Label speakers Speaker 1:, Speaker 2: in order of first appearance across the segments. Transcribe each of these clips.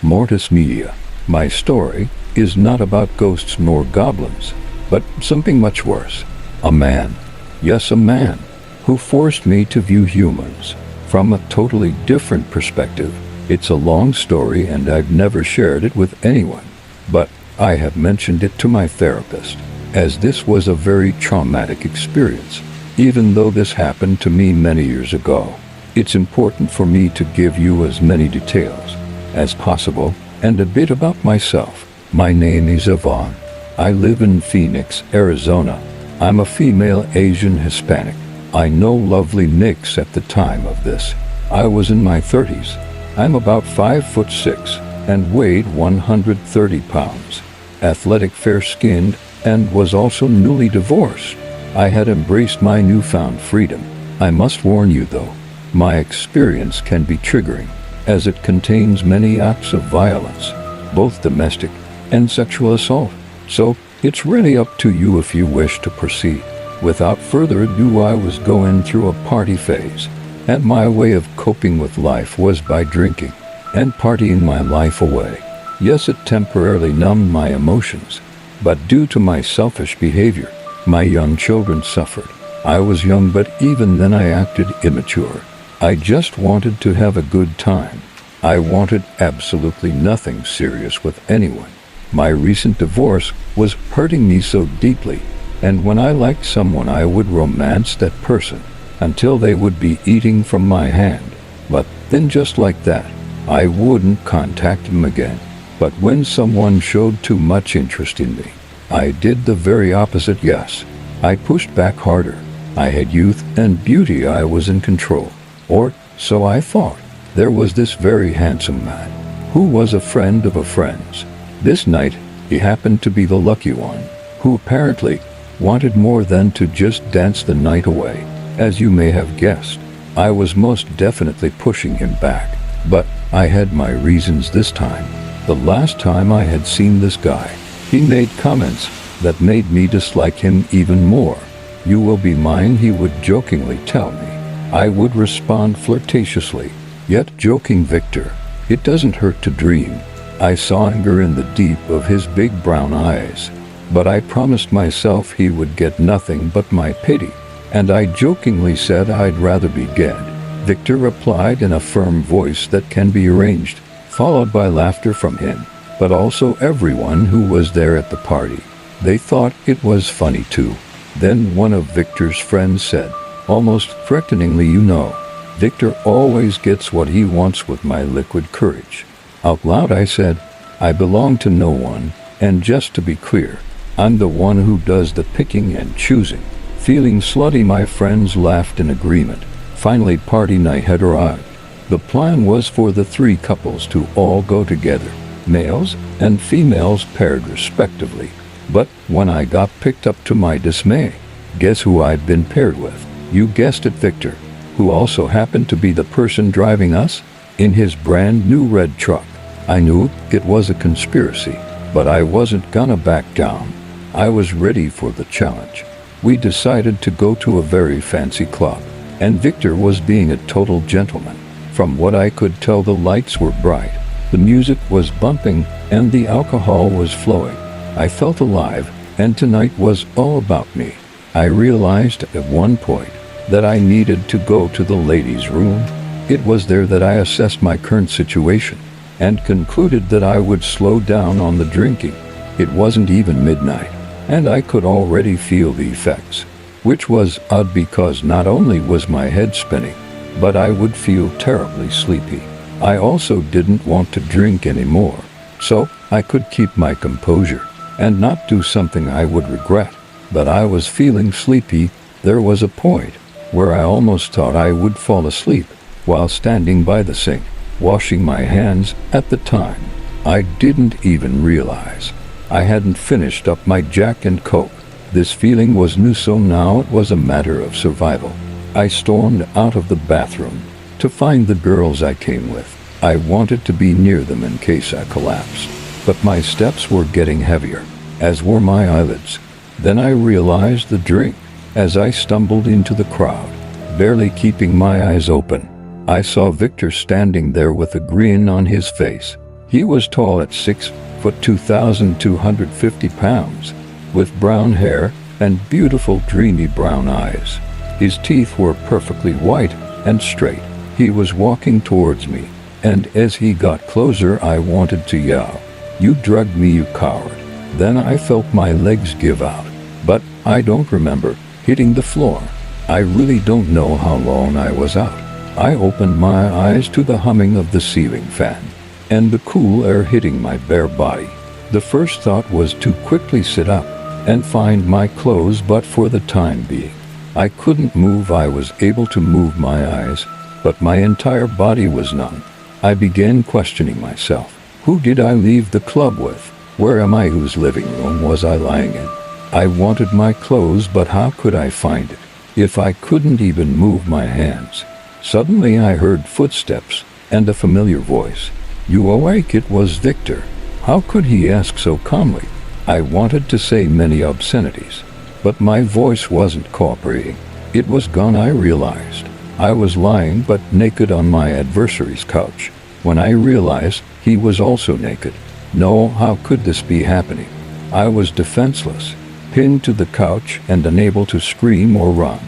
Speaker 1: Mortis Media. My story is not about ghosts nor goblins, but something much worse. A man, yes, a man, who forced me to view humans from a totally different perspective. It's a long story and I've never shared it with anyone, but I have mentioned it to my therapist, as this was a very traumatic experience. Even though this happened to me many years ago, it's important for me to give you as many details as possible and a bit about myself. My name is Yvonne. I live in Phoenix, Arizona. I'm a female Asian Hispanic. I know lovely Nix at the time of this. I was in my 30s. I'm about 5'6" and weighed 130 pounds. Athletic, fair-skinned, and was also newly divorced. I had embraced my newfound freedom. I must warn you though, my experience can be triggering, as it contains many acts of violence, both domestic and sexual assault. So, it's really up to you if you wish to proceed. Without further ado, I was going through a party phase, and my way of coping with life was by drinking and partying my life away. Yes, it temporarily numbed my emotions, but due to my selfish behavior, my young children suffered. I was young, but even then I acted immature. I just wanted to have a good time. I wanted absolutely nothing serious with anyone. My recent divorce was hurting me so deeply, and when I liked someone I would romance that person until they would be eating from my hand. But then just like that, I wouldn't contact them again. But when someone showed too much interest in me, I did the very opposite. Yes, I pushed back harder. I had youth and beauty. I was in control. Or so I thought. There was this very handsome man who was a friend of a friend's. This night, he happened to be the lucky one, who apparently wanted more than to just dance the night away. As you may have guessed, I was most definitely pushing him back, but I had my reasons this time. The last time I had seen this guy, he made comments that made me dislike him even more. "You will be mine," he would jokingly tell me. I would respond flirtatiously, yet joking, "Victor, it doesn't hurt to dream." I saw anger in the deep of his big brown eyes, but I promised myself he would get nothing but my pity, and I jokingly said I'd rather be dead. Victor replied in a firm voice that can be arranged, followed by laughter from him, but also everyone who was there at the party. They thought it was funny too. Then one of Victor's friends said, almost threateningly, "You know, Victor always gets what he wants with my liquid courage." Out loud I said, "I belong to no one, and just to be clear, I'm the one who does the picking and choosing." Feeling slutty, my friends laughed in agreement. Finally, party night had arrived. The plan was for the three couples to all go together, males and females paired respectively. But when I got picked up, to my dismay, guess who I'd been paired with? You guessed it, Victor, who also happened to be the person driving us in his brand new red truck. I knew it was a conspiracy, but I wasn't gonna back down. I was ready for the challenge. We decided to go to a very fancy club, and Victor was being a total gentleman. From what I could tell, the lights were bright, the music was bumping, and the alcohol was flowing. I felt alive, and tonight was all about me. I realized at one point that I needed to go to the ladies' room. It was there that I assessed my current situation and concluded that I would slow down on the drinking. It wasn't even midnight, and I could already feel the effects, which was odd because not only was my head spinning, but I would feel terribly sleepy. I also didn't want to drink anymore, so I could keep my composure and not do something I would regret. But I was feeling sleepy. There was a point where I almost thought I would fall asleep while standing by the sink, washing my hands. At the time, I didn't even realize I hadn't finished up my Jack and Coke. This feeling was new, so now it was a matter of survival. I stormed out of the bathroom to find the girls I came with. I wanted to be near them in case I collapsed, but my steps were getting heavier, as were my eyelids. Then I realized the drink as I stumbled into the crowd, barely keeping my eyes open. I saw Victor standing there with a grin on his face. He was tall at 6 foot 2,250 pounds, with brown hair and beautiful dreamy brown eyes. His teeth were perfectly white and straight. He was walking towards me, and as he got closer I wanted to yell, "You drugged me, you coward." Then I felt my legs give out, but I don't remember hitting the floor. I really don't know how long I was out. I opened my eyes to the humming of the ceiling fan and the cool air hitting my bare body. The first thought was to quickly sit up and find my clothes, but for the time being, I couldn't move. I was able to move my eyes, but my entire body was numb. I began questioning myself. Who did I leave the club with? Where am I? Whose living room was I lying in? I wanted my clothes, but how could I find it if I couldn't even move my hands? Suddenly I heard footsteps and a familiar voice. "You awake?" It was Victor. How could he ask so calmly? I wanted to say many obscenities, but my voice wasn't cooperating. It was gone. I realized I was lying but naked on my adversary's couch. When I realized he was also naked. No, how could this be happening? I was defenseless, pinned to the couch and unable to scream or run.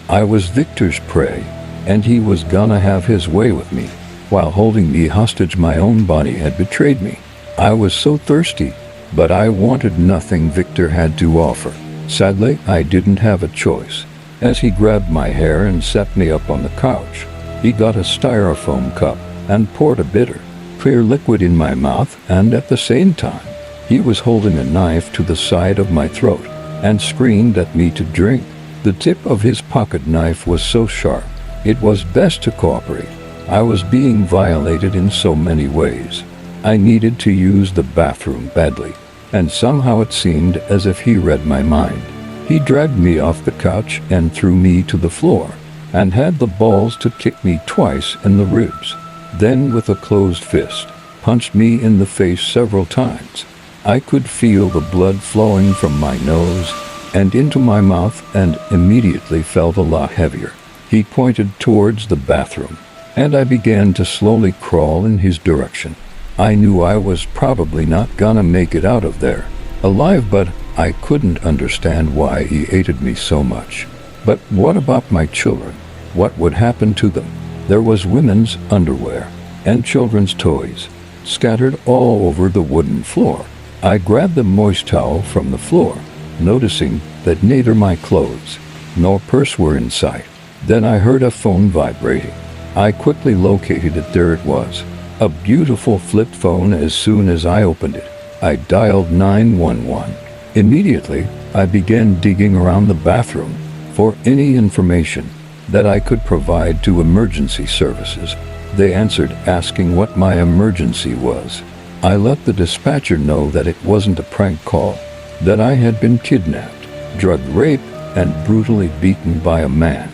Speaker 1: I was Victor's prey, and he was gonna have his way with me. While holding me hostage, my own body had betrayed me. I was so thirsty, but I wanted nothing Victor had to offer. Sadly, I didn't have a choice. As he grabbed my hair and set me up on the couch, he got a styrofoam cup and poured a bitter, clear liquid in my mouth, and at the same time, he was holding a knife to the side of my throat and screamed at me to drink. The tip of his pocket knife was so sharp, it was best to cooperate. I was being violated in so many ways. I needed to use the bathroom badly, and somehow it seemed as if he read my mind. He dragged me off the couch and threw me to the floor, and had the balls to kick me twice in the ribs. Then, with a closed fist, punched me in the face several times. I could feel the blood flowing from my nose and into my mouth, and immediately felt a lot heavier. He pointed towards the bathroom, and I began to slowly crawl in his direction. I knew I was probably not gonna make it out of there alive, but I couldn't understand why he hated me so much. But what about my children? What would happen to them? There was women's underwear and children's toys scattered all over the wooden floor. I grabbed the moist towel from the floor, noticing that neither my clothes nor purse were in sight. Then I heard a phone vibrating. I quickly located it. There it was, a beautiful flip phone. As soon as I opened it, I dialed 911. Immediately, I began digging around the bathroom for any information that I could provide to emergency services. They answered, asking what my emergency was. I let the dispatcher know that it wasn't a prank call, that I had been kidnapped, drugged, raped, and brutally beaten by a man.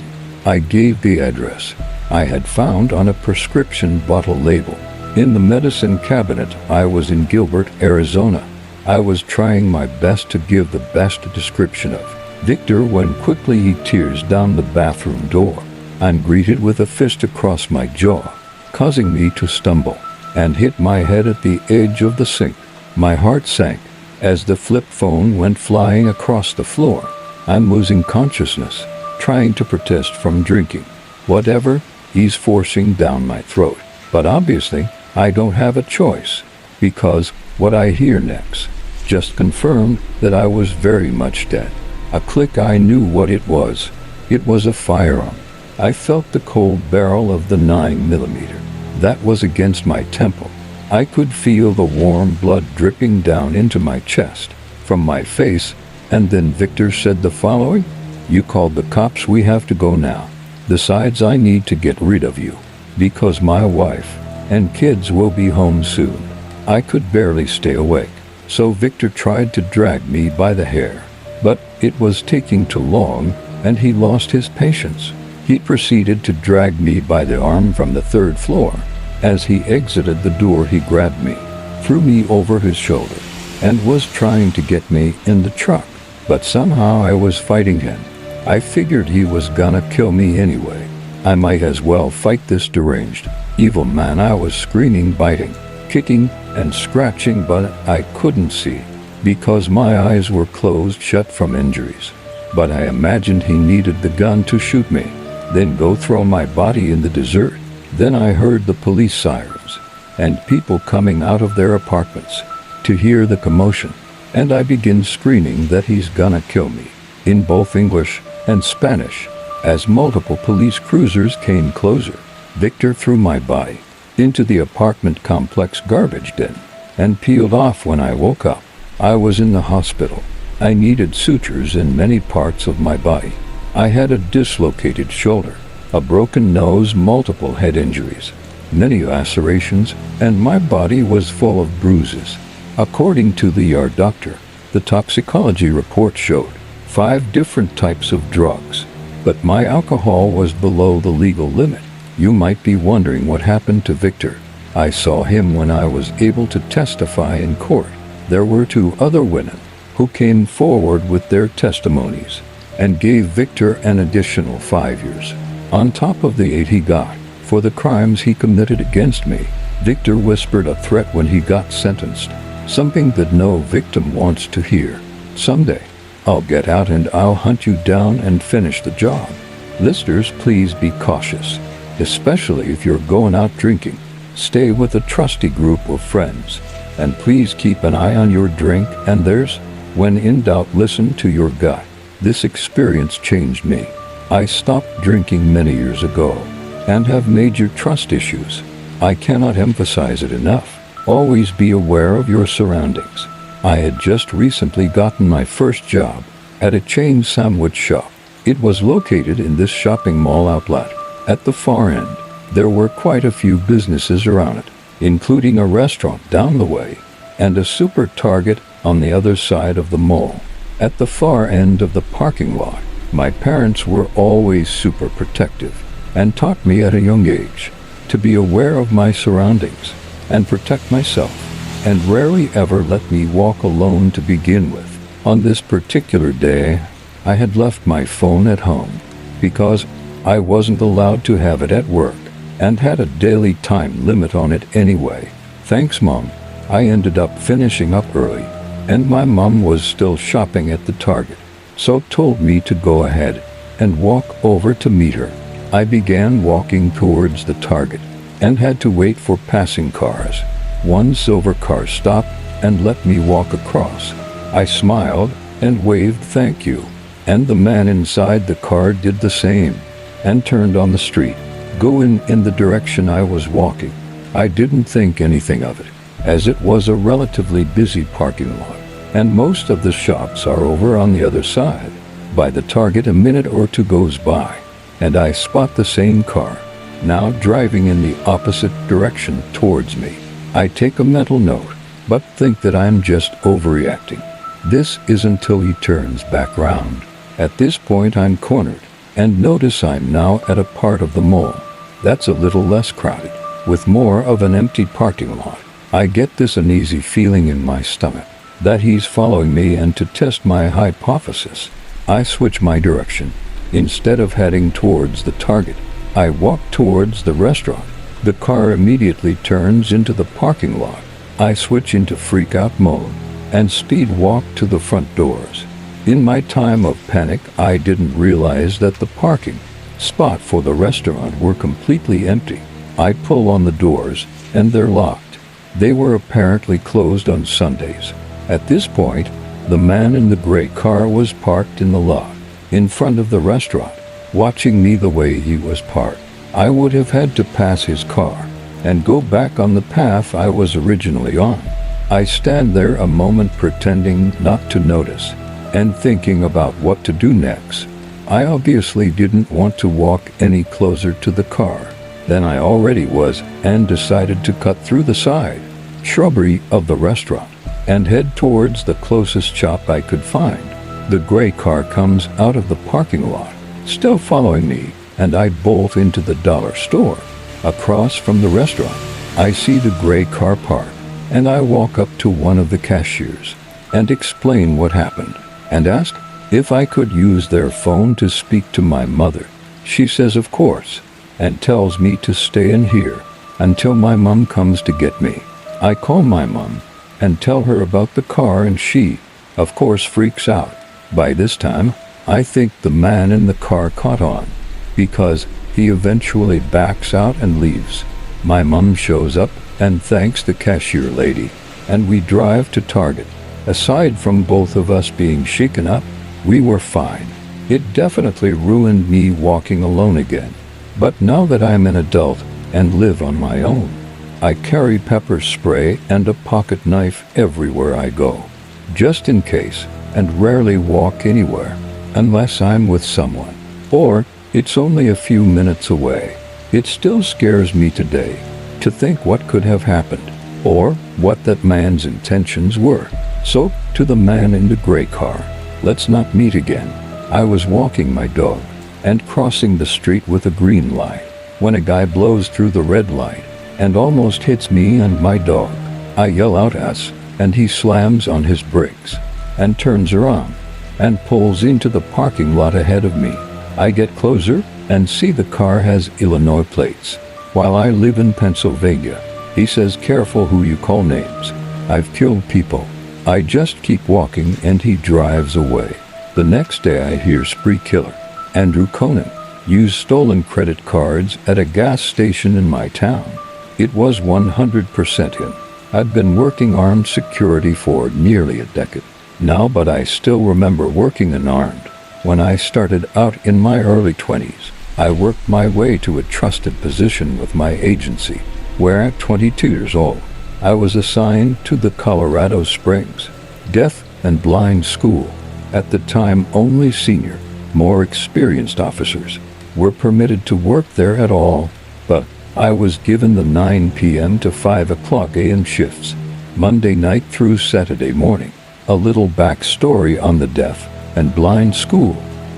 Speaker 1: I gave the address I had found on a prescription bottle label in the medicine cabinet. I was in Gilbert, Arizona. I was trying my best to give the best description of Victor when quickly he tears down the bathroom door. I'm greeted with a fist across my jaw, causing me to stumble and hit my head at the edge of the sink. My heart sank as the flip phone went flying across the floor. I'm losing consciousness, trying to protest from drinking whatever he's forcing down my throat. But obviously, I don't have a choice, because what I hear next just confirmed that I was very much dead. A click. I knew what it was. It was a firearm. I felt the cold barrel of the 9mm that was against my temple. I could feel the warm blood dripping down into my chest from my face, and then Victor said the following: "You called the cops. We have to go now. Besides, I need to get rid of you, because my wife and kids will be home soon." I could barely stay awake, so Victor tried to drag me by the hair, but it was taking too long, and he lost his patience. He proceeded to drag me by the arm from the third floor. As he exited the door, he grabbed me, threw me over his shoulder, and was trying to get me in the truck, but somehow I was fighting him. I figured he was gonna kill me anyway. I might as well fight this deranged, evil man. I was screaming, biting kicking and scratching, but I couldn't see because my eyes were closed shut from injuries. But I imagined he needed the gun to shoot me, then go throw my body in the desert. Then I heard the police sirens and people coming out of their apartments to hear the commotion, and I begin screaming that he's gonna kill me in both English and Spanish. As multiple police cruisers came closer, Victor threw my body into the apartment complex garbage bin and peeled off. When I woke up, I was in the hospital. I needed sutures in many parts of my body. I had a dislocated shoulder, a broken nose, multiple head injuries, many lacerations, and my body was full of bruises. According to the ER doctor, the toxicology report showed 5 different types of drugs, but my alcohol was below the legal limit. You might be wondering what happened to Victor. I saw him when I was able to testify in court. There were 2 other women who came forward with their testimonies and gave Victor an additional 5 years on top of the 8 he got for the crimes he committed against me. Victor whispered a threat when he got sentenced, something that no victim wants to hear. Someday, I'll get out and I'll hunt you down and finish the job. Listeners, please be cautious, especially if you're going out drinking. Stay with a trusty group of friends, and please keep an eye on your drink and theirs. When in doubt, listen to your gut. This experience changed me. I stopped drinking many years ago and have major trust issues. I cannot emphasize it enough. Always be aware of your surroundings. I had just recently gotten my first job at a chain sandwich shop. It was located in this shopping mall outlet. At the far end, there were quite a few businesses around it, including a restaurant down the way and a super Target on the other side of the mall. At the far end of the parking lot, my parents were always super protective and taught me at a young age to be aware of my surroundings and protect myself, and rarely ever let me walk alone to begin with. On this particular day, I had left my phone at home because I wasn't allowed to have it at work and had a daily time limit on it anyway. Thanks, Mom. I ended up finishing up early, and my mom was still shopping at the Target, so told me to go ahead and walk over to meet her. I began walking towards the Target and had to wait for passing cars. One silver car stopped and let me walk across. I smiled and waved thank you, and the man inside the car did the same and turned on the street, going in the direction I was walking. I didn't think anything of it, as it was a relatively busy parking lot, and most of the shops are over on the other side. By the Target, a minute or 2 goes by, and I spot the same car, now driving in the opposite direction towards me. I take a mental note, but think that I'm just overreacting. This is until he turns back round. At this point, I'm cornered, and notice I'm now at a part of the mall that's a little less crowded, with more of an empty parking lot. I get this uneasy feeling in my stomach that he's following me, and to test my hypothesis, I switch my direction. Instead of heading towards the Target, I walk towards the restaurant. The car immediately turns into the parking lot. I switch into freak-out mode and speed walk to the front doors. In my time of panic, I didn't realize that the parking spot for the restaurant were completely empty. I pull on the doors, and they're locked. They were apparently closed on Sundays. At this point, the man in the gray car was parked in the lot in front of the restaurant, watching me the way he was parked. I would have had to pass his car and go back on the path I was originally on. I stand there a moment, pretending not to notice and thinking about what to do next. I obviously didn't want to walk any closer to the car than I already was, and decided to cut through the side shrubbery of the restaurant and head towards the closest shop I could find. The gray car comes out of the parking lot, still following me, and I bolt into the dollar store across from the restaurant. I see the gray car parked, and I walk up to one of the cashiers and explain what happened and ask if I could use their phone to speak to my mother. She says of course, and tells me to stay in here until my mom comes to get me. I call my mom and tell her about the car, and she, of course, freaks out. By this time, I think the man in the car caught on, because he eventually backs out and leaves. My mom shows up and thanks the cashier lady, and we drive to Target. Aside from both of us being shaken up, we were fine. It definitely ruined me walking alone again. But now that I'm an adult and live on my own, I carry pepper spray and a pocket knife everywhere I go, just in case, and rarely walk anywhere, unless I'm with someone, or it's only a few minutes away. It still scares me today to think what could have happened, or what that man's intentions were. So, to the man in the gray car, let's not meet again. I was walking my dog and crossing the street with a green light when a guy blows through the red light and almost hits me and my dog. I yell out "us," and he slams on his brakes and turns around and pulls into the parking lot ahead of me. I get closer and see the car has Illinois plates, while I live in Pennsylvania. He says, "Careful who you call names. I've killed people." I just keep walking and he drives away. The next day I hear spree killer Andrew Conan used stolen credit cards at a gas station in my town. It was 100% him. I've been working armed security for nearly a decade now, but I still remember working unarmed. When I started out in my early 20s, I worked my way to a trusted position with my agency, where at 22 years old, I was assigned to the Colorado Springs Deaf and Blind School. At the time, only senior, more experienced officers were permitted to work there at all, but I was given the 9 p.m. to 5 o'clock a.m. shifts, Monday night through Saturday morning. A little backstory on the Deaf and Blind School.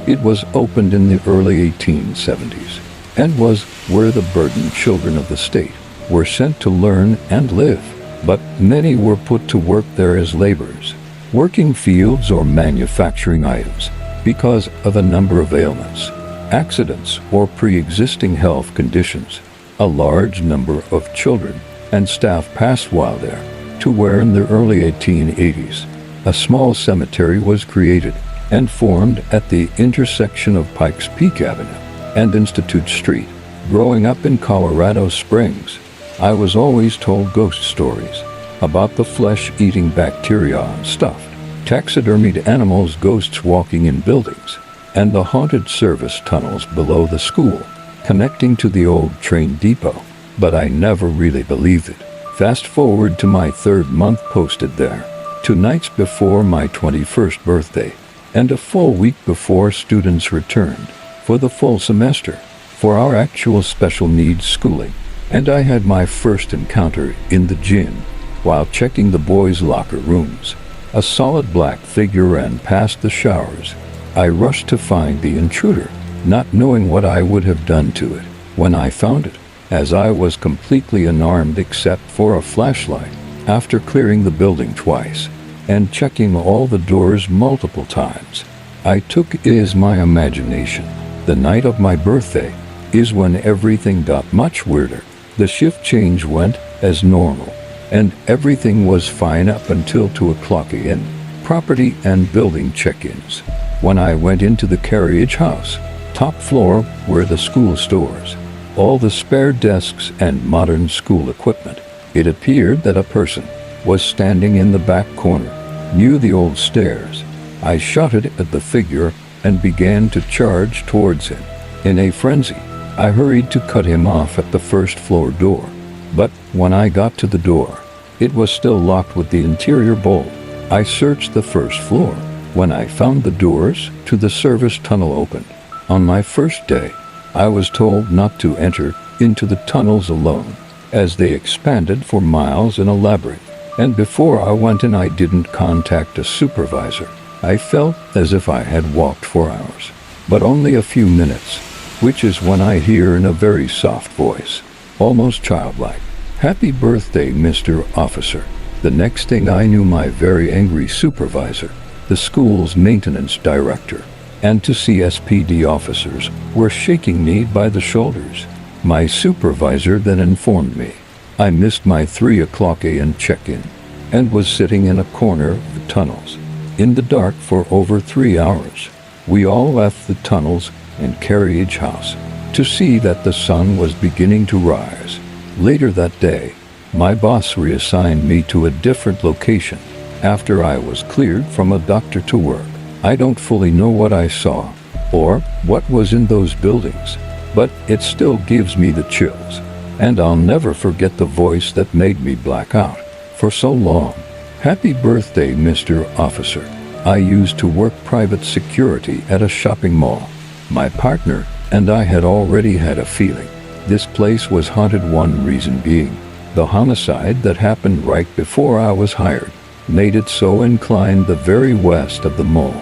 Speaker 1: It was opened in the early 1870s and was where the burdened children of the state were sent to learn and live, but many were put to work there as laborers, working fields or manufacturing items because of a number of ailments, accidents, or pre-existing health conditions. A large number of children and staff passed while there, to where in the early 1880s, a small cemetery was created and formed at the intersection of Pikes Peak Avenue and Institute Street. Growing up in Colorado Springs, I was always told ghost stories about the flesh-eating bacteria on stuffed, taxidermied animals, ghosts walking in buildings, and the haunted service tunnels below the school, connecting to the old train depot. But I never really believed it. Fast forward to my 3rd month posted there, 2 nights before my 21st birthday, and a full week before students returned for the full semester for our actual special needs schooling. And I had my first encounter in the gym while checking the boys' locker rooms. A solid black figure ran past the showers. I rushed to find the intruder, not knowing what I would have done to it when I found it, as I was completely unarmed except for a flashlight. After clearing the building twice and checking all the doors multiple times, I took it as my imagination. The night of my birthday is when everything got much weirder. The shift change went as normal, and everything was fine up until 2 o'clock a.m. Property and building check-ins. When I went into the carriage house, top floor were the school stores, all the spare desks and modern school equipment. It appeared that a person was standing in the back corner, near the old stairs. I shouted at the figure and began to charge towards him. In a frenzy, I hurried to cut him off at the first floor door, but when I got to the door, it was still locked with the interior bolt. I searched the first floor when I found the doors to the service tunnel open. On my first day, I was told not to enter into the tunnels alone, as they expanded for miles in a labyrinth. And before I went in, I didn't contact a supervisor. I felt as if I had walked for hours, but only a few minutes, which is when I hear in a very soft voice, almost childlike, "Happy birthday, Mr. Officer." The next thing I knew, my very angry supervisor, the school's maintenance director, and 2 CSPD officers were shaking me by the shoulders. My supervisor then informed me I missed my 3 o'clock a.m. check-in and was sitting in a corner of the tunnels in the dark for over 3 hours. We all left the tunnels and carriage house to see that the sun was beginning to rise. Later that day, my boss reassigned me to a different location after I was cleared from a doctor to work. I don't fully know what I saw or what was in those buildings, but it still gives me the chills, and I'll never forget the voice that made me black out for so long. Happy birthday, Mr. Officer. I used to work private security at a shopping mall. My partner and I had already had a feeling this place was haunted, one reason being the homicide that happened right before I was hired made it so inclined. The very west of the mall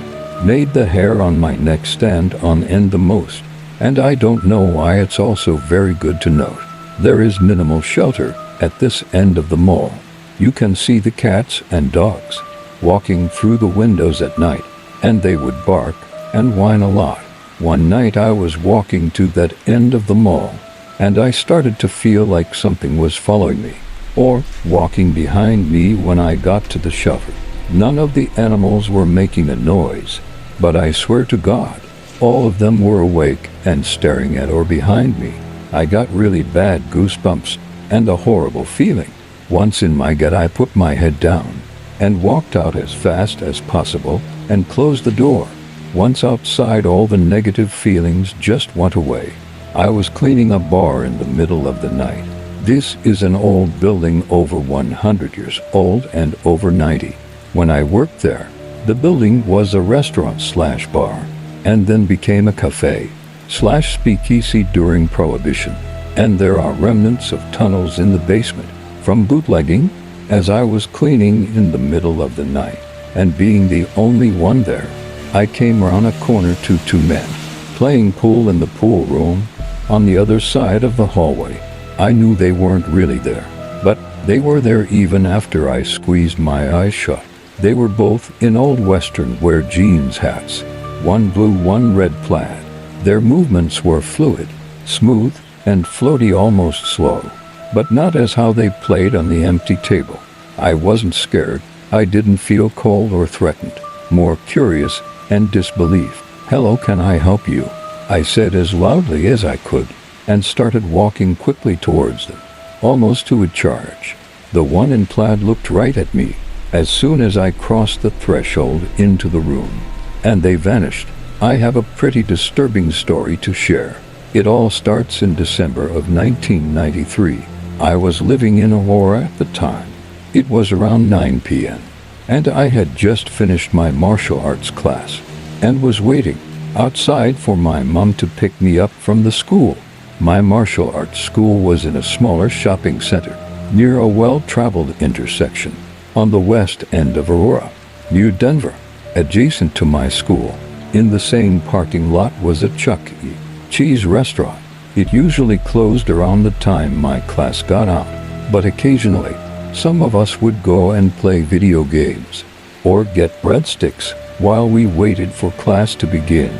Speaker 1: made the hair on my neck stand on end the most, and I don't know why. It's also very good to note there is minimal shelter at this end of the mall. You can see the cats and dogs walking through the windows at night, and they would bark and whine a lot. One night I was walking to that end of the mall, and I started to feel like something was following me or walking behind me. When I got to the shelter, none of the animals were making a noise, but I swear to God, all of them were awake and staring at or behind me. I got really bad goosebumps and a horrible feeling. Once in my gut, I put my head down and walked out as fast as possible and closed the door. Once outside, all the negative feelings just went away. I was cleaning a bar in the middle of the night. This is an old building, over 100 years old and over 90. When I worked there, the building was a restaurant/bar and then became a cafe/speakeasy during Prohibition. And there are remnants of tunnels in the basement from bootlegging. As I was cleaning in the middle of the night and being the only one there, I came around a corner to 2 men playing pool in the pool room on the other side of the hallway. I knew they weren't really there, but they were there even after I squeezed my eyes shut. They were both in old Western wear jeans hats, one blue, one red plaid. Their movements were fluid, smooth, and floaty, almost slow, but not as how they played on the empty table. I wasn't scared. I didn't feel cold or threatened, more curious and disbelief. "Hello, can I help you?" I said as loudly as I could, and started walking quickly towards them, almost to a charge. The one in plaid looked right at me as soon as I crossed the threshold into the room, and they vanished. I have a pretty disturbing story to share. It all starts in December of 1993. I was living in Aurora at the time. It was around 9 p.m., and I had just finished my martial arts class and was waiting outside for my mom to pick me up from the school. My martial arts school was in a smaller shopping center near a well-traveled intersection on the west end of Aurora, near Denver. Adjacent to my school, in the same parking lot, was a Chuck E. Cheese restaurant. It usually closed around the time my class got out, but occasionally some of us would go and play video games or get breadsticks while we waited for class to begin.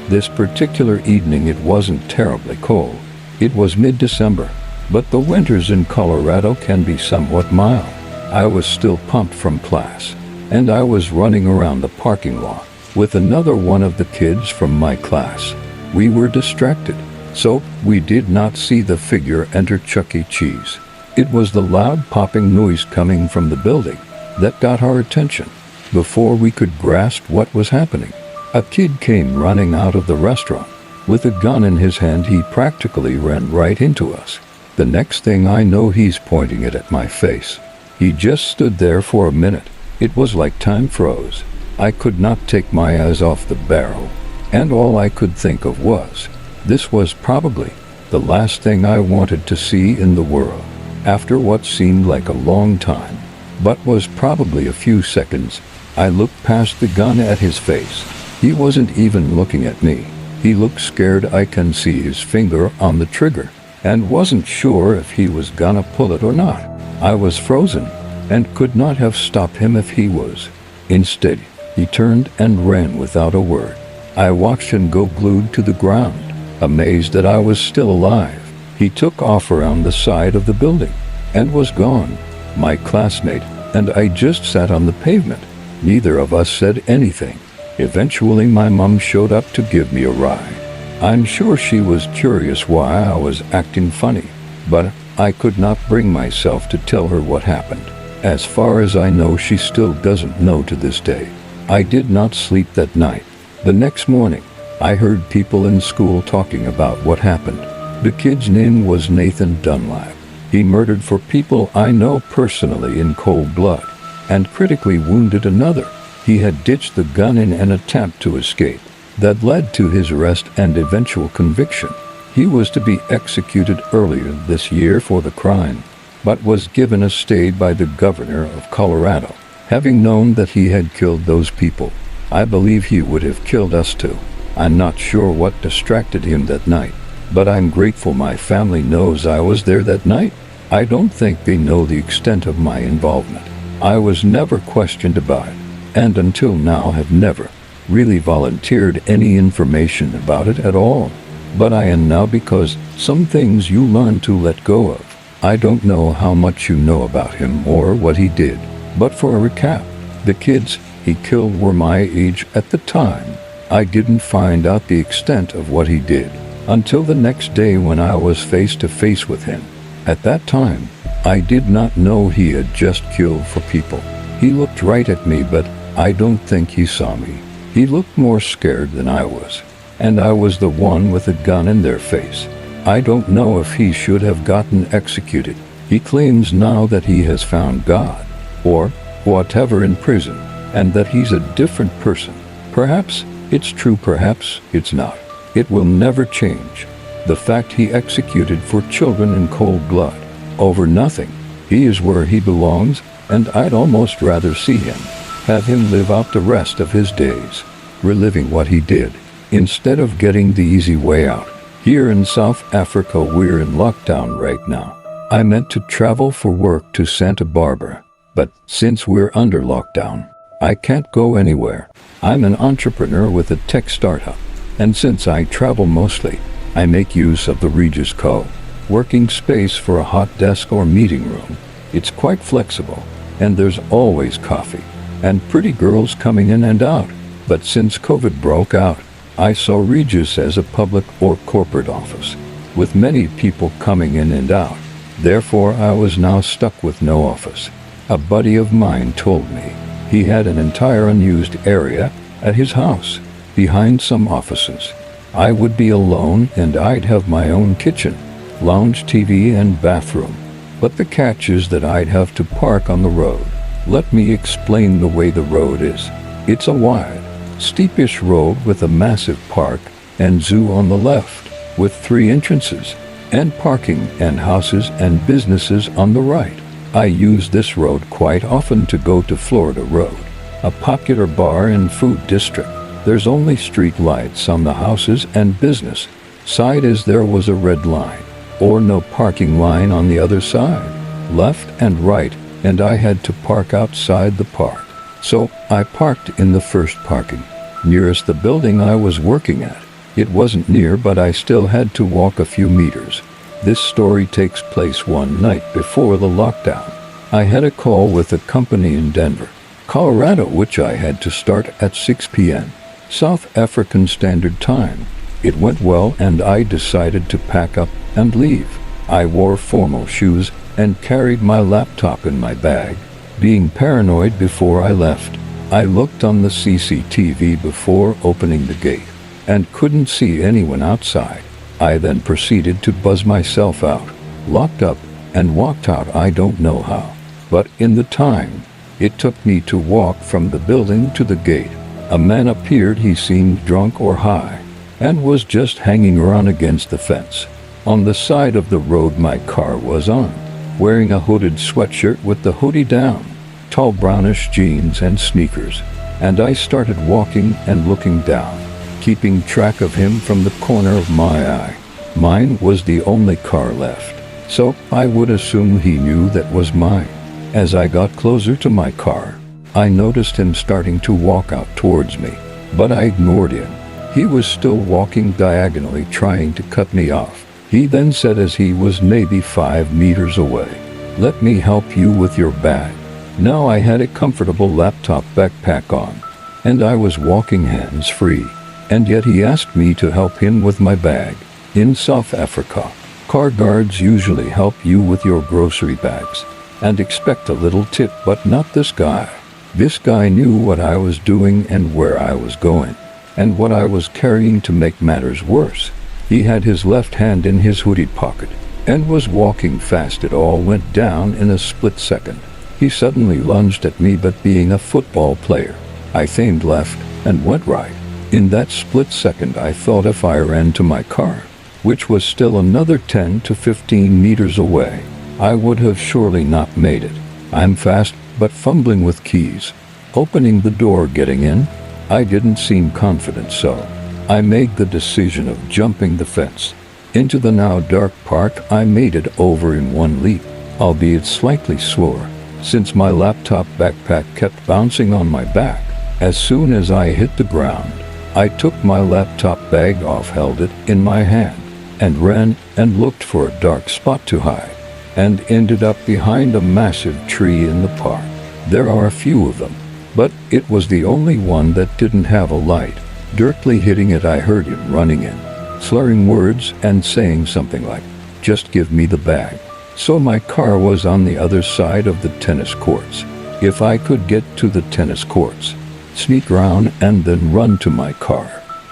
Speaker 1: This particular evening it wasn't terribly cold. It was mid-December, but the winters in Colorado can be somewhat mild. I was still pumped from class, and I was running around the parking lot with another one of the kids from my class. We were distracted, so we did not see the figure enter Chuck E. Cheese. It was the loud popping noise coming from the building that got our attention. Before we could grasp what was happening, a kid came running out of the restaurant. With a gun in his hand, he practically ran right into us. The next thing I know, he's pointing it at my face. He just stood there for a minute. It was like time froze. I could not take my eyes off the barrel, and all I could think of was, this was probably the last thing I wanted to see in the world. After what seemed like a long time, but was probably a few seconds, I looked past the gun at his face. He wasn't even looking at me. He looked scared. I can see his finger on the trigger, and wasn't sure if he was gonna pull it or not. I was frozen and could not have stopped him if he was. Instead, he turned and ran without a word. I watched him go glued to the ground, amazed that I was still alive. He took off around the side of the building and was gone. My classmate and I just sat on the pavement. Neither of us said anything. Eventually, my mom showed up to give me a ride. I'm sure she was curious why I was acting funny, but I could not bring myself to tell her what happened. As far as I know, she still doesn't know to this day. I did not sleep that night. The next morning, I heard people in school talking about what happened. The kid's name was Nathan Dunlap. He murdered 4 people I know personally in cold blood, and critically wounded another. He had ditched the gun in an attempt to escape. That led to his arrest and eventual conviction. He was to be executed earlier this year for the crime, but was given a stay by the governor of Colorado. Having known that he had killed those people, I believe he would have killed us too. I'm not sure what distracted him that night, but I'm grateful my family knows I was there that night. I don't think they know the extent of my involvement. I was never questioned about it, and until now have never really volunteered any information about it at all. But I am now, because some things you learn to let go of. I don't know how much you know about him or what he did, but for a recap, the kids he killed were my age at the time. I didn't find out the extent of what he did until the next day when I was face to face with him. At that time, I did not know he had just killed 4 people. He looked right at me, but I don't think he saw me. He looked more scared than I was, and I was the one with a gun in their face. I don't know if he should have gotten executed. He claims now that he has found God, or whatever, in prison, and that he's a different person. Perhaps it's true, perhaps it's not. It will never change the fact he executed 4 children in cold blood over nothing. He is where he belongs, and I'd almost rather see him, have him live out the rest of his days, reliving what he did, instead of getting the easy way out. Here in South Africa, we're in lockdown right now. I meant to travel for work to Santa Barbara, but since we're under lockdown, I can't go anywhere. I'm an entrepreneur with a tech startup, and since I travel mostly, I make use of the Regis co-working space for a hot desk or meeting room. It's quite flexible, and there's always coffee and pretty girls coming in and out. But since COVID broke out, I saw Regis as a public or corporate office, with many people coming in and out. Therefore, I was now stuck with no office. A buddy of mine told me he had an entire unused area at his house, behind some offices. I would be alone and I'd have my own kitchen, lounge, TV, and bathroom. But the catch is that I'd have to park on the road. Let me explain the way the road is. It's a wide, steepish road with a massive park and zoo on the left, with 3 entrances, and parking and houses and businesses on the right. I use this road quite often to go to Florida Road, a popular bar and food district. There's only street lights on the houses and business side, as there was a red line, or no parking line on the other side, left and right, and I had to park outside the park. So I parked in the first parking, nearest the building I was working at. It wasn't near, but I still had to walk a few meters. This story takes place one night before the lockdown. I had a call with a company in Denver, Colorado, which I had to start at 6 p.m. South African Standard Time. It went well, and I decided to pack up and leave. I wore formal shoes and carried my laptop in my bag. Being paranoid before I left, I looked on the CCTV before opening the gate and couldn't see anyone outside. I then proceeded to buzz myself out, locked up, and walked out. I don't know how, but in the time it took me to walk from the building to the gate, a man appeared. He seemed drunk or high and was just hanging around against the fence. On the side of the road my car was on, wearing a hooded sweatshirt with the hoodie down, tall brownish jeans and sneakers, and I started walking and looking down, keeping track of him from the corner of my eye. Mine was the only car left, so I would assume he knew that was mine. As I got closer to my car, I noticed him starting to walk out towards me, but I ignored him. He was still walking diagonally, trying to cut me off. He then said, as he was maybe 5 meters away, Let me help you with your bag." Now I had a comfortable laptop backpack on, and I was walking hands-free, and yet he asked me to help him with my bag. In South Africa, car guards usually help you with your grocery bags and expect a little tip, but not this guy. This guy knew what I was doing and where I was going, and what I was carrying. To make matters worse, he had his left hand in his hoodie pocket and was walking fast. It all went down in a split second. He suddenly lunged at me, but being a football player, I feigned left and went right. In that split second, I thought if I ran to my car, which was still another 10 to 15 meters away, I would have surely not made it. I'm fast, but fumbling with keys, opening the door, getting in. I didn't seem confident, so I made the decision of jumping the fence. Into the now dark park, I made it over in one leap, albeit slightly slower, since my laptop backpack kept bouncing on my back. As soon as I hit the ground, I took my laptop bag off, held it in my hand, and ran and looked for a dark spot to hide, and ended up behind a massive tree in the park. There are a few of them, but it was the only one that didn't have a light. Directly hitting it, I heard him running in, slurring words and saying something like, "Just give me the bag." So my car was on the other side of the tennis courts. If I could get to the tennis courts, sneak around and then run to my car,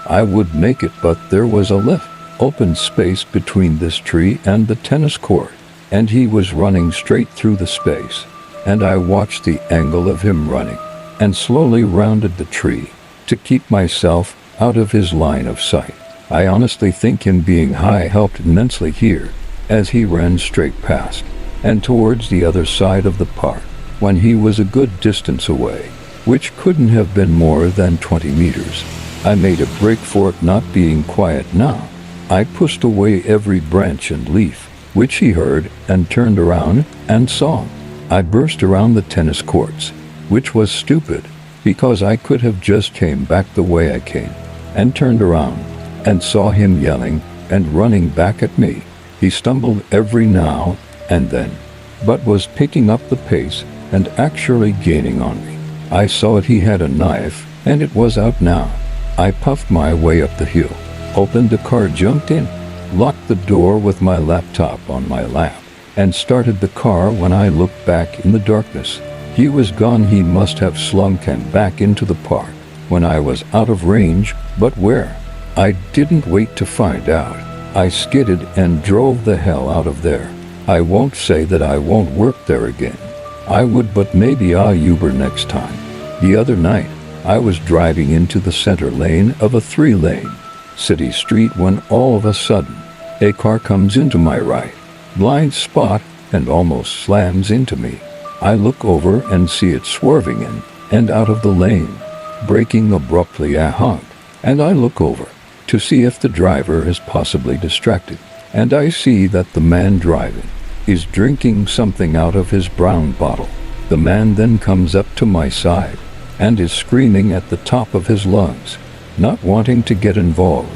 Speaker 1: I would make it, but there was a left open space between this tree and the tennis court, and he was running straight through the space, and I watched the angle of him running and slowly rounded the tree to keep myself out of his line of sight. I honestly think him being high helped immensely here, as he ran straight past and towards the other side of the park when he was a good distance away, which couldn't have been more than 20 meters. I made a break for it, not being quiet now. I pushed away every branch and leaf, which he heard, and turned around and saw him. I burst around the tennis courts, which was stupid, because I could have just came back the way I came, and turned around and saw him yelling and running back at me. He stumbled every now and then, but was picking up the pace and actually gaining on me. I saw it. He had a knife, and it was out now. I puffed my way up the hill, opened the car, jumped in, locked the door with my laptop on my lap, and started the car. When I looked back in the darkness, he was gone. He must have slunk and back into the park when I was out of range, but where? I didn't wait to find out. I skidded and drove the hell out of there. I won't say that I won't work there again. I would, but maybe I'll Uber next time. The other night, I was driving into the center lane of a 3-lane city street when all of a sudden, a car comes into my right blind spot and almost slams into me. I look over and see it swerving in and out of the lane, braking abruptly. I honk, and I look over to see if the driver is possibly distracted, and I see that the man driving is drinking something out of his brown bottle. The man then comes up to my side and is screaming at the top of his lungs, not wanting to get involved.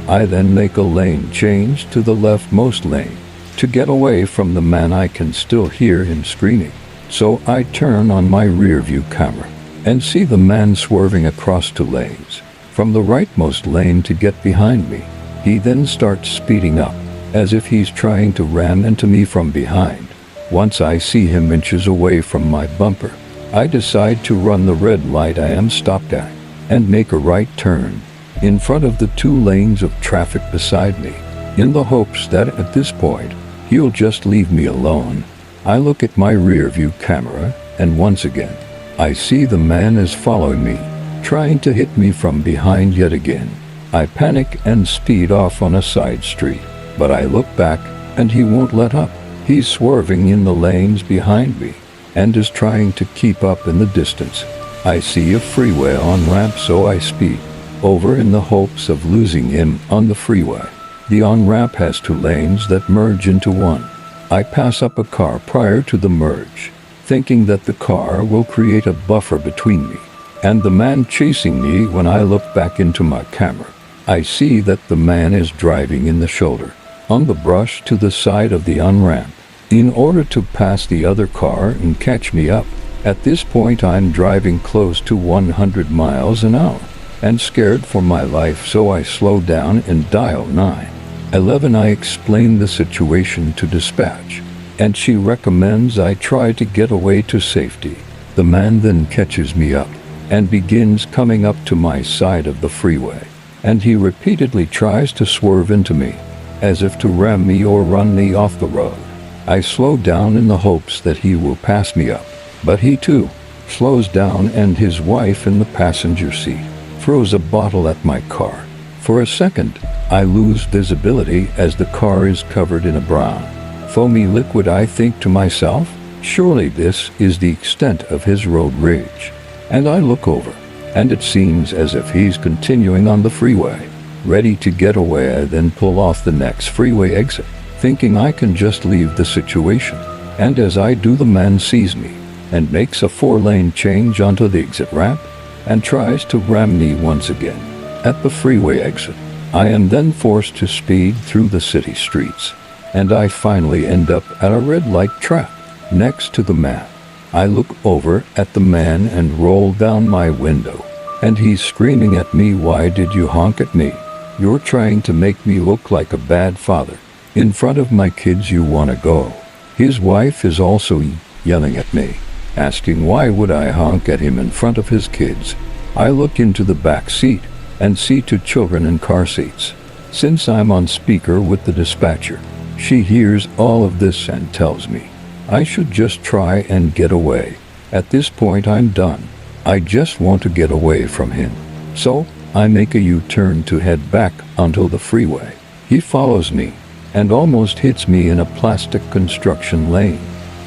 Speaker 1: I then make a lane change to the leftmost lane to get away from the man. I can still hear him screaming, so I turn on my rear view camera and see the man swerving across 2 lanes from the rightmost lane to get behind me. He then starts speeding up, as if he's trying to ram into me from behind. Once I see him inches away from my bumper, I decide to run the red light I am stopped at and make a right turn in front of the 2 lanes of traffic beside me, in the hopes that at this point he'll just leave me alone. I look at my rear view camera, and once again I see the man is following me, trying to hit me from behind yet again. I panic and speed off on a side street, but I look back and he won't let up. He's swerving in the lanes behind me and is trying to keep up in the distance. I see a freeway on-ramp, so I speed over in the hopes of losing him on the freeway. The on-ramp has 2 lanes that merge into one. I pass up a car prior to the merge, thinking that the car will create a buffer between me and the man chasing me. When I look back into my camera, I see that the man is driving in the shoulder on the brush to the side of the on-ramp in order to pass the other car and catch me up. At this point I'm driving close to 100 miles an hour and scared for my life, so I slow down and dial 911. I explain the situation to dispatch, and she recommends I try to get away to safety. The man then catches me up and begins coming up to my side of the freeway, and he repeatedly tries to swerve into me, as if to ram me or run me off the road. I slow down in the hopes that he will pass me up, but he too slows down, and his wife in the passenger seat throws a bottle at my car. For a second, I lose visibility as the car is covered in a brown, foamy liquid. I think to myself, surely this is the extent of his road rage. And I look over, and it seems as if he's continuing on the freeway, ready to get away. I then pull off the next freeway exit, thinking I can just leave the situation. And as I do, the man sees me and makes a 4-lane change onto the exit ramp and tries to ram me once again. At the freeway exit, I am then forced to speed through the city streets, and I finally end up at a red light trap next to the man. I look over at the man and roll down my window, and he's screaming at me, "Why did you honk at me? You're trying to make me look like a bad father. In front of my kids you want to go." His wife is also yelling at me, asking why would I honk at him in front of his kids. I look into the back seat and see 2 children in car seats. Since I'm on speaker with the dispatcher, she hears all of this and tells me I should just try and get away. At this point I'm done. I just want to get away from him. So I make a U-turn to head back onto the freeway. He follows me and almost hits me in a plastic construction lane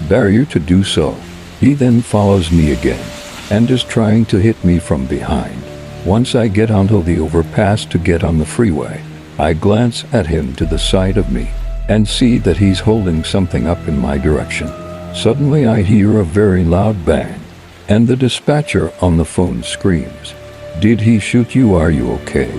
Speaker 1: barrier to do so. He then follows me again and is trying to hit me from behind. Once I get onto the overpass to get on the freeway, I glance at him to the side of me and see that he's holding something up in my direction. Suddenly I hear a very loud bang, and the dispatcher on the phone screams, "Did he shoot you? Are you okay?"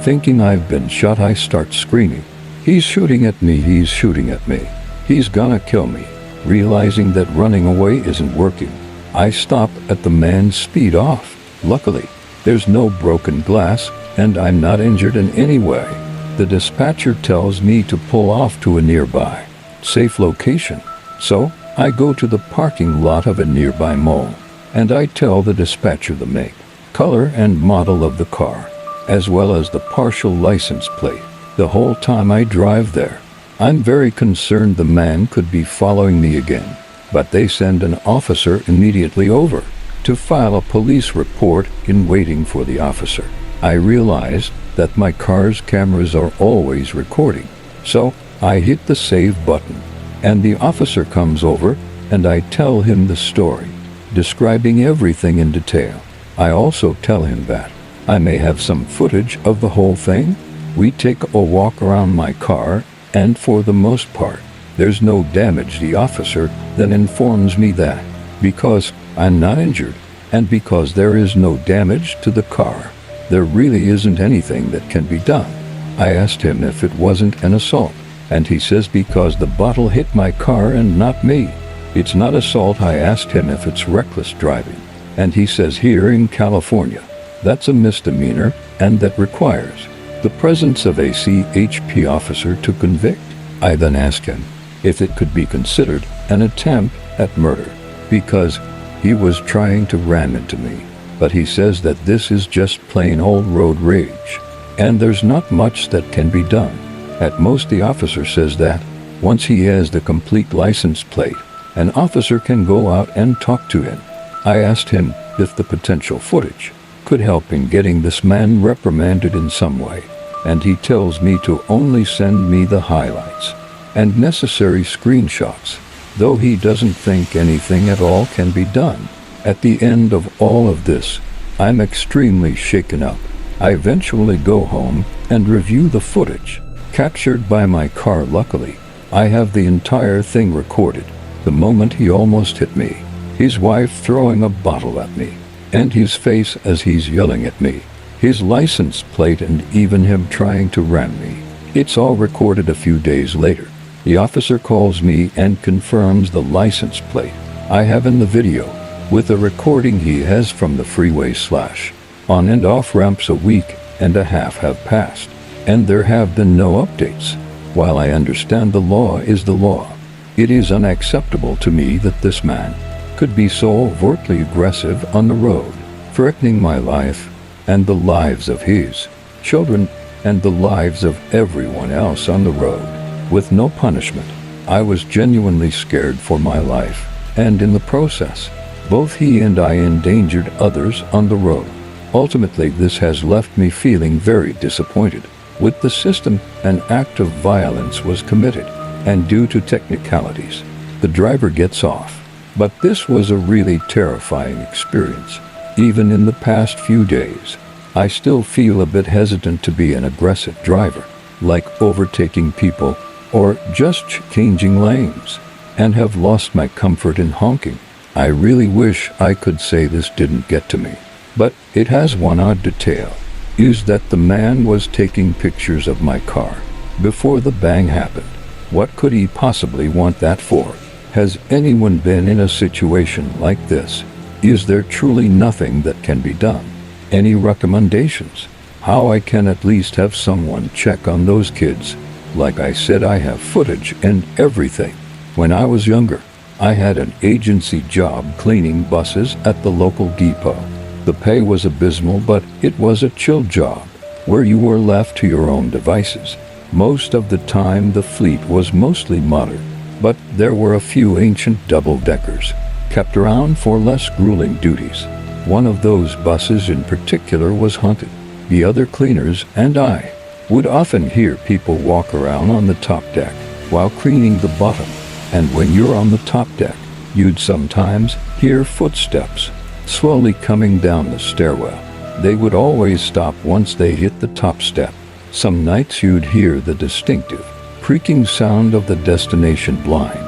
Speaker 1: Thinking I've been shot, I start screaming, "He's shooting at me, he's shooting at me. He's gonna kill me." Realizing that running away isn't working, I stop at the man's speed off. Luckily, there's no broken glass, and I'm not injured in any way. The dispatcher tells me to pull off to a nearby, safe location. So, I go to the parking lot of a nearby mall, and I tell the dispatcher the make, color, and model of the car, as well as the partial license plate. The whole time I drive there, I'm very concerned the man could be following me again, but they send an officer immediately over to file a police report. In waiting for the officer, I realized that my car's cameras are always recording, so I hit the save button, and the officer comes over, and I tell him the story, describing everything in detail. I also tell him that I may have some footage of the whole thing. We take a walk around my car, and for the most part, there's no damage. The officer then informs me that because I'm not injured, and because there is no damage to the car, there really isn't anything that can be done. I asked him if it wasn't an assault, and he says because the bottle hit my car and not me, it's not assault. I asked him if it's reckless driving, and he says here in California, that's a misdemeanor, and that requires the presence of a CHP officer to convict. I then asked him if it could be considered an attempt at murder, because he was trying to ram into me. But he says that this is just plain old road rage, and there's not much that can be done. At most, the officer says that once he has the complete license plate, an officer can go out and talk to him. I asked him if the potential footage could help in getting this man reprimanded in some way, and he tells me to only send me the highlights and necessary screenshots, though he doesn't think anything at all can be done. At the end of all of this, I'm extremely shaken up. I eventually go home and review the footage captured by my car. Luckily, I have the entire thing recorded. The moment he almost hit me, his wife throwing a bottle at me, and his face as he's yelling at me, his license plate, and even him trying to ram me. It's all recorded. A few days later, The officer calls me and confirms the license plate I have in the video, with a recording he has from the freeway / on and off ramps. A week and a half have passed, and there have been no updates. While I understand the law is the law, it is unacceptable to me that this man could be so overtly aggressive on the road, threatening my life and the lives of his children and the lives of everyone else on the road, with no punishment. I was genuinely scared for my life, and in the process, both he and I endangered others on the road. Ultimately, this has left me feeling very disappointed with the system. An act of violence was committed, and due to technicalities, the driver gets off. But this was a really terrifying experience. Even in the past few days, I still feel a bit hesitant to be an aggressive driver, like overtaking people or just changing lanes, and have lost my comfort in honking. I really wish I could say this didn't get to me, but it has. One odd detail is that the man was taking pictures of my car before the bang happened. What could he possibly want that for? Has anyone been in a situation like this? Is there truly nothing that can be done? Any recommendations? How I can at least have someone check on those kids? Like I said, I have footage and everything. When I was younger, I had an agency job cleaning buses at the local depot. The pay was abysmal, but it was a chill job, where you were left to your own devices. Most of the time the fleet was mostly modern, but there were a few ancient double-deckers kept around for less grueling duties. One of those buses in particular was haunted. The other cleaners and I would often hear people walk around on the top deck while cleaning the bottom, and when you're on the top deck, you'd sometimes hear footsteps slowly coming down the stairwell. They would always stop once they hit the top step. Some nights you'd hear the distinctive creaking sound of the destination blind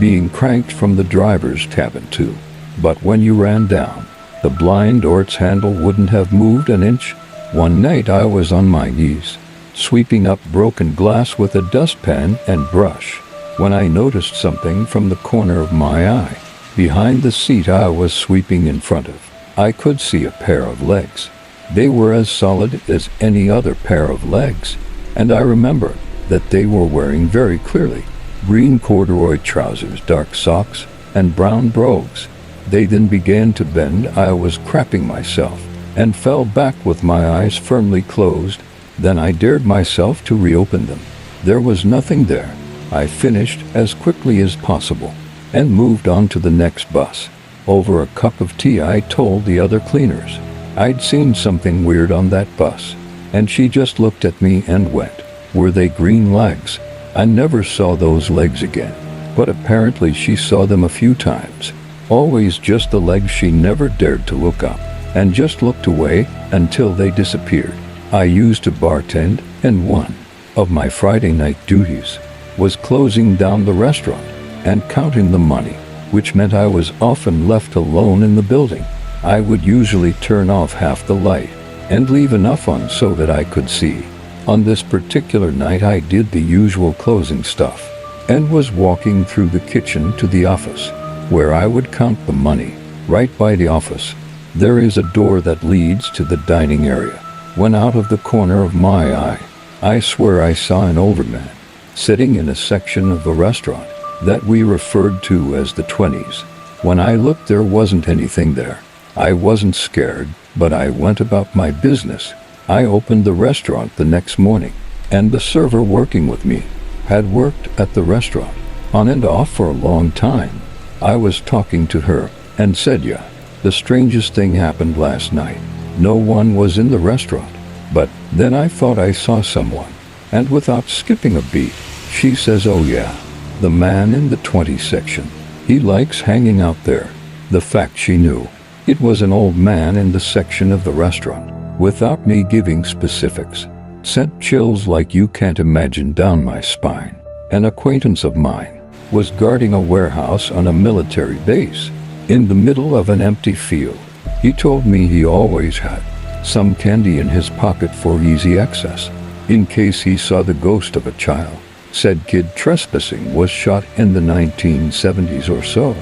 Speaker 1: being cranked from the driver's cabin too. But when you ran down, the blind or its handle wouldn't have moved an inch. One night I was on my knees, sweeping up broken glass with a dustpan and brush, when I noticed something from the corner of my eye. Behind the seat I was sweeping in front of, I could see a pair of legs. They were as solid as any other pair of legs, and I remember that they were wearing very clearly green corduroy trousers, dark socks, and brown brogues. They then began to bend. I was crapping myself and fell back with my eyes firmly closed. Then I dared myself to reopen them. There was nothing there. I finished as quickly as possible and moved on to the next bus. Over a cup of tea I told the other cleaners I'd seen something weird on that bus, and she just looked at me and went, "Were they green legs?" I never saw those legs again, but apparently she saw them a few times. Always just the legs. She never dared to look up, and just looked away until they disappeared. I used to bartend, and one of my Friday night duties was closing down the restaurant and counting the money, which meant I was often left alone in the building. I would usually turn off half the light and leave enough on so that I could see. On this particular night I did the usual closing stuff and was walking through the kitchen to the office, where I would count the money. Right by the office, there is a door that leads to the dining area. When out of the corner of my eye, I swear I saw an older man sitting in a section of the restaurant that we referred to as the 20s. When I looked, there wasn't anything there. I wasn't scared, but I went about my business. I opened the restaurant the next morning, and the server working with me had worked at the restaurant on and off for a long time. I was talking to her and said, "Yeah, the strangest thing happened last night. No one was in the restaurant, but then I thought I saw someone." And without skipping a beat, she says, "Oh yeah, the man in the 20 section. He likes hanging out there." The fact she knew it was an old man in the section of the restaurant, without me giving specifics, sent chills like you can't imagine down my spine. An acquaintance of mine was guarding a warehouse on a military base in the middle of an empty field. He told me he always had some candy in his pocket for easy access, in case he saw the ghost of a child. said kid trespassing was shot in the 1970s or so.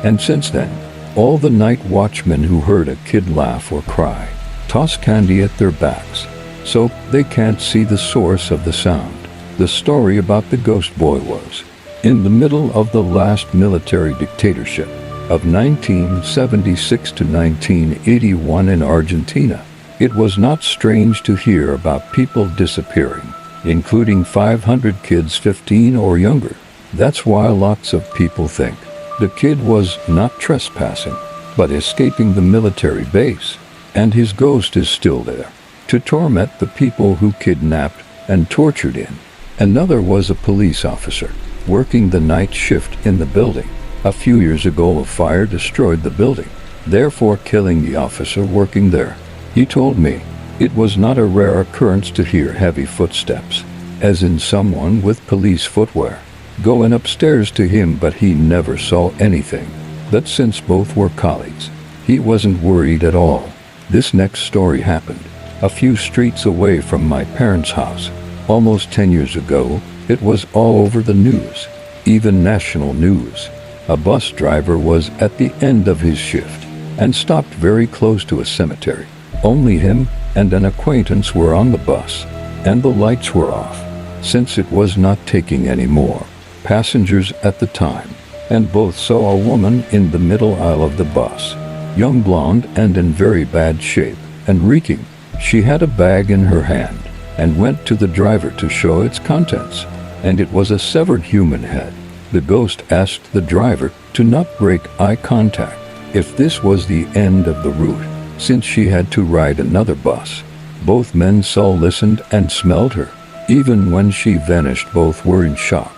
Speaker 1: And since then, all the night watchmen who heard a kid laugh or cry toss candy at their backs, so they can't see the source of the sound. The story about the ghost boy was, in the middle of the last military dictatorship of 1976 to 1981 in Argentina, it was not strange to hear about people disappearing, including 500 kids 15 or younger. That's why lots of people think the kid was not trespassing, but escaping the military base, and his ghost is still there, to torment the people who kidnapped and tortured him. Another was a police officer, working the night shift in the building. A few years ago a fire destroyed the building, therefore killing the officer working there. He told me it was not a rare occurrence to hear heavy footsteps, as in someone with police footwear, going upstairs to him, but he never saw anything. That since both were colleagues, he wasn't worried at all. This next story happened a few streets away from my parents' house. Almost 10 years ago, it was all over the news, even national news. A bus driver was at the end of his shift and stopped very close to a cemetery. Only him and an acquaintance were on the bus, and the lights were off, since it was not taking any more passengers at the time, and both saw a woman in the middle aisle of the bus, young, blonde, and in very bad shape, and reeking. She had a bag in her hand, and went to the driver to show its contents, and it was a severed human head. The ghost asked the driver to not break eye contact if this was the end of the route, since she had to ride another bus. Both men saw, listened, and smelled her. Even when she vanished, both were in shock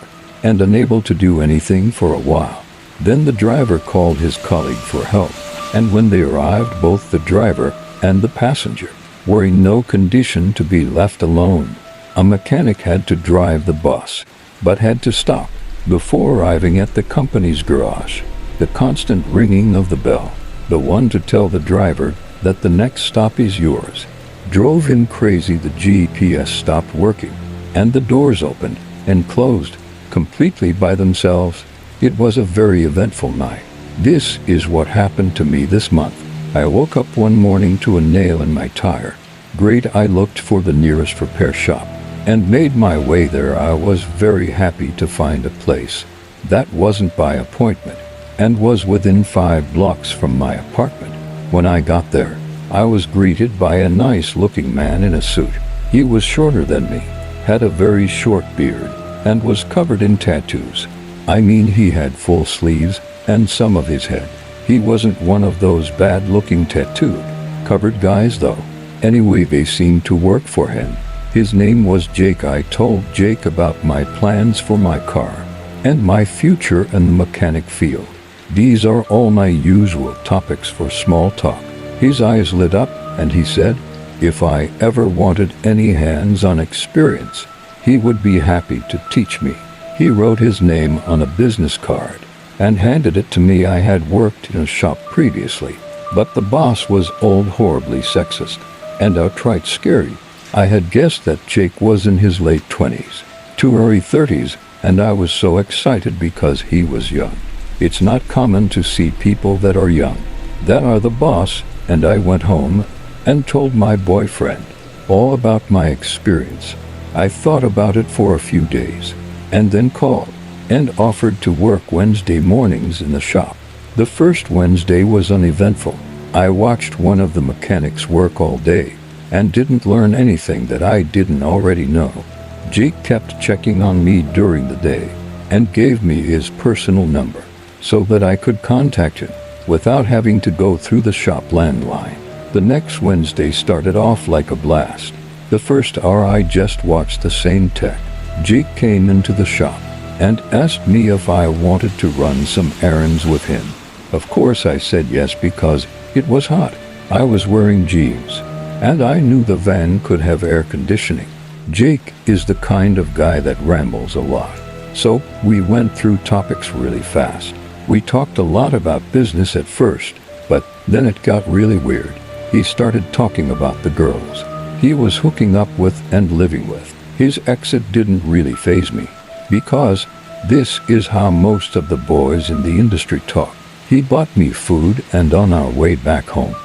Speaker 1: and unable to do anything for a while. Then the driver called his colleague for help, and when they arrived, both the driver and the passenger were in no condition to be left alone. A mechanic had to drive the bus, but had to stop before arriving at the company's garage. The constant ringing of the bell, the one to tell the driver that the next stop is yours, drove him crazy. The GPS stopped working, and the doors opened and closed completely by themselves. It was a very eventful night. This is what happened to me this month. I woke up one morning to a nail in my tire. Great, I looked for the nearest repair shop and made my way there. I was very happy to find a place that wasn't by appointment and was within 5 blocks from my apartment. When I got there, I was greeted by a nice-looking man in a suit. He was shorter than me, had a very short beard, and was covered in tattoos. I mean, he had full sleeves and some of his head. He wasn't one of those bad-looking tattooed, covered guys though. Anyway, they seemed to work for him. His name was Jake. I told Jake about my plans for my car and my future in the mechanic field. These are all my usual topics for small talk. His eyes lit up, and he said, if I ever wanted any hands-on experience, he would be happy to teach me. He wrote his name on a business card and handed it to me. I had worked in a shop previously, but the boss was old, horribly sexist, and outright scary. I had guessed that Jake was in his late 20s to early 30s, and I was so excited because he was young. It's not common to see people that are young, that are the boss, and I went home and told my boyfriend all about my experience. I thought about it for a few days, and then called and offered to work Wednesday mornings in the shop. The first Wednesday was uneventful. I watched one of the mechanics work all day and didn't learn anything that I didn't already know. Jake kept checking on me during the day and gave me his personal number so that I could contact him without having to go through the shop landline. The next Wednesday started off like a blast. The first hour I just watched the same tech. Jake came into the shop and asked me if I wanted to run some errands with him. Of course I said yes, because it was hot. I was wearing jeans, and I knew the van could have air conditioning. Jake is the kind of guy that rambles a lot, so we went through topics really fast. We talked a lot about business at first, but then it got really weird. He started talking about the girls he was hooking up with and living with. His exit didn't really faze me. because this is how most of the boys in the industry talk. He bought me food and on our way back home,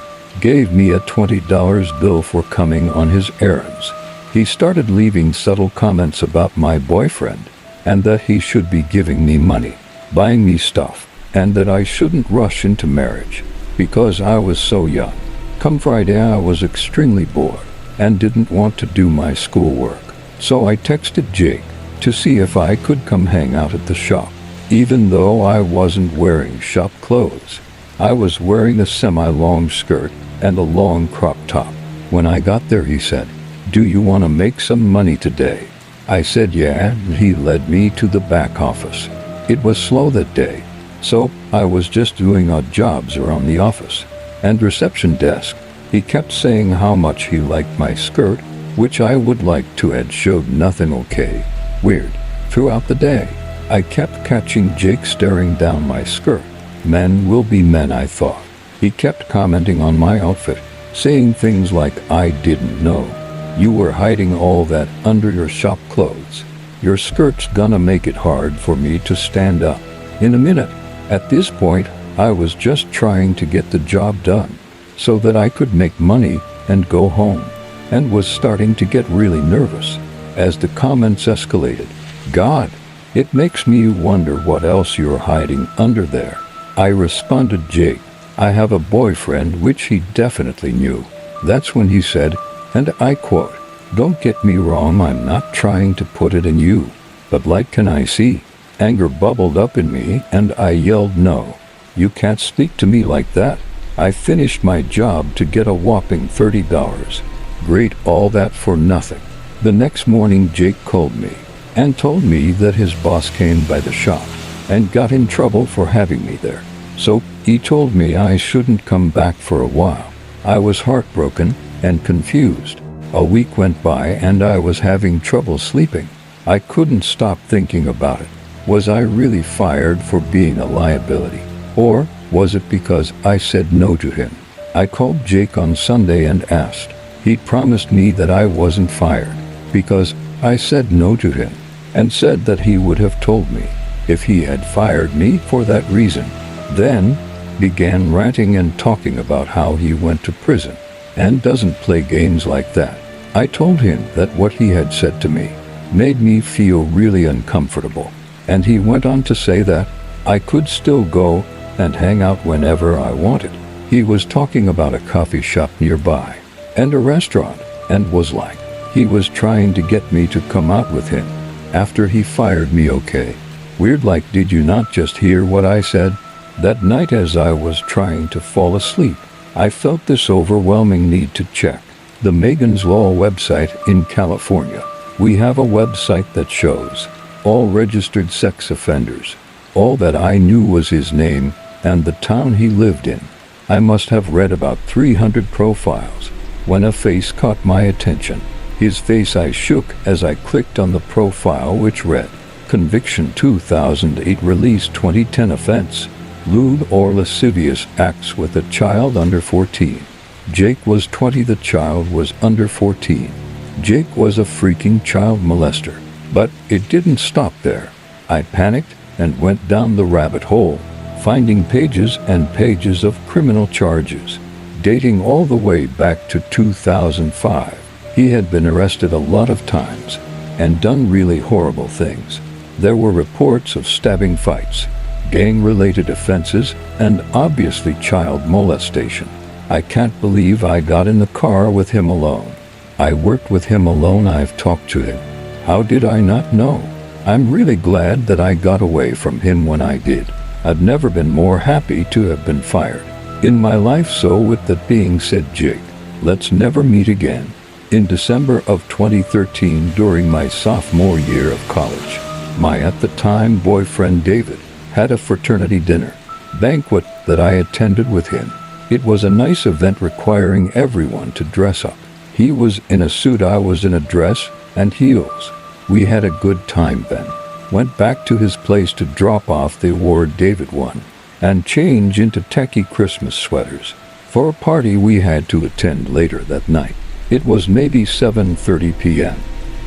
Speaker 1: gave me a $20 bill for coming on his errands. He started leaving subtle comments about my boyfriend and that he should be giving me money, buying me stuff, and that I shouldn't rush into marriage because I was so young. Come Friday, I was extremely bored and didn't want to do my schoolwork. So I texted Jake to see if I could come hang out at the shop. Even though I wasn't wearing shop clothes, I was wearing a semi-long skirt and a long crop top. When I got there, he said, "Do you want to make some money today?" I said yeah, and he led me to the back office. It was slow that day, so I was just doing odd jobs around the office and reception desk. He kept saying how much he liked my skirt, which I would like to add showed nothing okay. Weird. Throughout the day, I kept catching Jake staring down my skirt. Men will be men, I thought. He kept commenting on my outfit, saying things like, "I didn't know you were hiding all that under your shop clothes. Your skirt's gonna make it hard for me to stand up in a minute." At this point, I was just trying to get the job done so that I could make money and go home, and was starting to get really nervous as the comments escalated. "God, it makes me wonder what else you're hiding under there." I responded, "Jake, I have a boyfriend," which he definitely knew. That's when he said, and I quote, "Don't get me wrong, I'm not trying to put it in you, but like, can I see?" Anger bubbled up in me and I yelled, "No, you can't speak to me like that." I finished my job to get a whopping $30. Great, all that for nothing. The next morning, Jake called me and told me that his boss came by the shop and got in trouble for having me there. So he told me I shouldn't come back for a while. I was heartbroken and confused. A week went by and I was having trouble sleeping. I couldn't stop thinking about it. Was I really fired for being a liability? Or was it because I said no to him? I called Jake on Sunday and asked. He'd promised me that I wasn't fired because I said no to him, and said that he would have told me if he had fired me for that reason. Then began ranting and talking about how he went to prison and doesn't play games like that. I told him that what he had said to me made me feel really uncomfortable, and he went on to say that I could still go and hang out whenever I wanted. He was talking about a coffee shop nearby and a restaurant, and was like he was trying to get me to come out with him after he fired me. Okay. Weird. Like, did you not just hear what I said? That night, as I was trying to fall asleep, I felt this overwhelming need to check the Megan's Law website in California. We have a website that shows all registered sex offenders. All that I knew was his name and the town he lived in. I must have read about 300 profiles when a face caught my attention. His face. I shook as I clicked on the profile, which read, "Conviction 2008, release 2010, offense, lewd or lascivious acts with a child under 14. Jake was 20, the child was under 14. Jake was a freaking child molester." But it didn't stop there. I panicked and went down the rabbit hole, finding pages and pages of criminal charges, dating all the way back to 2005. He had been arrested a lot of times and done really horrible things. There were reports of stabbing fights, gang-related offenses, and obviously child molestation. I can't believe I got in the car with him alone. I worked with him alone. I've talked to him. How did I not know? I'm really glad that I got away from him when I did. I've never been more happy to have been fired in my life. So with that being said, Jake, let's never meet again. In December of 2013, during my sophomore year of college, my at the time boyfriend David had a fraternity dinner banquet that I attended with him. It was a nice event requiring everyone to dress up. He was in a suit, I was in a dress and heels. We had a good time then. Went back to his place to drop off the award David won and change into techie Christmas sweaters for a party we had to attend later that night. It was maybe 7:30 p.m.,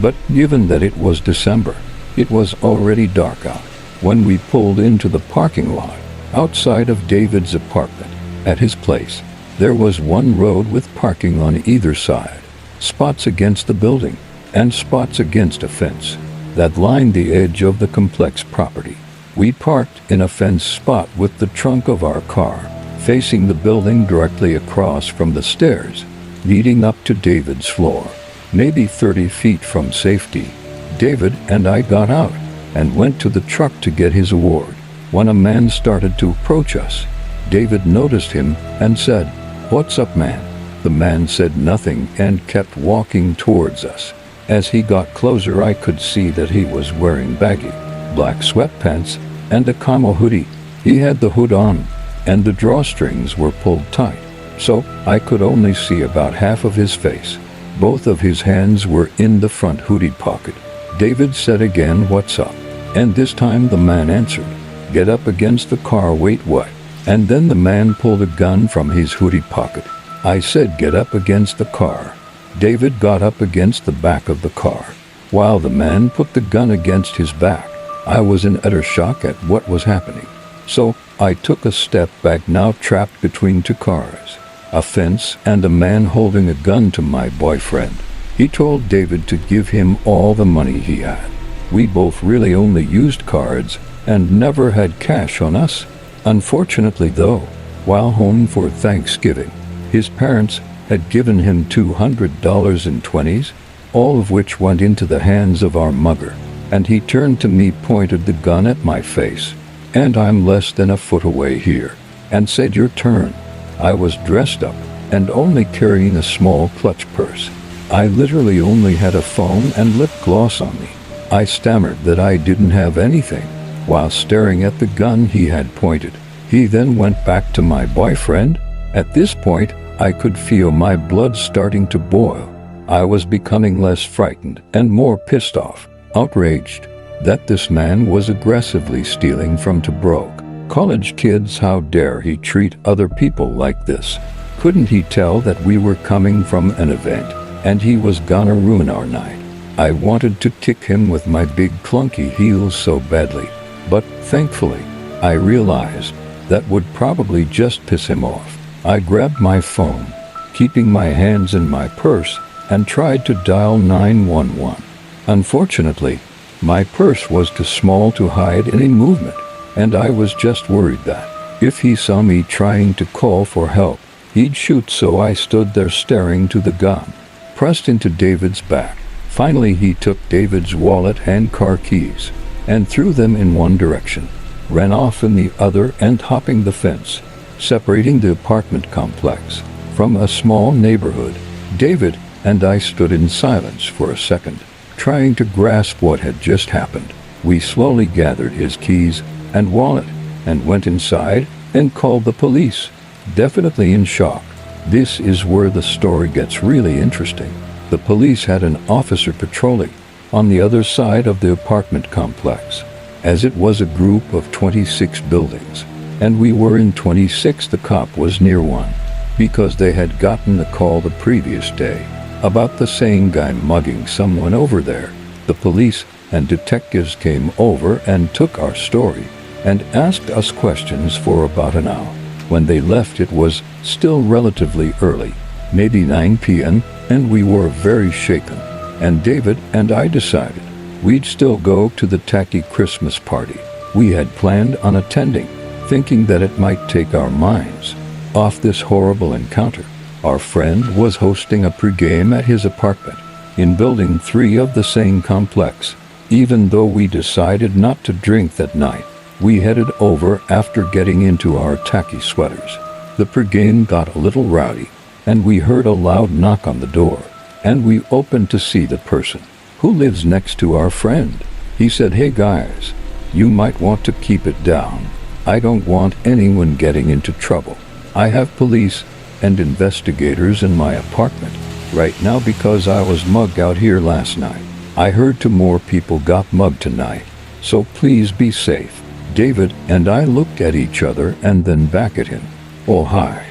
Speaker 1: but given that it was December, It was already dark out when we pulled into the parking lot outside of David's apartment. At his place, there was one road with parking on either side, spots against the building and spots against a fence that lined the edge of the complex property. We parked in a fenced spot with the trunk of our car facing the building directly across from the stairs leading up to David's floor, maybe 30 feet from safety. David and I got out and went to the truck to get his award when a man started to approach us. David noticed him and said, "What's up, man?" The man said nothing and kept walking towards us. As he got closer, I could see that he was wearing baggy black sweatpants and a camo hoodie. He had the hood on, and the drawstrings were pulled tight, so I could only see about half of his face. Both of his hands were in the front hoodie pocket. David said again, "What's up?" And this time the man answered, "Get up against the car, wait, what?" And then the man pulled a gun from his hoodie pocket. I said, "Get up against the car." David got up against the back of the car, while the man put the gun against his back. I was in utter shock at what was happening. So I took a step back, now trapped between two cars, a fence and a man holding a gun to my boyfriend. He told David to give him all the money he had. We both really only used cards and never had cash on us. Unfortunately though, while home for Thanksgiving, his parents had given him $200 in 20s, all of which went into the hands of our mugger, and he turned to me, pointed the gun at my face, and I'm less than a foot away here, and said, "Your turn." I was dressed up and only carrying a small clutch purse. I literally only had a phone and lip gloss on me. I stammered that I didn't have anything, while staring at the gun he had pointed. He then went back to my boyfriend. At this point, I could feel my blood starting to boil. I was becoming less frightened and more pissed off, outraged that this man was aggressively stealing from two broke college kids. How dare he treat other people like this? Couldn't he tell that we were coming from an event and he was gonna ruin our night? I wanted to kick him with my big clunky heels so badly, but thankfully, I realized that would probably just piss him off. I grabbed my phone, keeping my hands in my purse, and tried to dial 911. Unfortunately, my purse was too small to hide any movement, and I was just worried that if he saw me trying to call for help, he'd shoot, so I stood there staring to the gun pressed into David's back. Finally, he took David's wallet and car keys and threw them in one direction, ran off in the other, and hopping the fence separating the apartment complex from a small neighborhood. David and I stood in silence for a second, trying to grasp what had just happened. We slowly gathered his keys and wallet and went inside and called the police, definitely in shock. This is where the story gets really interesting. The police had an officer patrolling on the other side of the apartment complex, as it was a group of 26 buildings, and we were in 26. The cop was near one, because they had gotten a call the previous day about the same guy mugging someone over there. The police and detectives came over and took our story and asked us questions for about an hour. When they left, it was still relatively early, maybe 9 p.m., and we were very shaken, and David and I decided we'd still go to the tacky Christmas party we had planned on attending, thinking that it might take our minds off this horrible encounter. Our friend was hosting a pregame at his apartment in Building 3 of the same complex. Even though we decided not to drink that night, we headed over after getting into our tacky sweaters. The pregame got a little rowdy, and we heard a loud knock on the door, and we opened to see the person who lives next to our friend. He said, "Hey guys, you might want to keep it down. I don't want anyone getting into trouble. I have police and investigators in my apartment right now because I was mugged out here last night. I heard two more people got mugged tonight, so please be safe." David and I looked at each other and then back at him. "Oh hi,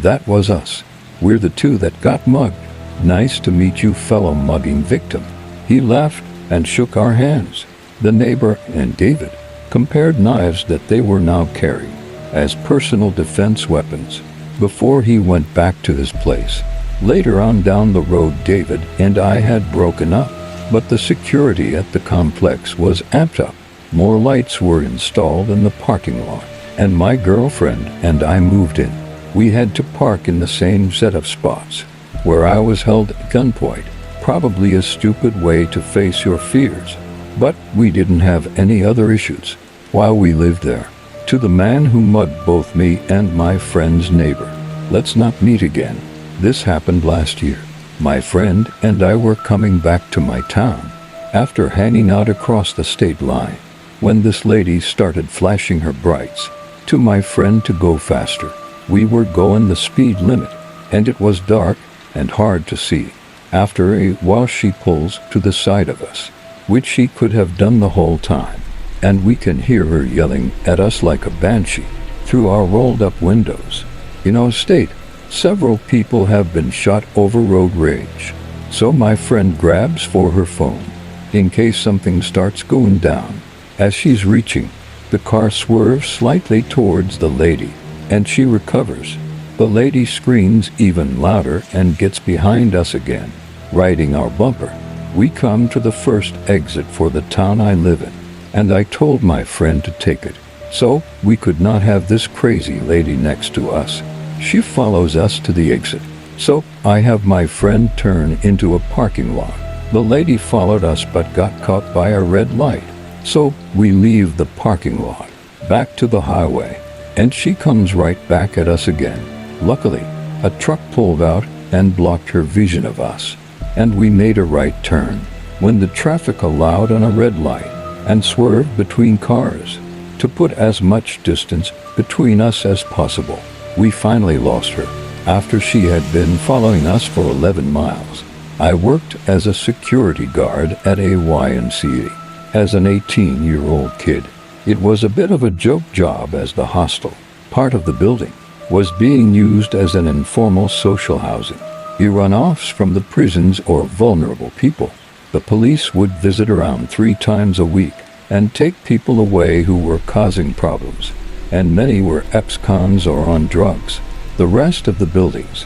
Speaker 1: that was us. We're the two that got mugged. Nice to meet you, fellow mugging victim." He laughed and shook our hands. The neighbor and David compared knives that they were now carrying as personal defense weapons before he went back to his place. Later on down the road, David and I had broken up, but the security at the complex was amped up. More lights were installed in the parking lot, and my girlfriend and I moved in. We had to park in the same set of spots, where I was held at gunpoint. Probably a stupid way to face your fears, but we didn't have any other issues while we lived there. To the man who mugged both me and my friend's neighbor, let's not meet again. This happened last year. My friend and I were coming back to my town after hanging out across the state line when this lady started flashing her brights to my friend to go faster. We were going the speed limit, and it was dark and hard to see. After a while she pulls to the side of us, which she could have done the whole time, and we can hear her yelling at us like a banshee through our rolled-up windows. In our state, several people have been shot over road rage, so my friend grabs for her phone in case something starts going down. As she's reaching, the car swerves slightly towards the lady, and she recovers. The lady screams even louder and gets behind us again, riding our bumper. We come to the first exit for the town I live in, and I told my friend to take it, so we could not have this crazy lady next to us. She follows us to the exit, so I have my friend turn into a parking lot. The lady followed us but got caught by a red light, so we leave the parking lot, back to the highway, and she comes right back at us again. Luckily, a truck pulled out and blocked her vision of us, and we made a right turn when the traffic allowed on a red light and swerved between cars to put as much distance between us as possible. We finally lost her after she had been following us for 11 miles. I worked as a security guard at a YMCA as an 18-year-old kid. It was a bit of a joke job as the hostel part of the building was being used as an informal social housing. You runoffs from the prisons or vulnerable people. The police would visit around 3 times a week and take people away who were causing problems, and many were ex-cons or on drugs. The rest of the buildings,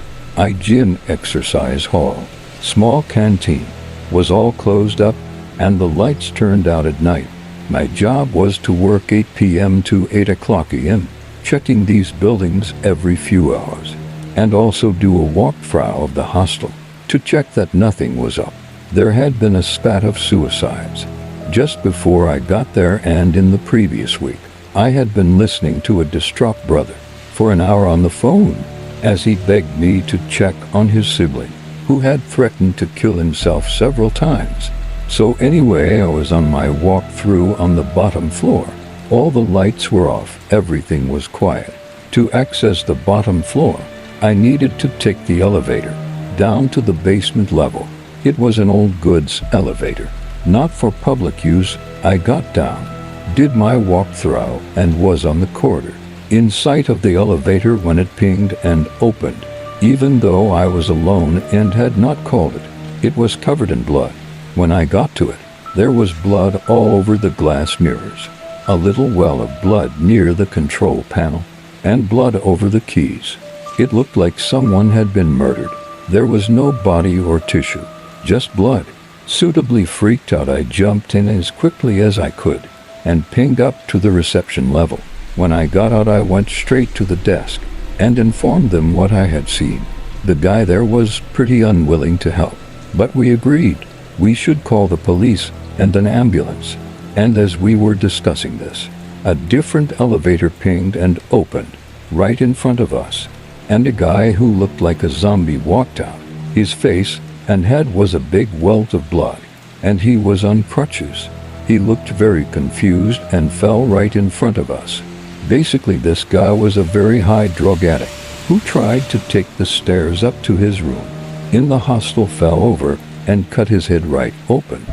Speaker 1: gym, exercise hall, small canteen, was all closed up and the lights turned out at night. My job was to work 8 p.m. to 8 o'clock a.m., checking these buildings every few hours, and also do a walkthrough of the hostel to check that nothing was up. There had been a spat of suicides just before I got there, and in the previous week, I had been listening to a distraught brother for an hour on the phone as he begged me to check on his sibling, who had threatened to kill himself several times. So anyway, I was on my walk through on the bottom floor. All the lights were off, everything was quiet. To access the bottom floor, I needed to take the elevator down to the basement level. It was an old goods elevator, not for public use. I got down, did my walkthrough, and was on the corridor, in sight of the elevator when it pinged and opened. Even though I was alone and had not called it, it was covered in blood. When I got to it, there was blood all over the glass mirrors, a little well of blood near the control panel, and blood over the keys. It looked like someone had been murdered. There was no body or tissue, just blood. Suitably freaked out, I jumped in as quickly as I could and pinged up to the reception level. When I got out, I went straight to the desk and informed them what I had seen. The guy there was pretty unwilling to help, but we agreed we should call the police and an ambulance. And as we were discussing this, a different elevator pinged and opened right in front of us, and a guy who looked like a zombie walked out. His face and head was a big welt of blood, and he was on crutches. He looked very confused and fell right in front of us. Basically, this guy was a very high drug addict who tried to take the stairs up to his room in the hostel, fell over and cut his head right open,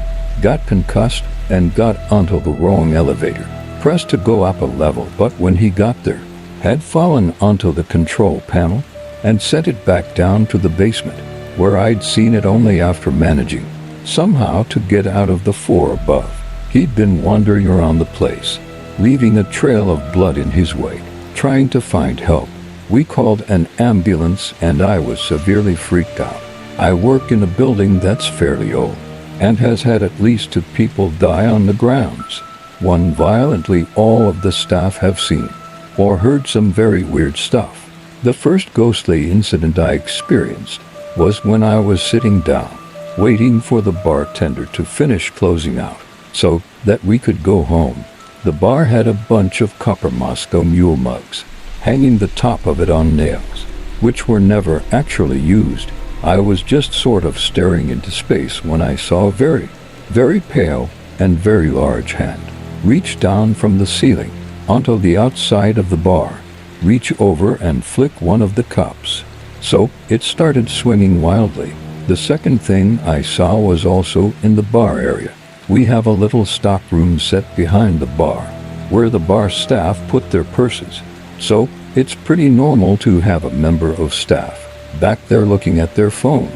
Speaker 1: got concussed, and got onto the wrong elevator, pressed to go up a level, but when he got there, had fallen onto the control panel and sent it back down to the basement, where I'd seen it only after managing somehow to get out of the floor above. He'd been wandering around the place, leaving a trail of blood in his wake, trying to find help. We called an ambulance and I was severely freaked out. I work in a building that's fairly old and has had at least 2 people die on the grounds. One violently. All of the staff have seen or heard some very weird stuff. The first ghostly incident I experienced was when I was sitting down, waiting for the bartender to finish closing out so that we could go home. The bar had a bunch of copper Moscow Mule mugs, hanging the top of it on nails, which were never actually used. I was just sort of staring into space when I saw a very, very pale and very large hand reach down from the ceiling onto the outside of the bar, reach over and flick one of the cups. So it started swinging wildly. The second thing I saw was also in the bar area. We have a little stock room set behind the bar, where the bar staff put their purses. So it's pretty normal to have a member of staff back there looking at their phone.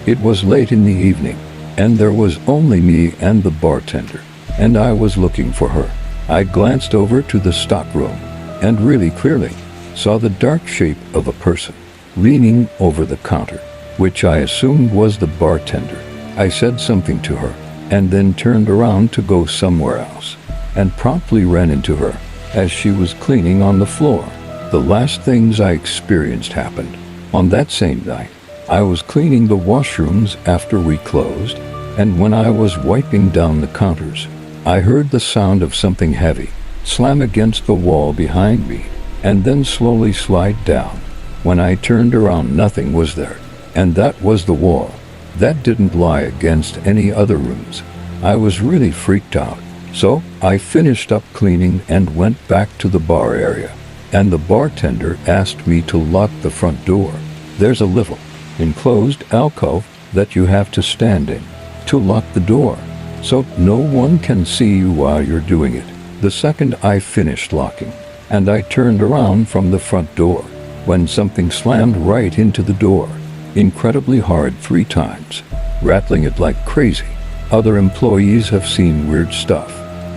Speaker 1: It was late in the evening, and there was only me and the bartender, and I was looking for her. I glanced over to the stockroom, and really clearly saw the dark shape of a person leaning over the counter, which I assumed was the bartender. I said something to her, and then turned around to go somewhere else, and promptly ran into her as she was cleaning on the floor. The last things I experienced happened on that same night. I was cleaning the washrooms after we closed, and when I was wiping down the counters, I heard the sound of something heavy slam against the wall behind me, and then slowly slide down. When I turned around, nothing was there, and that was the wall. That didn't lie against any other rooms. I was really freaked out, so I finished up cleaning and went back to the bar area, and the bartender asked me to lock the front door. There's a little enclosed alcove that you have to stand in to lock the door, so no one can see you while you're doing it. The second I finished locking, and I turned around from the front door, when something slammed right into the door, incredibly hard 3 times, rattling it like crazy. Other employees have seen weird stuff,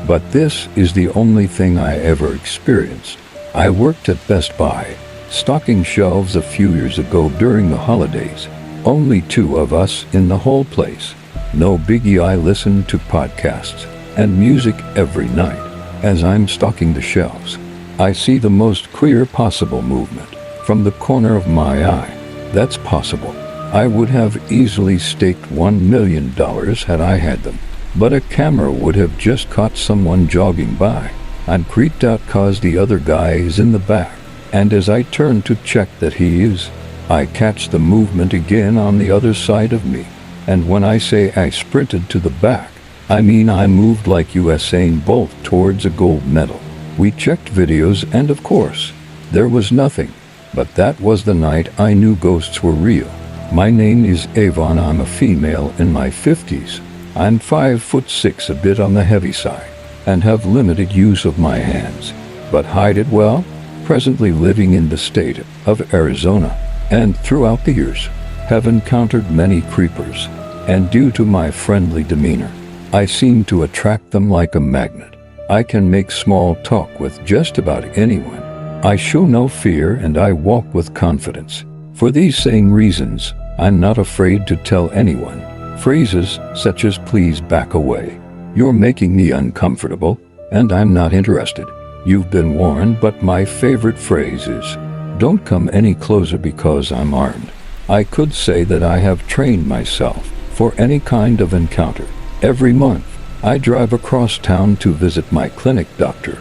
Speaker 1: but this is the only thing I ever experienced. I worked at Best Buy, stocking shelves a few years ago during the holidays. Only 2 of us in the whole place. No biggie. I listen to podcasts and music every night. As I'm stocking the shelves, I see the most clear possible movement from the corner of my eye. That's possible. I would have easily staked $1 million had I had them, but a camera would have just caught someone jogging by. I'm creeped out cause the other guy is in the back, and as I turn to check that he is, I catch the movement again on the other side of me. And when I say I sprinted to the back, I mean I moved like Usain Bolt towards a gold medal. We checked videos and of course, there was nothing. But that was the night I knew ghosts were real. My name is Avon. I'm a female in my 50s. I'm 5'6", a bit on the heavy side, and have limited use of my hands, but hide it well. Presently living in the state of Arizona, and throughout the years, have encountered many creepers, and due to my friendly demeanor, I seem to attract them like a magnet. I can make small talk with just about anyone. I show no fear and I walk with confidence. For these same reasons, I'm not afraid to tell anyone. Phrases such as "please back away," "you're making me uncomfortable," and "I'm not interested." You've been warned, but my favorite phrase is, "Don't come any closer because I'm armed." I could say that I have trained myself for any kind of encounter. Every month, I drive across town to visit my clinic doctor,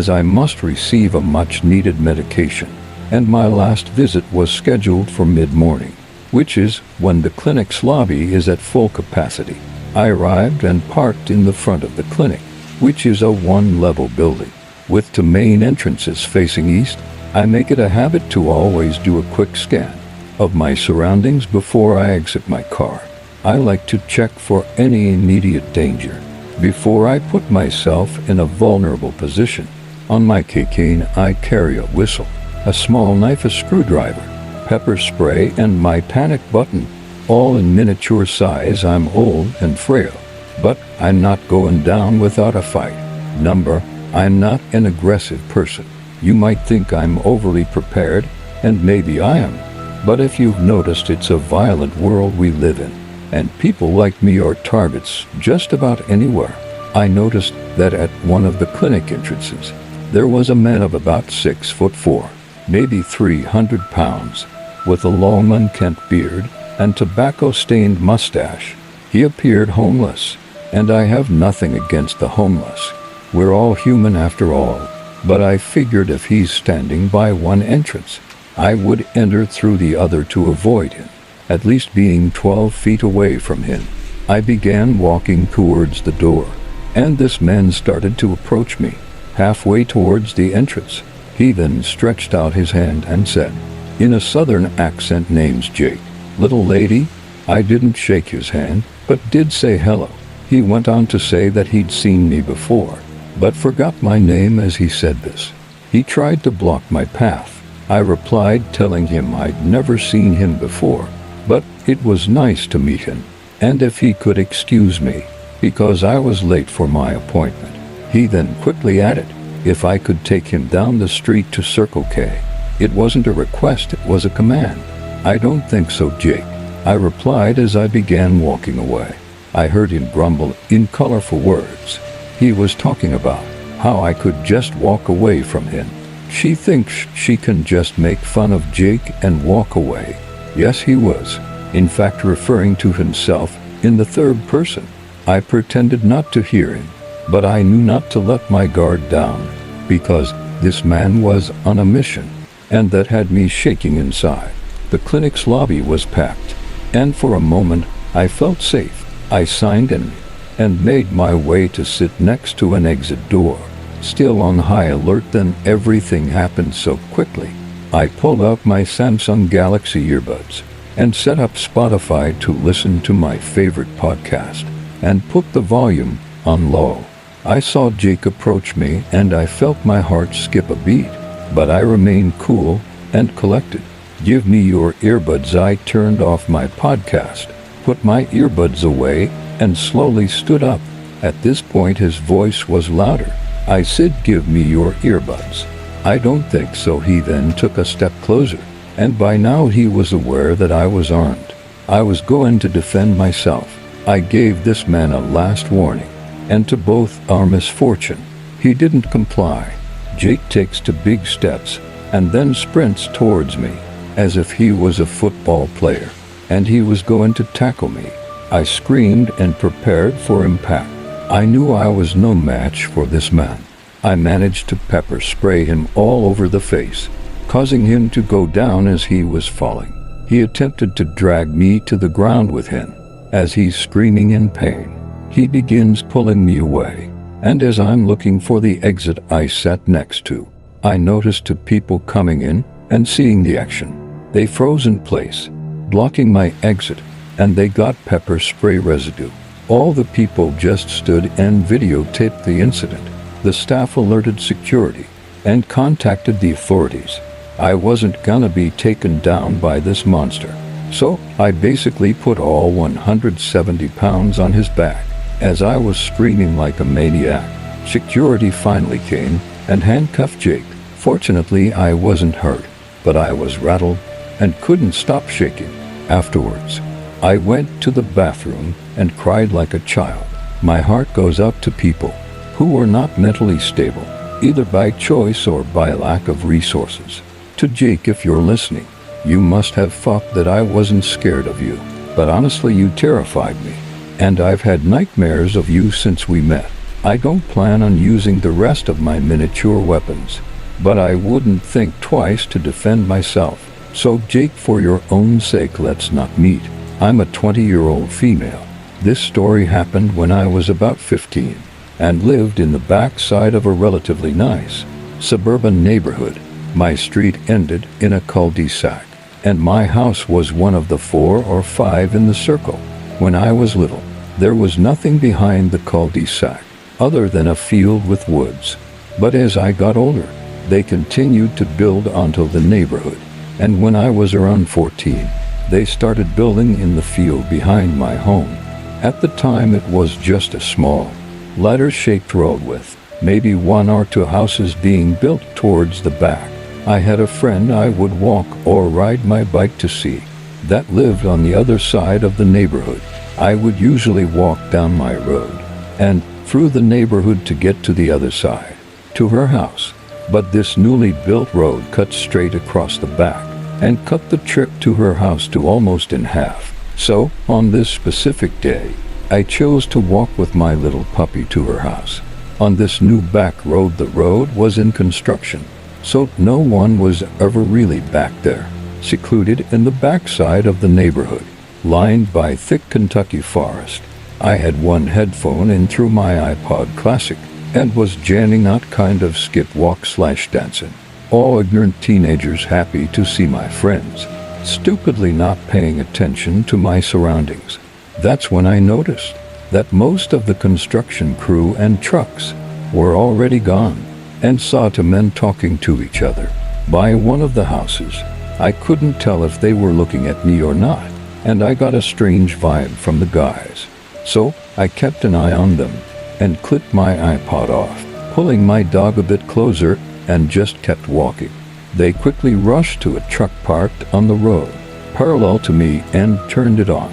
Speaker 1: as I must receive a much-needed medication, and my last visit was scheduled for mid-morning, which is when the clinic's lobby is at full capacity. I arrived and parked in the front of the clinic, which is a 1-level building, with 2 main entrances facing east. I make it a habit to always do a quick scan of my surroundings before I exit my car. I like to check for any immediate danger before I put myself in a vulnerable position. On my cane, I carry a whistle, a small knife, a screwdriver, pepper spray, and my panic button, all in miniature size. I'm old and frail, But I'm not going down without a fight. Number, I'm not an aggressive person. You might think I'm overly prepared, and maybe I am. But if you've noticed, it's a violent world we live in, and people like me are targets just about anywhere. I noticed that at one of the clinic entrances, there was a man of about 6'4", maybe 300 pounds, with a long unkempt beard and tobacco-stained mustache. He appeared homeless, and I have nothing against the homeless. We're all human after all. But I figured if he's standing by one entrance, I would enter through the other to avoid him, at least being 12 feet away from him. I began walking towards the door, and this man started to approach me, halfway towards the entrance. He then stretched out his hand and said, in a southern accent, "Name's Jake, little lady." I didn't shake his hand, but did say hello. He went on to say that he'd seen me before, but forgot my name as he said this. He tried to block my path. I replied, telling him I'd never seen him before, but it was nice to meet him, and if he could excuse me, because I was late for my appointment. He then quickly added, if I could take him down the street to Circle K. It wasn't a request, it was a command. I don't think so, Jake, I replied as I began walking away. I heard him grumble in colorful words. He was talking about how I could just walk away from him. She thinks she can just make fun of Jake and walk away. Yes, he was, in fact, referring to himself in the third person. I pretended not to hear him, but I knew not to let my guard down, because this man was on a mission, and that had me shaking inside. The clinic's lobby was packed, and for a moment I felt safe. I signed in and made my way to sit next to an exit door. Still on high alert, then everything happened so quickly. I pulled out my Samsung Galaxy earbuds and set up Spotify to listen to my favorite podcast and put the volume on low. I saw Jake approach me and I felt my heart skip a beat, but I remained cool and collected. Give me your earbuds. I turned off my podcast, put my earbuds away, and slowly stood up. At this point his voice was louder. I said, give me your earbuds. I don't think so. He then took a step closer, and by now he was aware that I was armed. I was going to defend myself. I gave this man a last warning, and to both our misfortune, he didn't comply. Jake takes 2 big steps, and then sprints towards me, as if he was a football player, and he was going to tackle me. I screamed and prepared for impact. I knew I was no match for this man. I managed to pepper spray him all over the face, causing him to go down as he was falling. He attempted to drag me to the ground with him. As he's screaming in pain, he begins pulling me away, and as I'm looking for the exit I sat next to, I noticed 2 people coming in and seeing the action. They froze in place, blocking my exit, and they got pepper spray residue. All the people just stood and videotaped the incident. The staff alerted security and contacted the authorities. I wasn't gonna be taken down by this monster, so I basically put all 170 pounds on his back as I was screaming like a maniac. Security finally came and handcuffed Jake. Fortunately, I wasn't hurt, but I was rattled and couldn't stop shaking. Afterwards, I went to the bathroom and cried like a child. My heart goes out to people who are not mentally stable, either by choice or by lack of resources. To Jake, if you're listening, you must have thought that I wasn't scared of you, but honestly you terrified me, and I've had nightmares of you since we met. I don't plan on using the rest of my miniature weapons, but I wouldn't think twice to defend myself. So Jake, for your own sake, let's not meet. I'm a 20-year-old female. This story happened when I was about 15 and lived in the backside of a relatively nice suburban neighborhood. My street ended in a cul-de-sac, and my house was one of the 4 or 5 in the circle. When I was little, there was nothing behind the cul-de-sac other than a field with woods. But as I got older, they continued to build onto the neighborhood, and when I was around 14, they started building in the field behind my home. At the time it was just a small, ladder-shaped road with maybe one or two houses being built towards the back. I had a friend I would walk or ride my bike to see that lived on the other side of the neighborhood. I would usually walk down my road and through the neighborhood to get to the other side, to her house. But this newly built road cut straight across the back and cut the trip to her house to almost in half. So, on this specific day, I chose to walk with my little puppy to her house. On this new back road, the road was in construction, so no one was ever really back there, secluded in the backside of the neighborhood, lined by thick Kentucky forest. I had one headphone in through my iPod Classic and was jamming out kind of skip walk/dancing. All ignorant teenagers happy to see my friends, stupidly not paying attention to my surroundings. That's when I noticed that most of the construction crew and trucks were already gone, and saw two men talking to each other by one of the houses. I couldn't tell if they were looking at me or not, and I got a strange vibe from the guys. So I kept an eye on them and clicked my iPod off, pulling my dog a bit closer, and just kept walking. They quickly rushed to a truck parked on the road, parallel to me, and turned it on.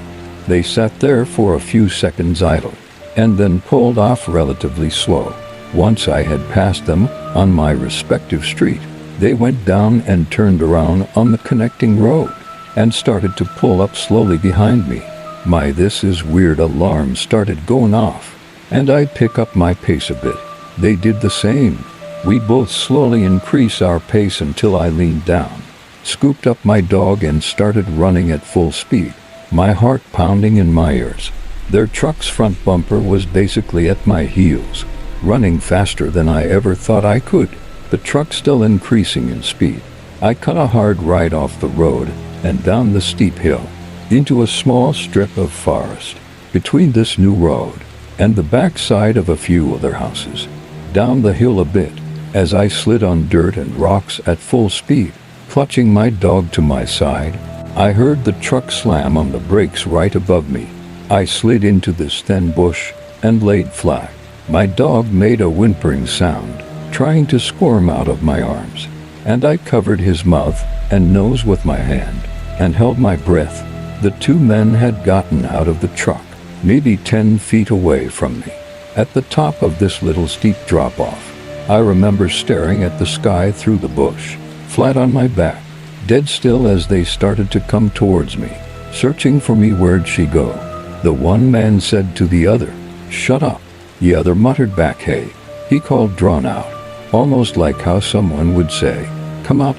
Speaker 1: They sat there for a few seconds idle, and then pulled off relatively slow. Once I had passed them on my respective street, they went down and turned around on the connecting road, and started to pull up slowly behind me. My "this is weird" alarm started going off, and I'd pick up my pace a bit. They did the same. We both slowly increased our pace until I leaned down, scooped up my dog, and started running at full speed, my heart pounding in my ears. Their truck's front bumper was basically at my heels, running faster than I ever thought I could, the truck still increasing in speed. I cut a hard right off the road and down the steep hill, into a small strip of forest, between this new road and the backside of a few other houses. Down the hill a bit, as I slid on dirt and rocks at full speed, clutching my dog to my side, I heard the truck slam on the brakes right above me. I slid into this thin bush and laid flat. My dog made a whimpering sound, trying to squirm out of my arms, and I covered his mouth and nose with my hand and held my breath. The two men had gotten out of the truck, maybe 10 feet away from me, at the top of this little steep drop-off. I remember staring at the sky through the bush, flat on my back, dead still, as they started to come towards me, searching for me. "Where'd she go?" the one man said to the other. "Shut up." The other muttered back, "Hey," he called, drawn out, almost like how someone would say, come out,"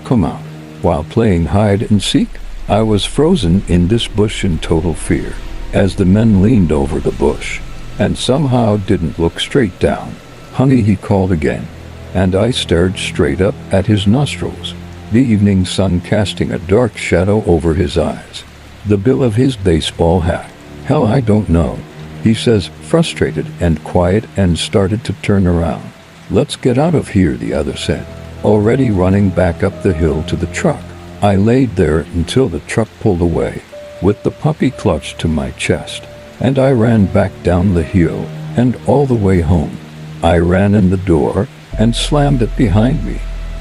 Speaker 1: while playing hide and seek. I was frozen in this bush in total fear, as the men leaned over the bush, and somehow didn't look straight down. "Honey," he called again, and I stared straight up at his nostrils, the evening sun casting a dark shadow over his eyes, the bill of his baseball hat. "Hell, I don't know," he says, frustrated and quiet, and started to turn around. "Let's get out of here," the other said, already running back up the hill to the truck. I laid there until the truck pulled away, with the puppy clutched to my chest, and I ran back down the hill and all the way home. I ran in the door and slammed it behind me,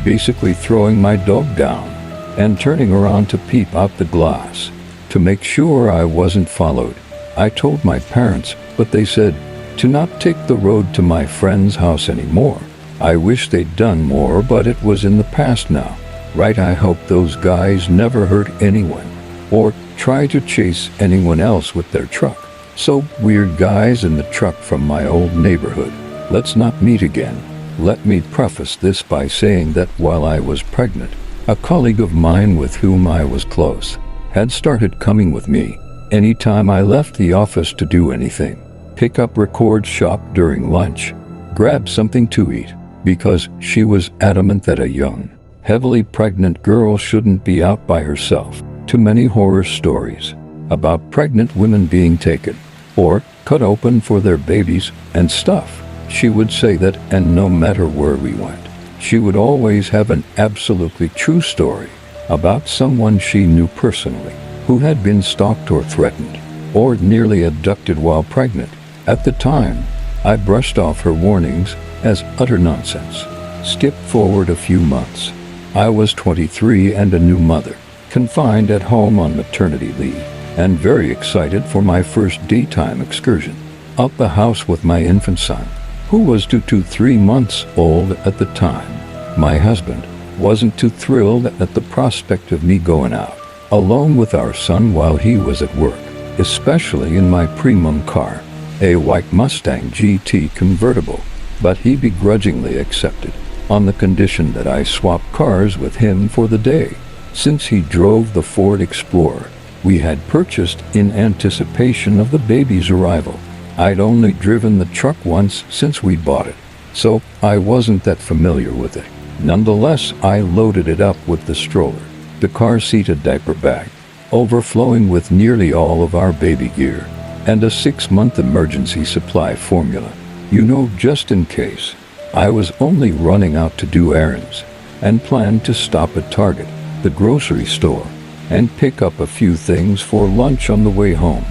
Speaker 1: basically throwing my dog down and turning around to peep out the glass to make sure I wasn't followed. I told my parents, but they said to not take the road to my friend's house anymore. I wish they'd done more, but it was in the past now, right? I hope those guys never hurt anyone or try to chase anyone else with their truck. So weird guys in the truck from my old neighborhood. Let's not meet again. Let me preface this by saying that while I was pregnant, a colleague of mine with whom I was close had started coming with me anytime I left the office to do anything. Pick up, record, shop during lunch, grab something to eat, because she was adamant that a young, heavily pregnant girl shouldn't be out by herself. Too many horror stories about pregnant women being taken or cut open for their babies and stuff. She would say that, and no matter where we went, she would always have an absolutely true story about someone she knew personally who had been stalked or threatened. or nearly abducted while pregnant. At the time, I brushed off her warnings as utter nonsense. Skip forward a few months. I was 23 and a new mother, confined at home on maternity leave, and very excited for my first daytime excursion. Out the house with my infant son, who was 2 to 3 months old at the time. My husband wasn't too thrilled at the prospect of me going out alone with our son while he was at work, especially in my premium car, a white Mustang GT convertible, but he begrudgingly accepted on the condition that I swap cars with him for the day, since he drove the Ford Explorer we had purchased in anticipation of the baby's arrival. I'd only driven the truck once since we bought it, so I wasn't that familiar with it. Nonetheless, I loaded it up with the stroller, the car seat, a diaper bag, overflowing with nearly all of our baby gear, and a 6-month emergency supply formula, just in case. I was only running out to do errands, and planned to stop at Target, the grocery store, and pick up a few things for lunch on the way home.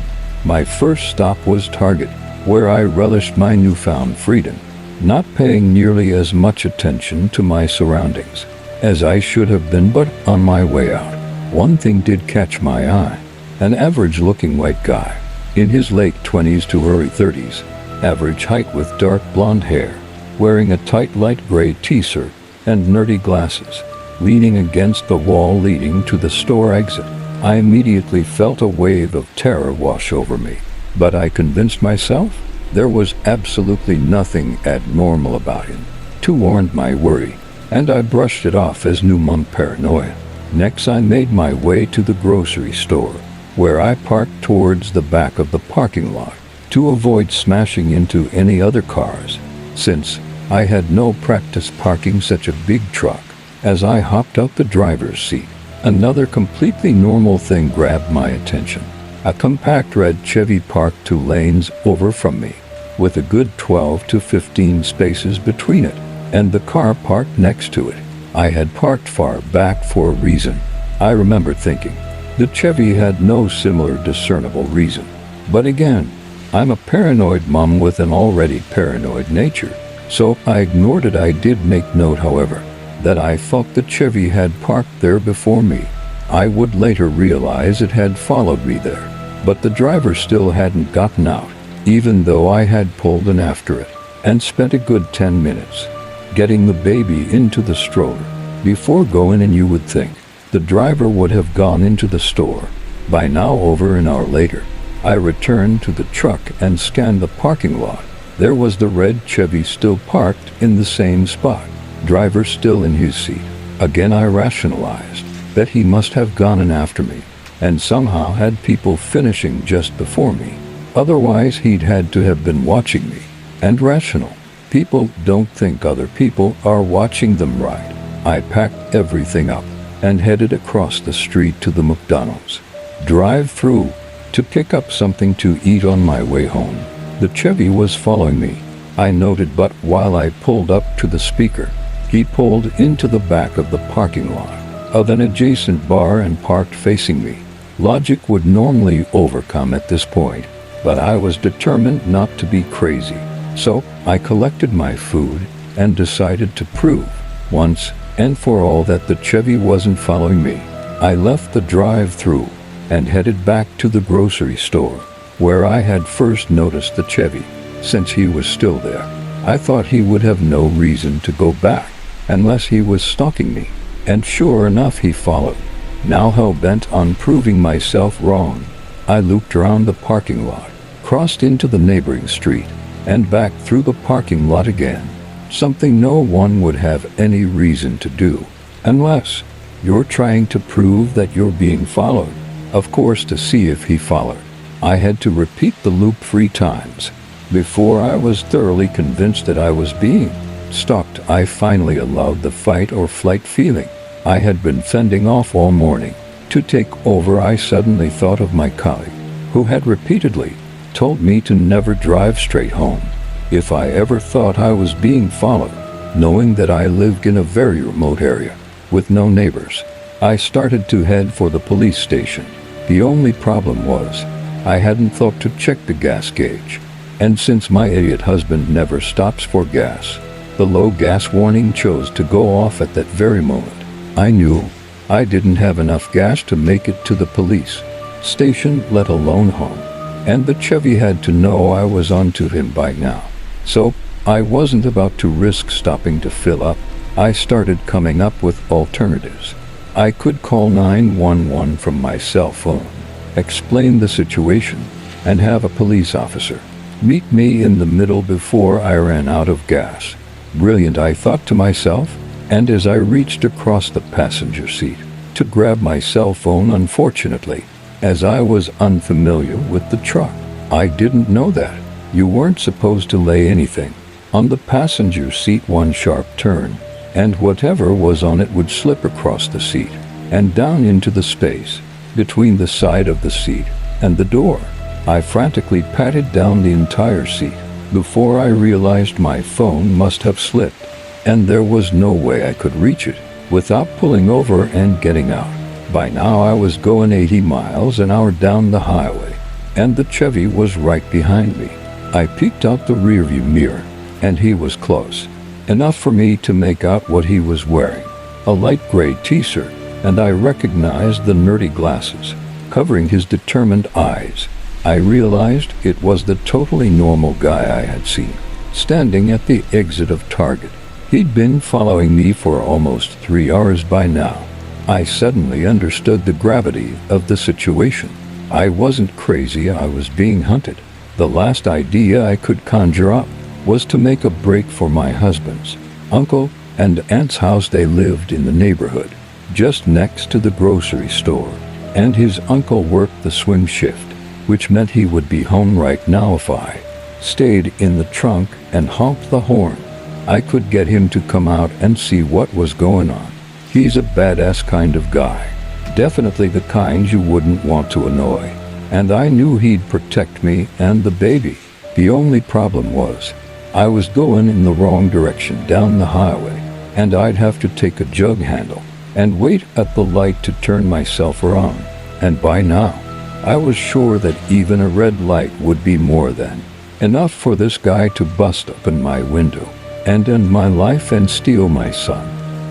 Speaker 1: My first stop was Target, where I relished my newfound freedom, not paying nearly as much attention to my surroundings as I should have been. But on my way out, one thing did catch my eye: an average-looking white guy, in his late 20s to early 30s, average height with dark blonde hair, wearing a tight light gray t-shirt and nerdy glasses, leaning against the wall leading to the store exit. I immediately felt a wave of terror wash over me, but I convinced myself there was absolutely nothing abnormal about him to warrant my worry, and I brushed it off as new mom paranoia. Next, I made my way to the grocery store, where I parked towards the back of the parking lot to avoid smashing into any other cars, since I had no practice parking such a big truck. As I hopped out the driver's seat, another completely normal thing grabbed my attention. A compact red Chevy parked 2 lanes over from me, with a good 12 to 15 spaces between it and the car parked next to it. I had parked far back for a reason. I remember thinking the Chevy had no similar discernible reason. But again, I'm a paranoid mom with an already paranoid nature, so I ignored it. I did make note, however, that I thought the Chevy had parked there before me. I would later realize it had followed me there, but the driver still hadn't gotten out, even though I had pulled in after it, and spent a good 10 minutes getting the baby into the stroller before going in. You would think the driver would have gone into the store by now. Over an hour later, I returned to the truck and scanned the parking lot. There was the red Chevy still parked in the same spot, driver still in his seat. Again, I rationalized that he must have gone in after me and somehow had people finishing just before me. Otherwise, he'd had to have been watching me. And rational people don't think other people are watching them, right? I packed everything up and headed across the street to the McDonald's drive-through to pick up something to eat on my way home. The Chevy was following me, I noted, but while I pulled up to the speaker, he pulled into the back of the parking lot of an adjacent bar and parked facing me. Logic would normally overcome at this point, but I was determined not to be crazy. So I collected my food and decided to prove once and for all that the Chevy wasn't following me. I left the drive-through and headed back to the grocery store, where I had first noticed the Chevy. Since he was still there, I thought he would have no reason to go back unless he was stalking me, and sure enough, he followed. Now hell-bent on proving myself wrong, I looped around the parking lot, crossed into the neighboring street, and back through the parking lot again, something no one would have any reason to do, unless you're trying to prove that you're being followed. Of course, to see if he followed, I had to repeat the loop 3 times before I was thoroughly convinced that I was being stalked. I finally allowed the fight or flight feeling I had been fending off all morning to take over. I suddenly thought of my colleague, who had repeatedly told me to never drive straight home if I ever thought I was being followed. Knowing that I lived in a very remote area with no neighbors, I started to head for the police station. The only problem was I hadn't thought to check the gas gauge. And since my idiot husband never stops for gas, the low gas warning chose to go off at that very moment. I knew I didn't have enough gas to make it to the police station, let alone home. And the Chevy had to know I was onto him by now. So I wasn't about to risk stopping to fill up. I started coming up with alternatives. I could call 911 from my cell phone, explain the situation, and have a police officer meet me in the middle before I ran out of gas. Brilliant, I thought to myself, and as I reached across the passenger seat to grab my cell phone, unfortunately, as I was unfamiliar with the truck, I didn't know that you weren't supposed to lay anything on the passenger seat. One sharp turn, and whatever was on it would slip across the seat and down into the space between the side of the seat and the door. I frantically patted down the entire seat before I realized my phone must have slipped, and there was no way I could reach it without pulling over and getting out. By now I was going 80 miles an hour down the highway, and the Chevy was right behind me. I peeked out the rearview mirror, and he was close enough for me to make out what he was wearing, a light gray t-shirt, and I recognized the nerdy glasses covering his determined eyes. I realized it was the totally normal guy I had seen standing at the exit of Target. He'd been following me for almost 3 hours by now. I suddenly understood the gravity of the situation. I wasn't crazy, I was being hunted. The last idea I could conjure up was to make a break for my husband's uncle and aunt's house. They lived in the neighborhood, just next to the grocery store, and his uncle worked the swing shift, which meant he would be home right now if I stayed in the trunk and honked the horn. I could get him to come out and see what was going on. He's a badass kind of guy, definitely the kind you wouldn't want to annoy, and I knew he'd protect me and the baby. The only problem was, I was going in the wrong direction down the highway, and I'd have to take a jug handle and wait at the light to turn myself around. And by now, I was sure that even a red light would be more than enough for this guy to bust open my window and end my life and steal my son.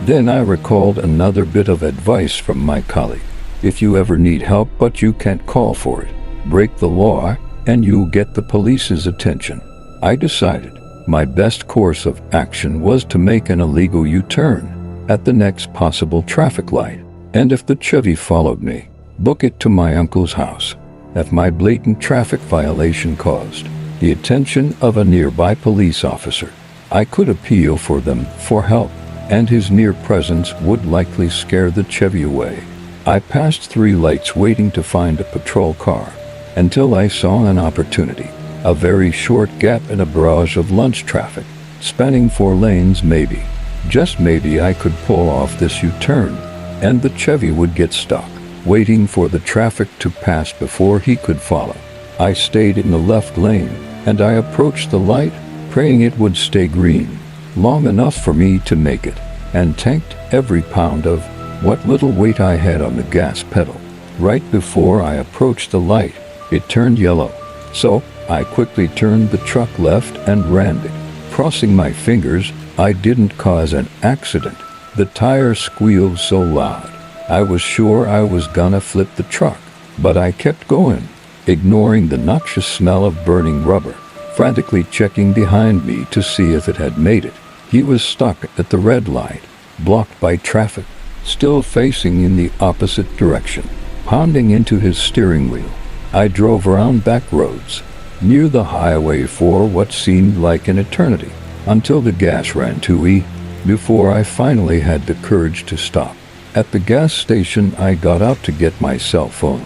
Speaker 1: Then I recalled another bit of advice from my colleague. If you ever need help but you can't call for it, break the law and you'll get the police's attention. I decided my best course of action was to make an illegal U-turn at the next possible traffic light, and if the Chevy followed me, book it to my uncle's house. If my blatant traffic violation caused the attention of a nearby police officer, I could appeal for them for help, and his near presence would likely scare the Chevy away. I passed 3 lights waiting to find a patrol car until I saw an opportunity. A very short gap in a barrage of lunch traffic, spanning 4 lanes. Maybe, just maybe, I could pull off this U-turn, and the Chevy would get stuck, waiting for the traffic to pass before he could follow. I stayed in the left lane, and I approached the light, praying it would stay green long enough for me to make it, and tanked every pound of what little weight I had on the gas pedal. Right before I approached the light, it turned yellow, so I quickly turned the truck left and rammed it. Crossing my fingers, I didn't cause an accident. The tire squealed so loud, I was sure I was gonna flip the truck, but I kept going, ignoring the noxious smell of burning rubber, frantically checking behind me to see if it had made it. He was stuck at the red light, blocked by traffic, still facing in the opposite direction, pounding into his steering wheel. I drove around back roads, near the highway for what seemed like an eternity, until the gas ran too E, before I finally had the courage to stop. At the gas station, I got out to get my cell phone,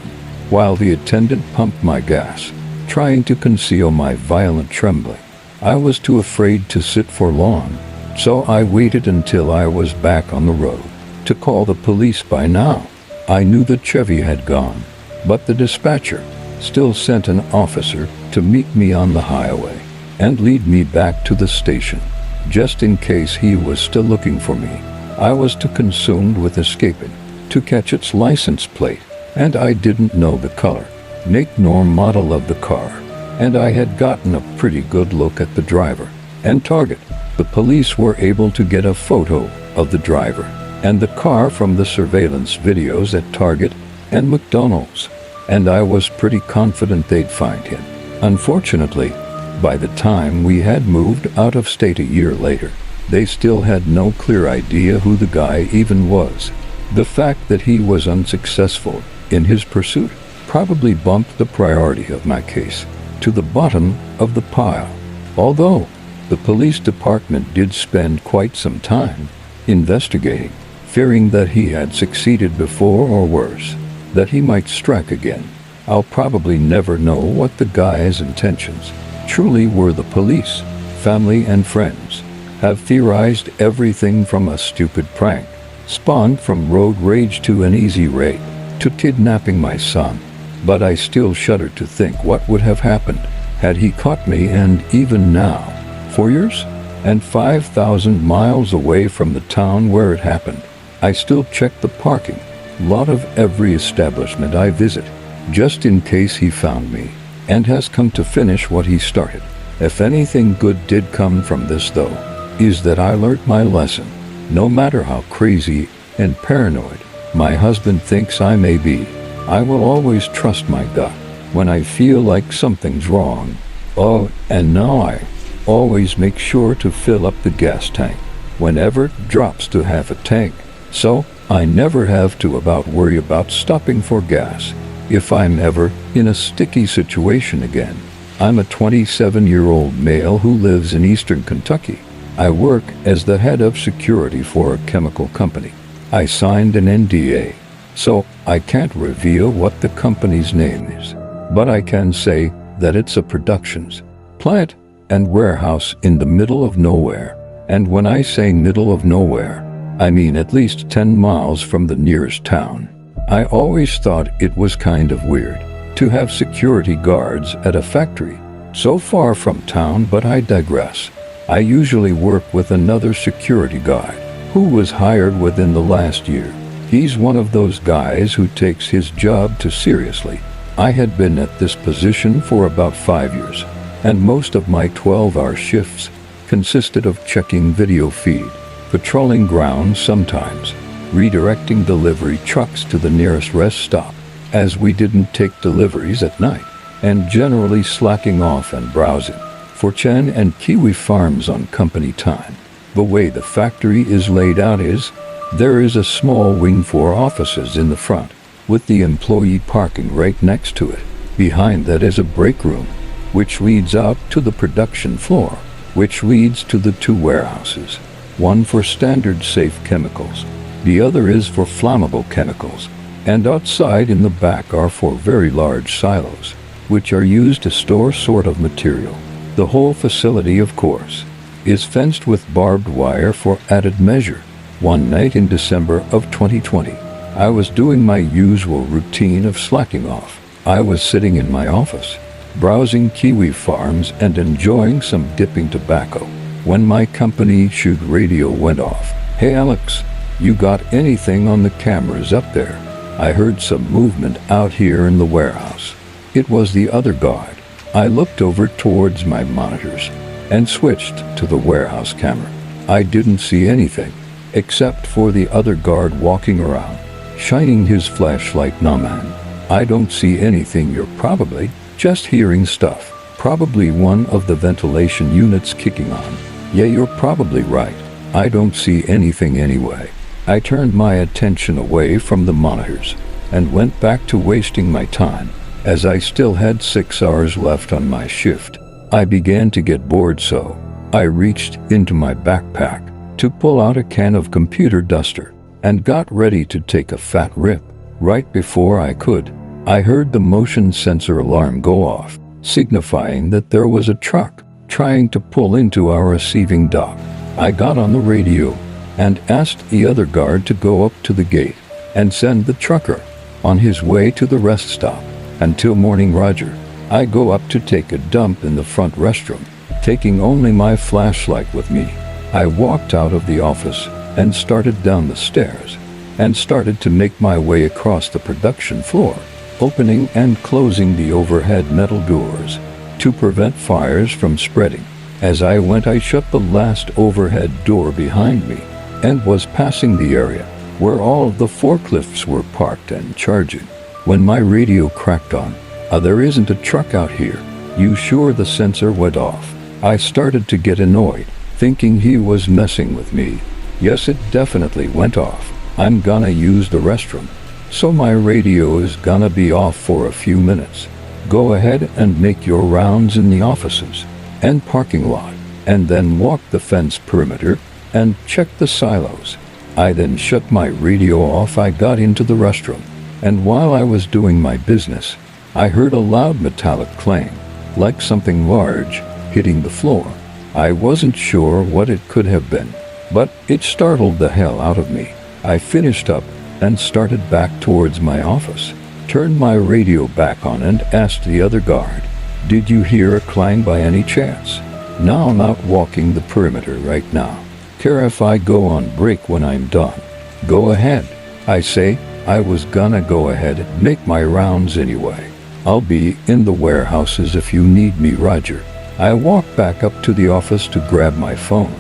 Speaker 1: while the attendant pumped my gas, trying to conceal my violent trembling. I was too afraid to sit for long, so I waited until I was back on the road to call the police. By now, I knew the Chevy had gone, but the dispatcher still sent an officer to meet me on the highway and lead me back to the station, just in case he was still looking for me. I was too consumed with escaping to catch its license plate, and I didn't know the color. make, nor model of the car, and I had gotten a pretty good look at the driver and target. The police were able to get a photo of the driver and the car from the surveillance videos at Target and McDonald's, and I was pretty confident they'd find him. Unfortunately, by the time we had moved out of state a year later, they still had no clear idea who the guy even was. The fact that he was unsuccessful in his pursuit probably bumped the priority of my case to the bottom of the pile, although the police department did spend quite some time investigating, fearing that he had succeeded before, or worse, that he might strike again. I'll probably never know what the guy's intentions truly were. The police, family, and friends have theorized everything from a stupid prank spawned from road rage to an easy rape to kidnapping my son. But I still shudder to think what would have happened had he caught me. And even now, 4 years and 5,000 miles away from the town where it happened, I still check the parking lot of every establishment I visit, just in case he found me and has come to finish what he started. If anything good did come from this, though, is that I learnt my lesson. No matter how crazy and paranoid my husband thinks I may be, I will always trust my gut when I feel like something's wrong. Oh, and now I always make sure to fill up the gas tank whenever it drops to half a tank, so I never have to worry about stopping for gas if I'm ever in a sticky situation again. I'm a 27-year-old male who lives in eastern Kentucky. I work as the head of security for a chemical company. I signed an NDA, so I can't reveal what the company's name is, but I can say that it's a productions plant and warehouse in the middle of nowhere. And when I say middle of nowhere, I mean at least 10 miles from the nearest town. I always thought it was kind of weird to have security guards at a factory so far from town, but I digress. I usually work with another security guy who was hired within the last year. He's one of those guys who takes his job too seriously. I had been at this position for about 5 years, and most of my 12-hour shifts consisted of checking video feed, patrolling grounds, sometimes redirecting delivery trucks to the nearest rest stop, as we didn't take deliveries at night, and generally slacking off and browsing for Chen and Kiwi Farms on company time. The way the factory is laid out is, there is a small wing for offices in the front, with the employee parking right next to it. Behind that is a break room, which leads out to the production floor, which leads to the 2 warehouses, one for standard safe chemicals, the other is for flammable chemicals, and outside in the back are 4 very large silos, which are used to store sort of material. The whole facility, of course, is fenced with barbed wire for added measure. One night in December of 2020, I was doing my usual routine of slacking off. I was sitting in my office, browsing Kiwi Farms and enjoying some dipping tobacco, when my company shoot radio went off. "Hey Alex, you got anything on the cameras up there? I heard some movement out here in the warehouse." It was the other guard. I looked over towards my monitors and switched to the warehouse camera. I didn't see anything, except for the other guard walking around, shining his flashlight. "Nah man, I don't see anything. You're probably just hearing stuff. Probably one of the ventilation units kicking on." "Yeah, you're probably right. I don't see anything anyway." I turned my attention away from the monitors and went back to wasting my time, as I still had 6 hours left on my shift. I began to get bored, so I reached into my backpack to pull out a can of computer duster and got ready to take a fat rip. Right before I could, I heard the motion sensor alarm go off, signifying that there was a truck trying to pull into our receiving dock. I got on the radio and asked the other guard to go up to the gate and send the trucker on his way to the rest stop. Until morning, Roger. I go up to take a dump in the front restroom, taking only my flashlight with me. I walked out of the office and started down the stairs and started to make my way across the production floor opening and closing the overhead metal doors to prevent fires from spreading. As I went, I shut the last overhead door behind me and was passing the area where all of the forklifts were parked and charging when my radio cracked on. There isn't a truck out here. You sure the sensor went off? I started to get annoyed, thinking he was messing with me. Yes, it definitely went off. I'm gonna use the restroom, so my radio is gonna be off for a few minutes. Go ahead and make your rounds in the offices and parking lot, and then walk the fence perimeter and check the silos. I then shut my radio off. I got into the restroom, and while I was doing my business, I heard a loud metallic clang, like something large hitting the floor. I wasn't sure what it could have been, but it startled the hell out of me. I finished up and started back towards my office, turned my radio back on and asked the other guard, "Did you hear a clang by any chance?" "Now I'm out walking the perimeter right now. Care if I go on break when I'm done?" "Go ahead." I say. I was gonna go ahead and make my rounds anyway. "I'll be in the warehouses if you need me, Roger." I walked back up to the office to grab my phone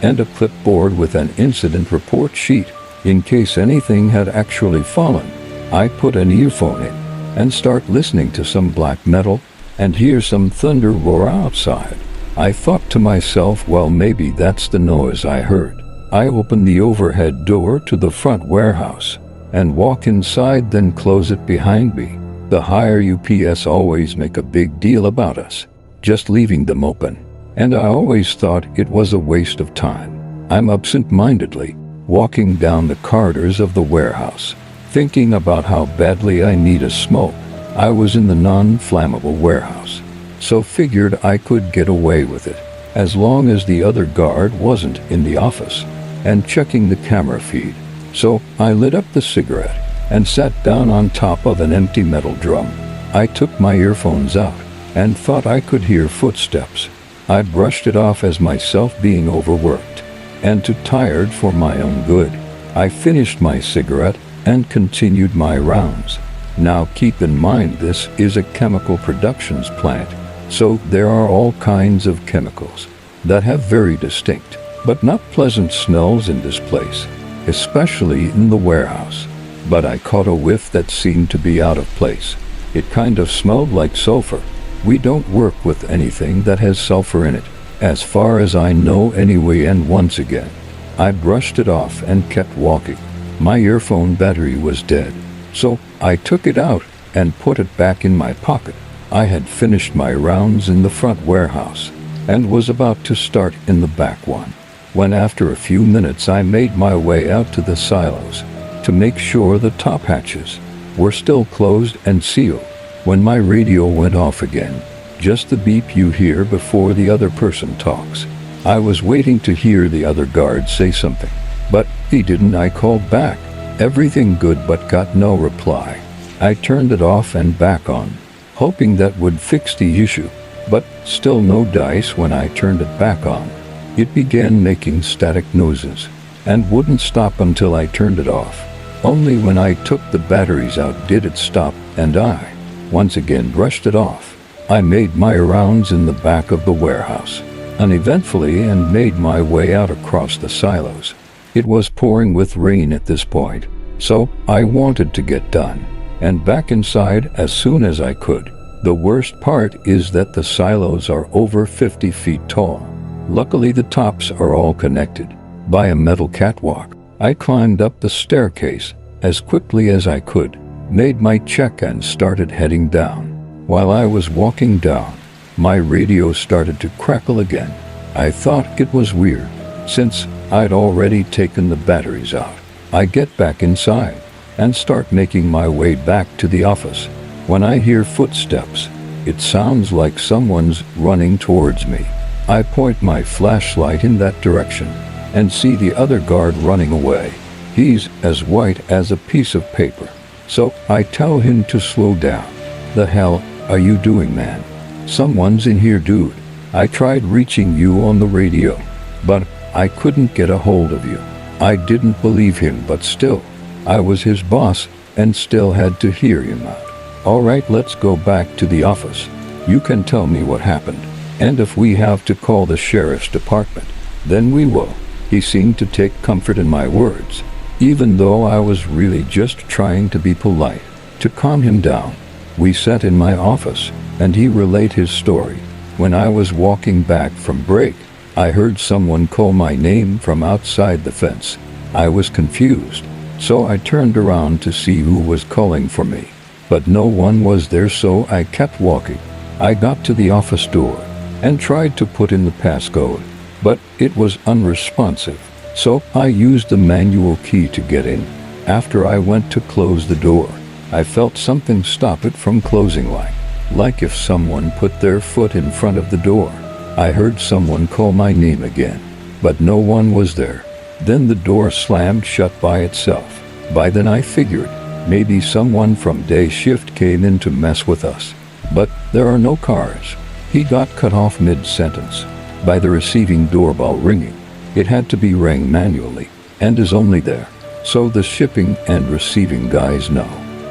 Speaker 1: and a clipboard with an incident report sheet in case anything had actually fallen. I put an earphone in and start listening to some black metal and hear some thunder roar outside. I thought to myself, well, maybe that's the noise I heard. I open the overhead door to the front warehouse and walk inside, then close it behind me. The higher UPS always make a big deal about us just leaving them open, and I always thought it was a waste of time. I'm absent-mindedly walking down the corridors of the warehouse, thinking about how badly I need a smoke. I was in the non-flammable warehouse, so figured I could get away with it as long as the other guard wasn't in the office and checking the camera feed. So I lit up the cigarette and sat down on top of an empty metal drum. I took my earphones out and thought I could hear footsteps. I brushed it off as myself being overworked and too tired for my own good. I finished my cigarette and continued my rounds. Now keep in mind, this is a chemical productions plant, so there are all kinds of chemicals that have very distinct but not pleasant smells in this place, especially in the warehouse. But I caught a whiff that seemed to be out of place. It kind of smelled like sulfur. We don't work with anything that has sulfur in it, as far as I know anyway, and once again, I brushed it off and kept walking. My earphone battery was dead, so I took it out and put it back in my pocket. I had finished my rounds in the front warehouse and was about to start in the back one, when after a few minutes I made my way out to the silos to make sure the top hatches were still closed and sealed. When my radio went off again, just the beep you hear before the other person talks. I was waiting to hear the other guard say something, but he didn't. I called back, "Everything good?" but got no reply. I turned it off and back on, hoping that would fix the issue, but still no dice. When I turned it back on, it began making static noises and wouldn't stop until I turned it off. Only when I took the batteries out did it stop, and I once again brushed it off. I made my rounds in the back of the warehouse uneventfully and made my way out across the silos. It was pouring with rain at this point, so I wanted to get done and back inside as soon as I could. The worst part is that the silos are over 50 feet tall. Luckily, the tops are all connected by a metal catwalk. I climbed up the staircase as quickly as I could, made my check and started heading down. While I was walking down, my radio started to crackle again. I thought it was weird, since I'd already taken the batteries out. I get back inside and start making my way back to the office when I hear footsteps. It sounds like someone's running towards me. I point my flashlight in that direction and see the other guard running away. He's as white as a piece of paper, so I tell him to slow down. "The hell are you doing, man? Someone's in here, dude. I tried reaching you on the radio, but I couldn't get a hold of you." I didn't believe him, but still, I was his boss and still had to hear him out. All right, let's go back to the office. You can tell me what happened. And if we have to call the sheriff's department, then we will. He seemed to take comfort in my words, even though I was really just trying to be polite, to calm him down. We sat in my office, and he relayed his story. When I was walking back from break, I heard someone call my name from outside the fence. I was confused, so I turned around to see who was calling for me. But no one was there, so I kept walking. I got to the office door and tried to put in the passcode, but it was unresponsive, so I used the manual key to get in. After I went to close the door, I felt something stop it from closing, like if someone put their foot in front of the door. I heard someone call my name again, but no one was there. Then the door slammed shut by itself. By then I figured maybe someone from day shift came in to mess with us. But there are no cars. He got cut off mid-sentence by the receiving doorbell ringing. It had to be rang manually and is only there so the shipping and receiving guys know.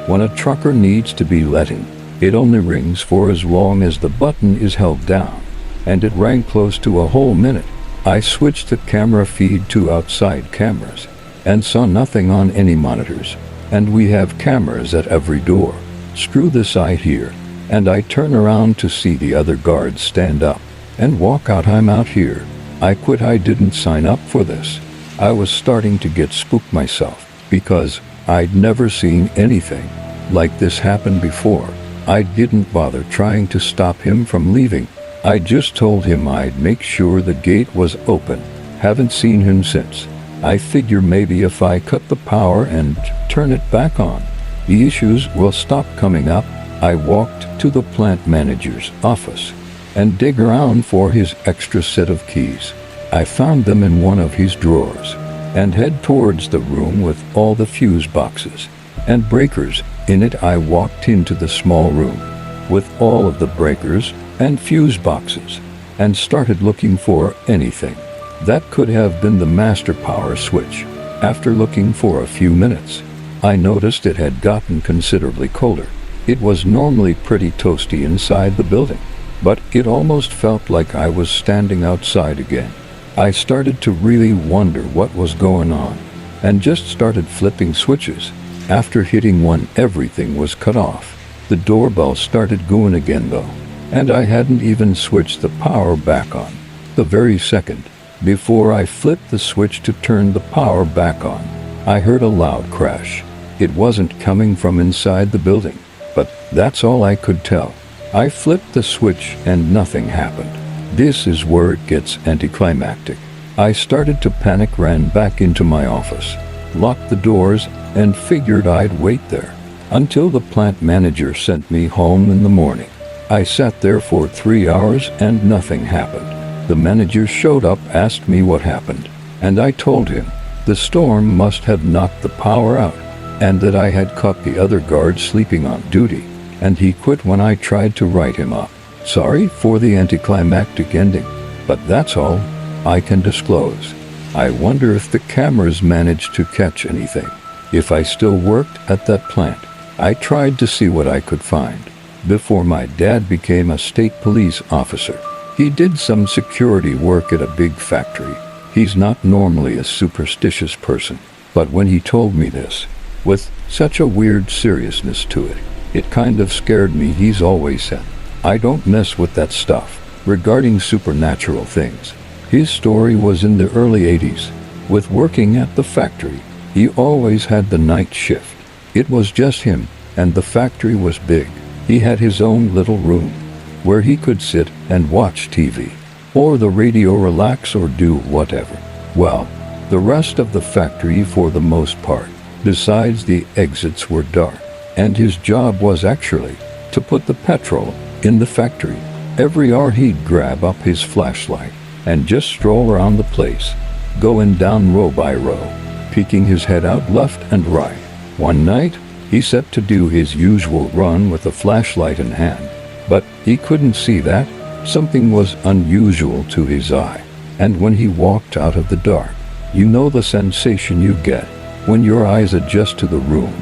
Speaker 1: When a trucker needs to be let in, it only rings for as long as the button is held down, and it rang close to a whole minute. I switched the camera feed to outside cameras and saw nothing on any monitors, and we have cameras at every door. Screw this, I hear, and I turn around to see the other guards stand up and walk out. I'm out here. I quit. I didn't sign up for this. I was starting to get spooked myself because I'd never seen anything like this happen before. I didn't bother trying to stop him from leaving. I just told him I'd make sure the gate was open. Haven't seen him since. I figure maybe if I cut the power and turn it back on, the issues will stop coming up. I walked to the plant manager's office and dig around for his extra set of keys. I found them in one of his drawers and head towards the room with all the fuse boxes and breakers in it. I walked into the small room with all of the breakers and fuse boxes and started looking for anything that could have been the master power switch. After looking for a few minutes, I noticed it had gotten considerably colder. It was normally pretty toasty inside the building, but it almost felt like I was standing outside again. I started to really wonder what was going on and just started flipping switches. After hitting one, everything was cut off. The doorbell started going again though, and I hadn't even switched the power back on. The very second before I flipped the switch to turn the power back on, I heard a loud crash. It wasn't coming from inside the building, but that's all I could tell. I flipped the switch and nothing happened. This is where it gets anticlimactic. I started to panic, ran back into my office, locked the doors, and figured I'd wait there until the plant manager sent me home in the morning. I sat there for 3 hours and nothing happened. The manager showed up, asked me what happened, and I told him the storm must have knocked the power out and that I had caught the other guard sleeping on duty, and he quit when I tried to write him up. Sorry for the anticlimactic ending, but that's all I can disclose. I wonder if the cameras managed to catch anything. If I still worked at that plant, I tried to see what I could find. Before my dad became a state police officer, he did some security work at a big factory. He's not normally a superstitious person, but when he told me this, with such a weird seriousness to it, it kind of scared me. He's always said, I don't mess with that stuff regarding supernatural things. His story was in the early 80s. With working at the factory, he always had the night shift. It was just him, and the factory was big. He had his own little room where he could sit and watch TV or the radio, relax, or do whatever. Well, the rest of the factory, for the most part, besides the exits, were dark, and his job was actually to put the petrol in the factory. Every hour he'd grab up his flashlight and just stroll around the place, going down row by row, peeking his head out left and right. One night, he set to do his usual run with a flashlight in hand, but he couldn't see that. Something was unusual to his eye, and when he walked out of the dark, you know the sensation you get when your eyes adjust to the room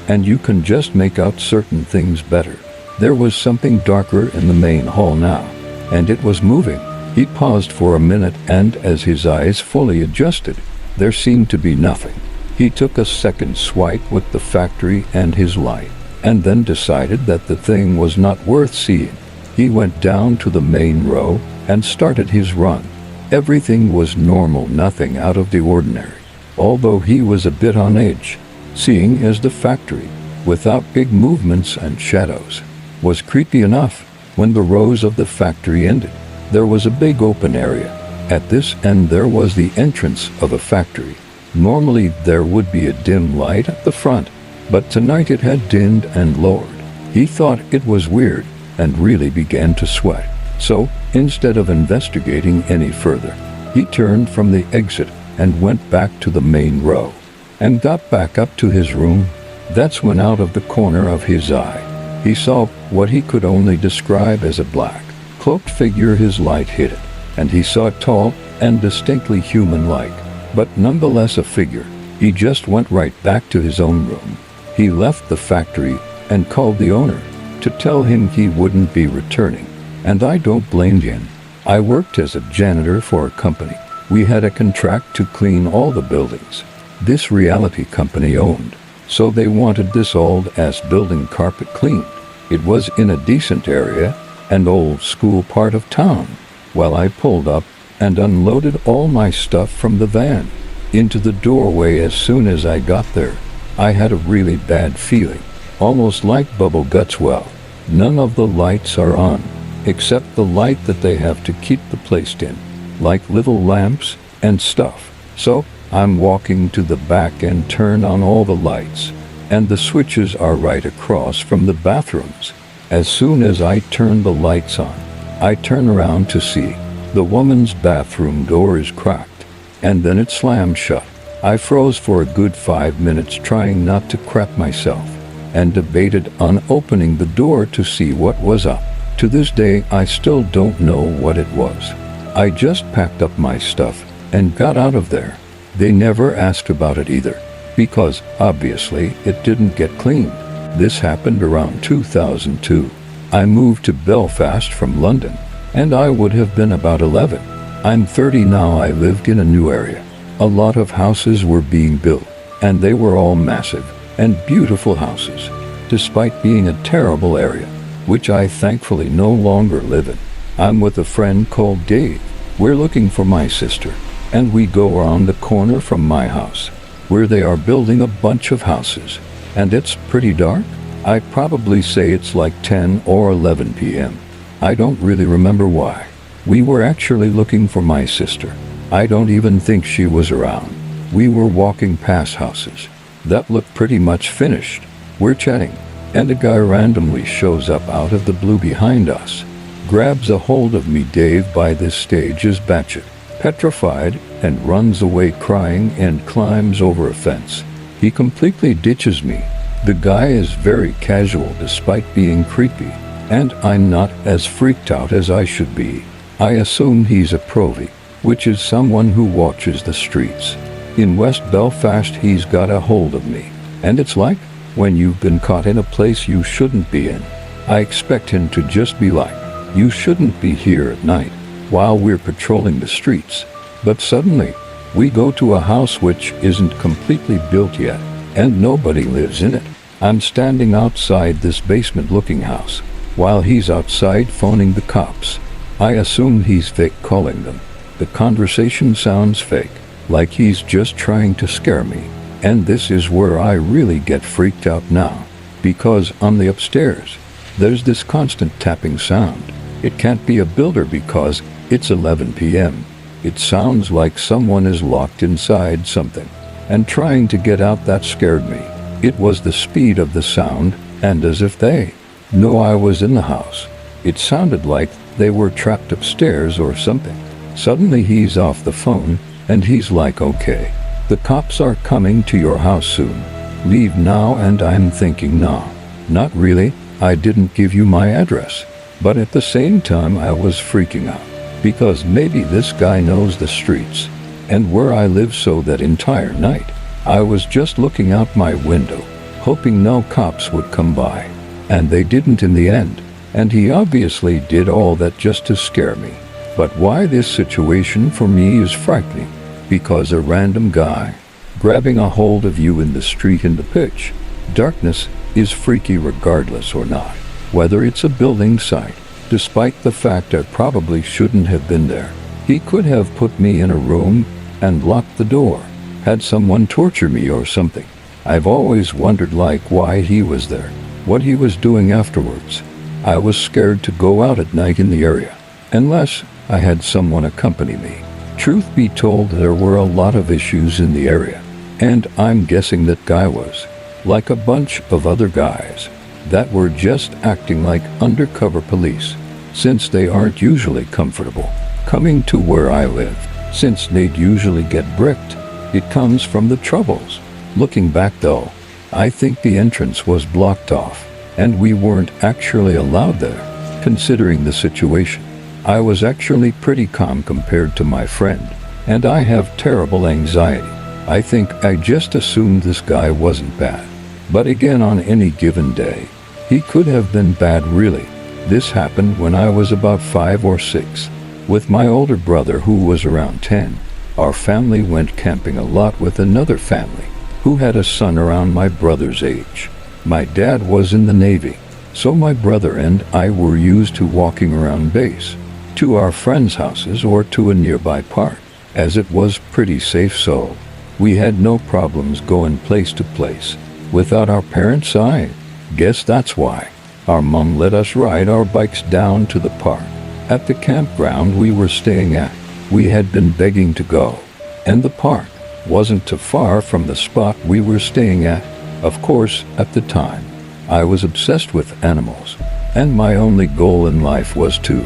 Speaker 1: and you can just make out certain things better. There was something darker in the main hall now, and it was moving. He paused for a minute, and as his eyes fully adjusted, there seemed to be nothing. He took a second swipe with the factory and his light, and then decided that the thing was not worth seeing. He went down to the main row and started his run. Everything was normal, nothing out of the ordinary, although he was a bit on edge, seeing as the factory, without big movements and shadows, was creepy enough. When the rows of the factory ended, there was a big open area. At this end there was the entrance of a factory. Normally there would be a dim light at the front, but tonight it had dimmed and lowered. He thought it was weird and really began to sweat. So, instead of investigating any further, he turned from the exit and went back to the main row and got back up to his room. That's when out of the corner of his eye, he saw what he could only describe as a black, cloaked figure. His light hit it, and he saw it tall and distinctly human-like, but nonetheless a figure. He just went right back to his own room. He left the factory and called the owner to tell him he wouldn't be returning, and I don't blame him. I worked as a janitor for a company. We had a contract to clean all the buildings this reality company owned, so they wanted this old-ass building carpet cleaned. It was in a decent area, an old-school part of town. Well, I pulled up and unloaded all my stuff from the van into the doorway. As soon as I got there, I had a really bad feeling, almost like bubble guts. Well, none of the lights are on, except the light that they have to keep the place in, like little lamps and stuff. So I'm walking to the back and turn on all the lights, and the switches are right across from the bathrooms. As soon as I turn the lights on, I turn around to see the woman's bathroom door is cracked, and then it slammed shut. I froze for a good 5 minutes, trying not to crap myself, and debated on opening the door to see what was up. To this day, I still don't know what it was. I just packed up my stuff and got out of there. They never asked about it either, because obviously it didn't get cleaned. This happened around 2002. I moved to Belfast from London, and I would have been about 11. I'm 30 now. I lived in a new area. A lot of houses were being built, and they were all massive and beautiful houses, despite being a terrible area, which I thankfully no longer live in. I'm with a friend called Dave. We're looking for my sister, and we go around the corner from my house, where they are building a bunch of houses, and it's pretty dark. I probably say it's like 10 or 11 p.m. I don't really remember why. We were actually looking for my sister. I don't even think she was around. We were walking past houses that looked pretty much finished. We're chatting, and a guy randomly shows up out of the blue behind us, grabs a hold of me. Dave by this stage is batshit petrified and runs away crying and climbs over a fence. He completely ditches me. The guy is very casual despite being creepy, and I'm not as freaked out as I should be. I assume he's a provy, which is someone who watches the streets. In West Belfast, he's got a hold of me, and it's like when you've been caught in a place you shouldn't be in. I expect him to just be like, "You shouldn't be here at night," while we're patrolling the streets. But suddenly, we go to a house which isn't completely built yet, and nobody lives in it. I'm standing outside this basement-looking house, while he's outside phoning the cops. I assume he's fake calling them. The conversation sounds fake, like he's just trying to scare me. And this is where I really get freaked out now, because on the upstairs, there's this constant tapping sound. It can't be a builder because it's 11 p.m. It sounds like someone is locked inside something and trying to get out. That scared me. It was the speed of the sound, and as if they know I was in the house. It sounded like they were trapped upstairs or something. Suddenly he's off the phone, and he's like, "Okay, the cops are coming to your house soon. Leave now." And I'm thinking, nah, not really. I didn't give you my address. But at the same time I was freaking out, because maybe this guy knows the streets and where I live. So that entire night, I was just looking out my window hoping no cops would come by. And they didn't in the end. And he obviously did all that just to scare me. But why this situation for me is frightening? Because a random guy grabbing a hold of you in the street in the pitch darkness is freaky regardless or not. Whether it's a building site, despite the fact I probably shouldn't have been there. He could have put me in a room and locked the door, had someone torture me or something. I've always wondered why he was there, what he was doing afterwards. I was scared to go out at night in the area, unless I had someone accompany me. Truth be told, there were a lot of issues in the area, and I'm guessing that guy was, like a bunch of other guys, that were just acting like undercover police, since they aren't usually comfortable coming to where I live, since they'd usually get bricked. It comes from the troubles. Looking back though, I think the entrance was blocked off, and we weren't actually allowed there. Considering the situation, I was actually pretty calm compared to my friend, and I have terrible anxiety. I think I just assumed this guy wasn't bad. But again, on any given day, he could have been bad really. This happened when I was about 5 or 6, with my older brother who was around 10. Our family went camping a lot with another family who had a son around my brother's age. My dad was in the Navy, so my brother and I were used to walking around base, to our friends' houses or to a nearby park, as it was pretty safe, so we had no problems going place to place without our parents. I guess that's why our mom let us ride our bikes down to the park. At the campground we were staying at, we had been begging to go, and the park wasn't too far from the spot we were staying at. Of course, at the time, I was obsessed with animals, and my only goal in life was to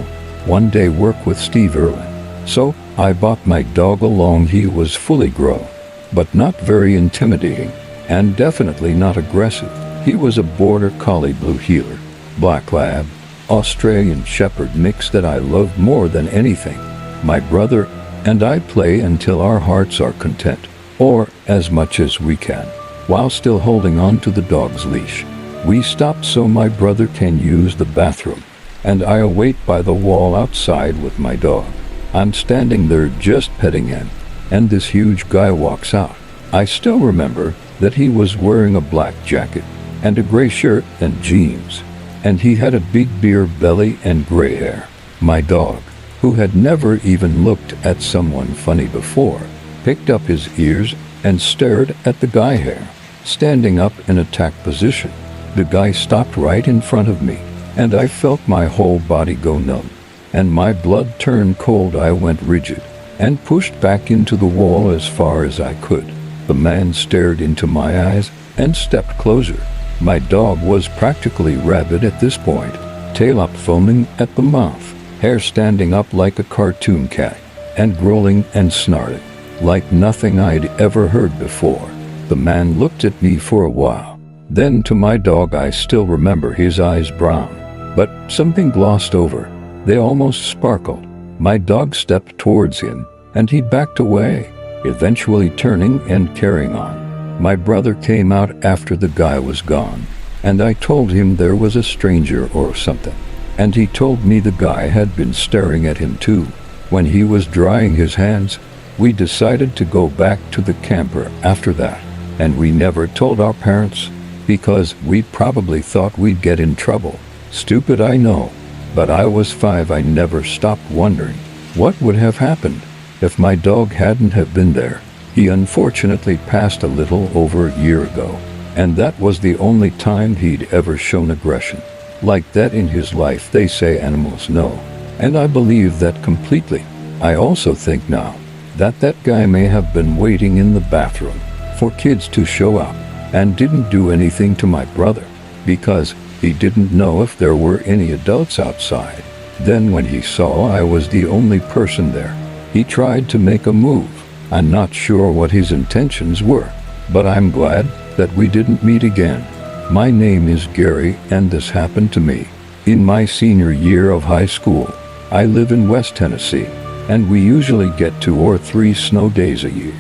Speaker 1: one day work with Steve Irwin. So I bought my dog along. He was fully grown, but not very intimidating, and definitely not aggressive. He was a border collie blue heeler, black lab, Australian shepherd mix that I loved more than anything. My brother and I play until our hearts are content, or as much as we can, while still holding on to the dog's leash. We stop so my brother can use the bathroom, and I await by the wall outside with my dog. I'm standing there just petting him, and this huge guy walks out. I still remember that he was wearing a black jacket and a gray shirt and jeans, and he had a big beer belly and gray hair. My dog, who had never even looked at someone funny before, picked up his ears and stared at the guy hair, standing up in attack position. The guy stopped right in front of me, and I felt my whole body go numb, and my blood turned cold. I went rigid and pushed back into the wall as far as I could. The man stared into my eyes and stepped closer. My dog was practically rabid at this point, tail up, foaming at the mouth, hair standing up like a cartoon cat, and growling and snarling like nothing I'd ever heard before. The man looked at me for a while, then to my dog. I still remember his eyes brown, but something glossed over. They almost sparkled. My dog stepped towards him, and he backed away, eventually turning and carrying on. My brother came out after the guy was gone, and I told him there was a stranger or something, and he told me the guy had been staring at him too. When he was drying his hands, we decided to go back to the camper after that, and we never told our parents, because we probably thought we'd get in trouble. Stupid, I know, but I was 5. I never stopped wondering what would have happened if my dog hadn't have been there. He unfortunately passed a little over a year ago, and that was the only time he'd ever shown aggression like that in his life. They say animals know, and I believe that completely. I also think now that that guy may have been waiting in the bathroom for kids to show up, and didn't do anything to my brother because he didn't know if there were any adults outside. Then when he saw I was the only person there, he tried to make a move. I'm not sure what his intentions were, but I'm glad that we didn't meet again. My name is Gary, and this happened to me in my senior year of high school. I live in West Tennessee, and we usually get 2 or 3 snow days a year.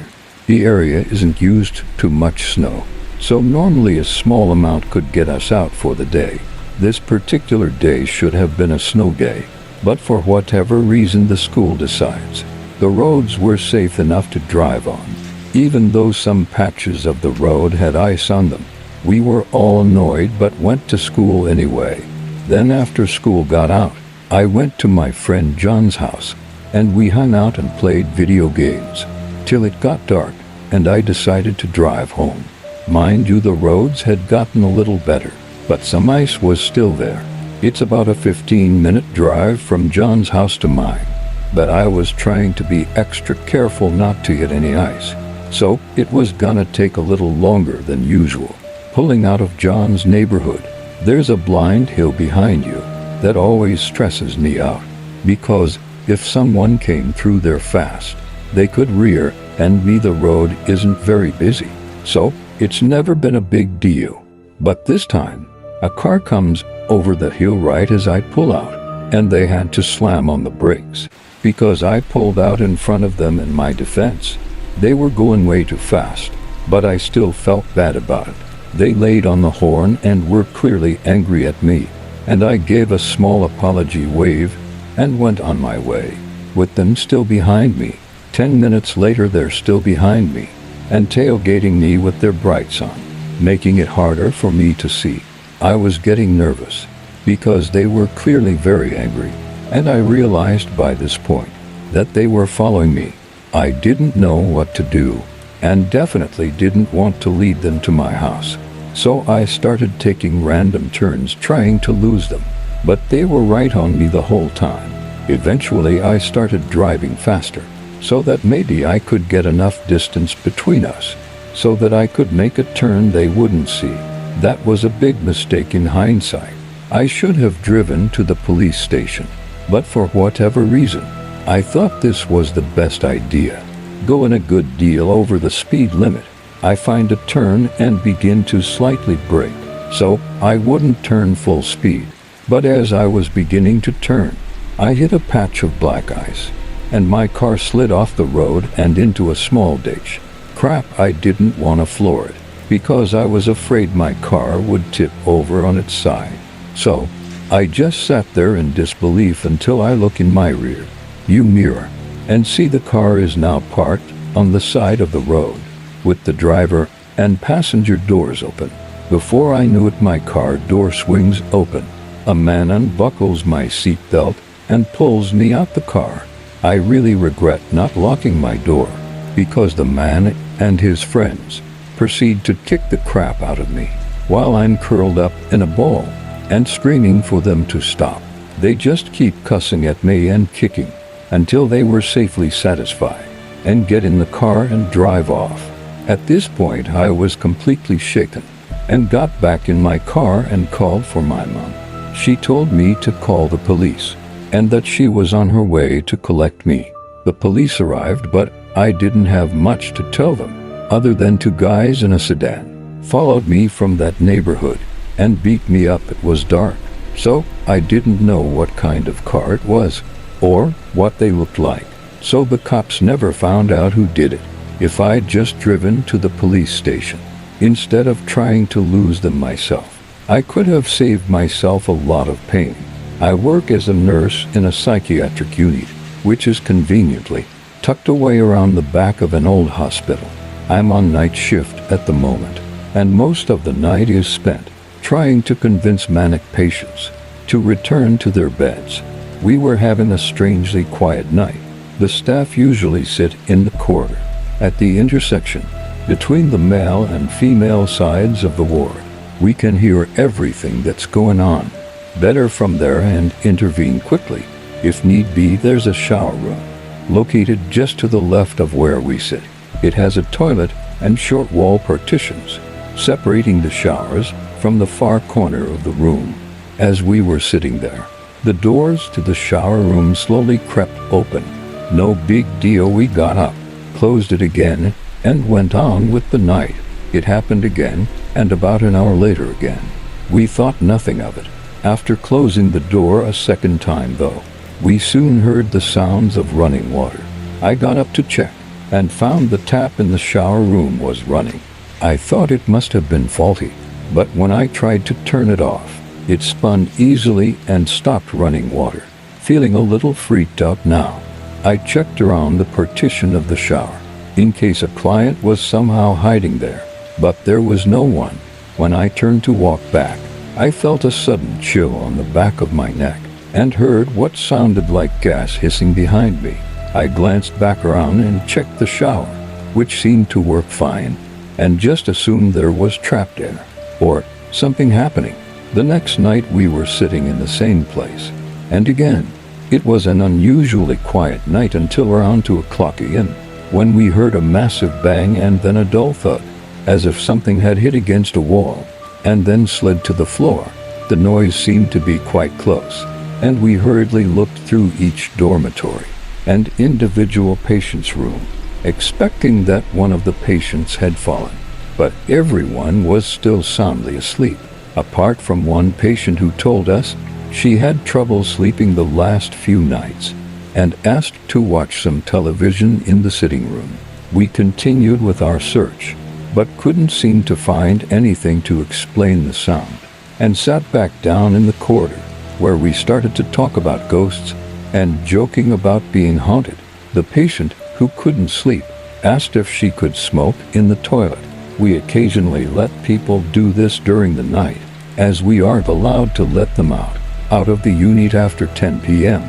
Speaker 1: The area isn't used to much snow, so normally a small amount could get us out for the day. This particular day should have been a snow day, but for whatever reason the school decides the roads were safe enough to drive on, even though some patches of the road had ice on them. We were all annoyed but went to school anyway. Then after school got out, I went to my friend John's house, and we hung out and played video games till it got dark, and I decided to drive home. Mind you, the roads had gotten a little better, but some ice was still there. It's about a 15-minute drive from John's house to mine, but I was trying to be extra careful not to hit any ice, so it was gonna take a little longer than usual. Pulling out of John's neighborhood, there's a blind hill behind you that always stresses me out, because if someone came through there fast, they could rear end me. The road isn't very busy, so it's never been a big deal. But this time, a car comes over the hill right as I pull out, and they had to slam on the brakes because I pulled out in front of them. In my defense, they were going way too fast, but I still felt bad about it. They laid on the horn and were clearly angry at me, and I gave a small apology wave and went on my way, with them still behind me. 10 minutes later they're still behind me and tailgating me with their brights on, making it harder for me to see. I was getting nervous because they were clearly very angry, and I realized by this point that they were following me. I didn't know what to do and definitely didn't want to lead them to my house, so I started taking random turns trying to lose them, but they were right on me the whole time. Eventually I started driving faster so that maybe I could get enough distance between us so that I could make a turn they wouldn't see. That was a big mistake in hindsight. I should have driven to the police station, but for whatever reason, I thought this was the best idea. Going a good deal over the speed limit, I find a turn and begin to slightly brake, so I wouldn't turn full speed. But as I was beginning to turn, I hit a patch of black ice, and my car slid off the road and into a small ditch. Crap, I didn't want to floor it, because I was afraid my car would tip over on its side. So, I just sat there in disbelief until I look in my rear view mirror and see the car is now parked on the side of the road, with the driver and passenger doors open. Before I knew it, my car door swings open. A man unbuckles my seatbelt and pulls me out the car. I really regret not locking my door, because the man and his friends proceed to kick the crap out of me while I'm curled up in a ball and screaming for them to stop. They just keep cussing at me and kicking until they were safely satisfied and get in the car and drive off. At this point I was completely shaken and got back in my car and called for my mom. She told me to call the police and that she was on her way to collect me. The police arrived, but I didn't have much to tell them other than two guys in a sedan followed me from that neighborhood and beat me up. It was dark, so I didn't know what kind of car it was or what they looked like, so the cops never found out who did it. If I'd just driven to the police station instead of trying to lose them myself, I could have saved myself a lot of pain. I work as a nurse in a psychiatric unit, which is conveniently tucked away around the back of an old hospital. I'm on night shift at the moment, and most of the night is spent trying to convince manic patients to return to their beds. We were having a strangely quiet night. The staff usually sit in the corridor at the intersection between the male and female sides of the ward. We can hear everything that's going on better from there and intervene quickly. If need be, there's a shower room located just to the left of where we sit. It has a toilet and short wall partitions separating the showers from the far corner of the room. As we were sitting there, the doors to the shower room slowly crept open. No big deal. We got up, closed it again, and went on with the night. It happened again, and about an hour later again. We thought nothing of it. After closing the door a second time, though, we soon heard the sounds of running water. I got up to check and found the tap in the shower room was running. I thought it must have been faulty, but when I tried to turn it off, it spun easily and stopped running water. Feeling a little freaked out now, I checked around the partition of the shower, in case a client was somehow hiding there, but there was no one. When I turned to walk back, I felt a sudden chill on the back of my neck and heard what sounded like gas hissing behind me. I glanced back around and checked the shower, which seemed to work fine, and just assumed there was trapped air or something happening. The next night we were sitting in the same place, and again, it was an unusually quiet night until around 2 o'clock a.m., when we heard a massive bang and then a dull thud, as if something had hit against a wall and then slid to the floor. The noise seemed to be quite close, and we hurriedly looked through each dormitory and individual patient's room, expecting that one of the patients had fallen. But everyone was still soundly asleep, apart from one patient who told us she had trouble sleeping the last few nights and asked to watch some television in the sitting room. We continued with our search, but couldn't seem to find anything to explain the sound, and sat back down in the corridor, where we started to talk about ghosts and joking about being haunted. The patient, who couldn't sleep, asked if she could smoke in the toilet. We occasionally let people do this during the night, as we aren't allowed to let them out of the unit after 10 p.m.,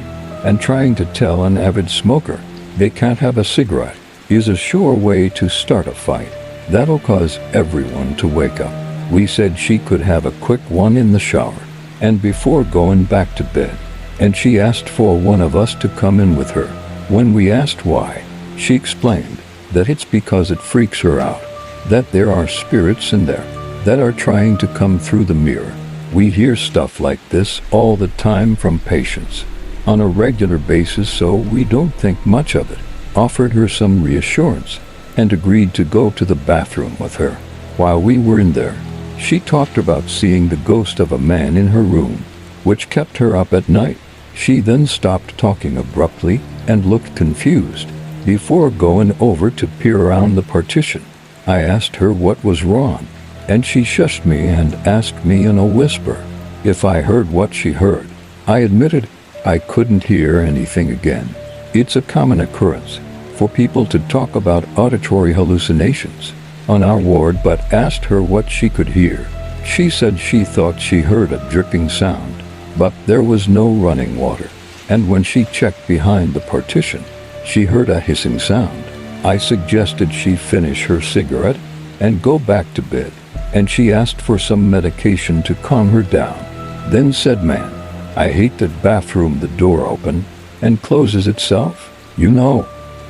Speaker 1: and trying to tell an avid smoker they can't have a cigarette is a sure way to start a fight that'll cause everyone to wake up. We said she could have a quick one in the shower and before going back to bed, and she asked for one of us to come in with her. When we asked why, she explained that it's because it freaks her out that there are spirits in there that are trying to come through the mirror. We hear stuff like this all the time from patients on a regular basis, so we don't think much of it. Offered her some reassurance and agreed to go to the bathroom with her. While we were in there, she talked about seeing the ghost of a man in her room, which kept her up at night. She then stopped talking abruptly and looked confused before going over to peer around the partition. I asked her what was wrong, and she shushed me and asked me in a whisper if I heard what she heard. I admitted I couldn't hear anything again. It's a common occurrence for people to talk about auditory hallucinations on our ward, but asked her what she could hear. She said she thought she heard a dripping sound, but there was no running water, and when she checked behind the partition, she heard a hissing sound. I suggested she finish her cigarette and go back to bed, and she asked for some medication to calm her down, then said, "Man, I hate that bathroom the door open and closes itself."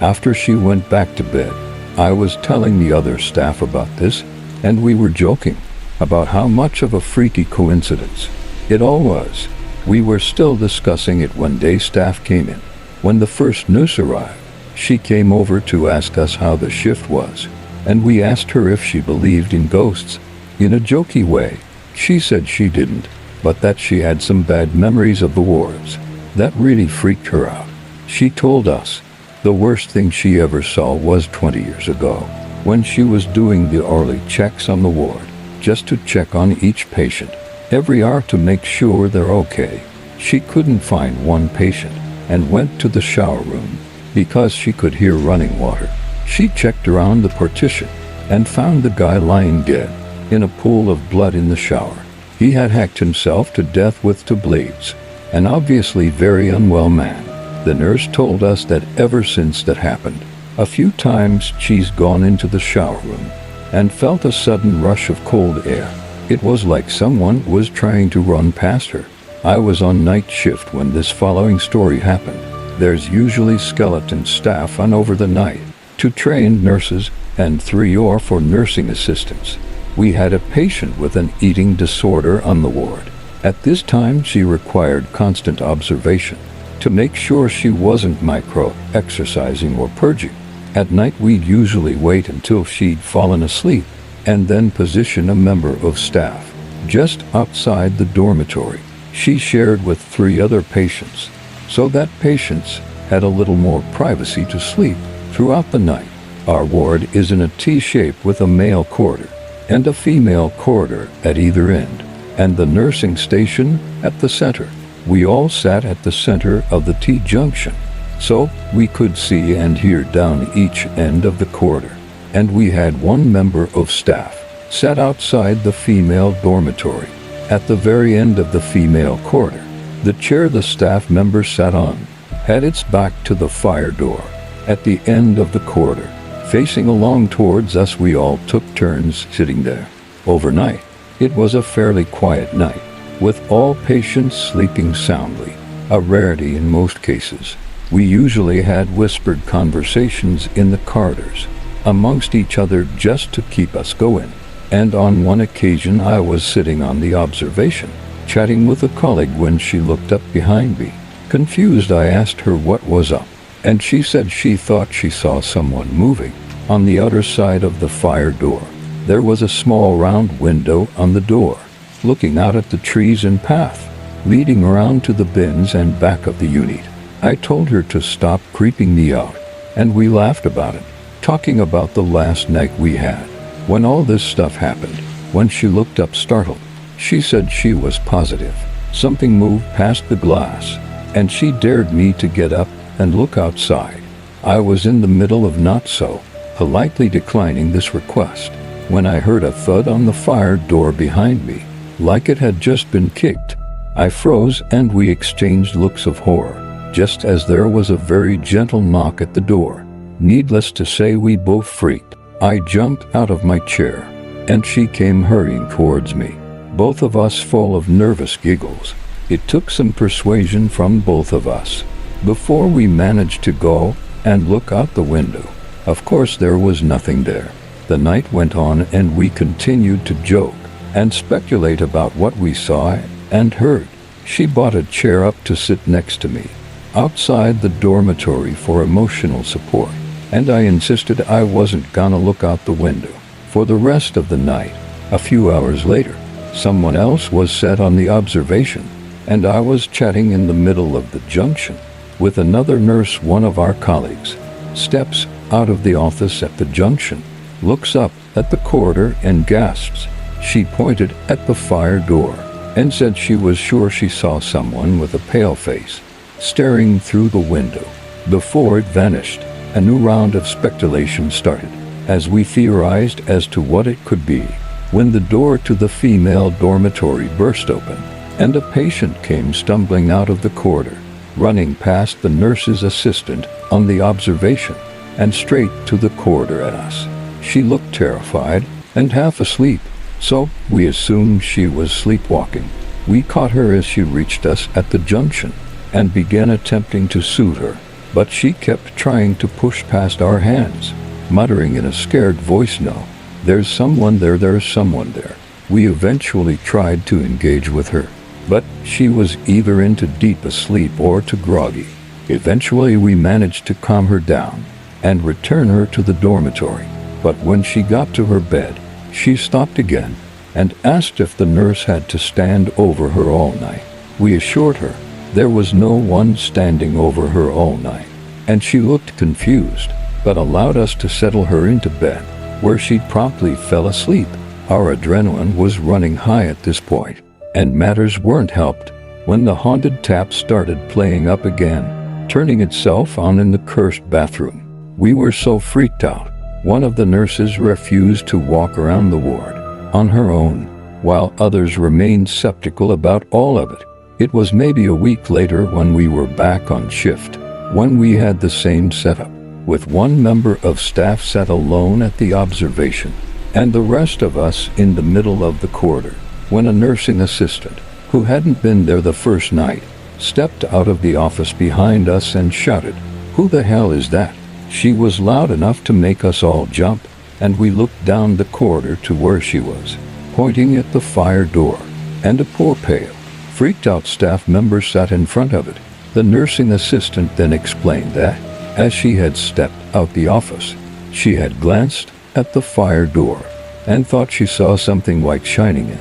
Speaker 1: After she went back to bed, I was telling the other staff about this, and we were joking about how much of a freaky coincidence it all was. We were still discussing it when day staff came in. When the first nurse arrived, she came over to ask us how the shift was, and we asked her if she believed in ghosts. In a jokey way, she said she didn't, but that she had some bad memories of the wards that really freaked her out. She told us the worst thing she ever saw was 20 years ago, when she was doing the early checks on the ward, just to check on each patient every hour to make sure they're okay. She couldn't find one patient and went to the shower room because she could hear running water. She checked around the partition and found the guy lying dead in a pool of blood in the shower. He had hacked himself to death with 2 blades, an obviously very unwell man. The nurse told us that ever since that happened, a few times she's gone into the shower room and felt a sudden rush of cold air. It was like someone was trying to run past her. I was on night shift when this following story happened. There's usually skeleton staff on over the night, 2 trained nurses and 3 or 4 nursing assistants. We had a patient with an eating disorder on the ward. At this time, she required constant observation to make sure she wasn't micro-exercising or purging. At night, we'd usually wait until she'd fallen asleep and then position a member of staff just outside the dormitory she shared with 3 other patients, so that patients had a little more privacy to sleep throughout the night. Our ward is in a T shape with a male corridor and a female corridor at either end, and the nursing station at the center. We all sat at the center of the T-junction, so we could see and hear down each end of the corridor, and we had one member of staff sat outside the female dormitory at the very end of the female corridor. The chair the staff member sat on had its back to the fire door at the end of the corridor, facing along towards us. We all took turns sitting there. Overnight, it was a fairly quiet night, with all patients sleeping soundly, a rarity in most cases. We usually had whispered conversations in the corridors amongst each other just to keep us going, and on one occasion I was sitting on the observation, chatting with a colleague when she looked up behind me. Confused, I asked her what was up, and she said she thought she saw someone moving on the other side of the fire door. There was a small round window on the door, looking out at the trees and path leading around to the bins and back of the unit. I told her to stop creeping me out, and we laughed about it, talking about the last night we had when all this stuff happened. When she looked up startled, she said she was positive something moved past the glass, and she dared me to get up and look outside. I was in the middle of not so politely declining this request when I heard a thud on the fire door behind me, like it had just been kicked. I froze and we exchanged looks of horror, just as there was a very gentle knock at the door. Needless to say, we both freaked. I jumped out of my chair, and she came hurrying towards me, both of us full of nervous giggles. It took some persuasion from both of us before we managed to go and look out the window. Of course, there was nothing there. The night went on and we continued to joke and speculate about what we saw and heard. She bought a chair up to sit next to me outside the dormitory for emotional support, and I insisted I wasn't gonna look out the window for the rest of the night. A few hours later, someone else was set on the observation, and I was chatting in the middle of the junction with another nurse. One of our colleagues steps out of the office at the junction, looks up at the corridor and gasps. She pointed at the fire door and said she was sure she saw someone with a pale face staring through the window. Before it vanished, a new round of speculation started as we theorized as to what it could be, when the door to the female dormitory burst open and a patient came stumbling out of the corridor, running past the nurse's assistant on the observation and straight to the corridor at us. She looked terrified and half asleep, so we assumed she was sleepwalking. We caught her as she reached us at the junction and began attempting to soothe her, but she kept trying to push past our hands, muttering in a scared voice, "No, there's someone there, there's someone there." We eventually tried to engage with her, but she was either into deep asleep or too groggy. Eventually we managed to calm her down and return her to the dormitory, but when she got to her bed, she stopped again and asked if the nurse had to stand over her all night. We assured her there was no one standing over her all night, and she looked confused, but allowed us to settle her into bed, where she promptly fell asleep. Our adrenaline was running high at this point, and matters weren't helped when the haunted tap started playing up again, turning itself on in the cursed bathroom. We were so freaked out, one of the nurses refused to walk around the ward on her own, while others remained skeptical about all of it. It was maybe a week later when we were back on shift, when we had the same setup, with one member of staff sat alone at the observation, and the rest of us in the middle of the corridor, when a nursing assistant, who hadn't been there the first night, stepped out of the office behind us and shouted, "Who the hell is that?" She was loud enough to make us all jump, and we looked down the corridor to where she was, pointing at the fire door, and a poor pale, freaked out staff member sat in front of it. The nursing assistant then explained that, as she had stepped out the office, she had glanced at the fire door and thought she saw something white shining in.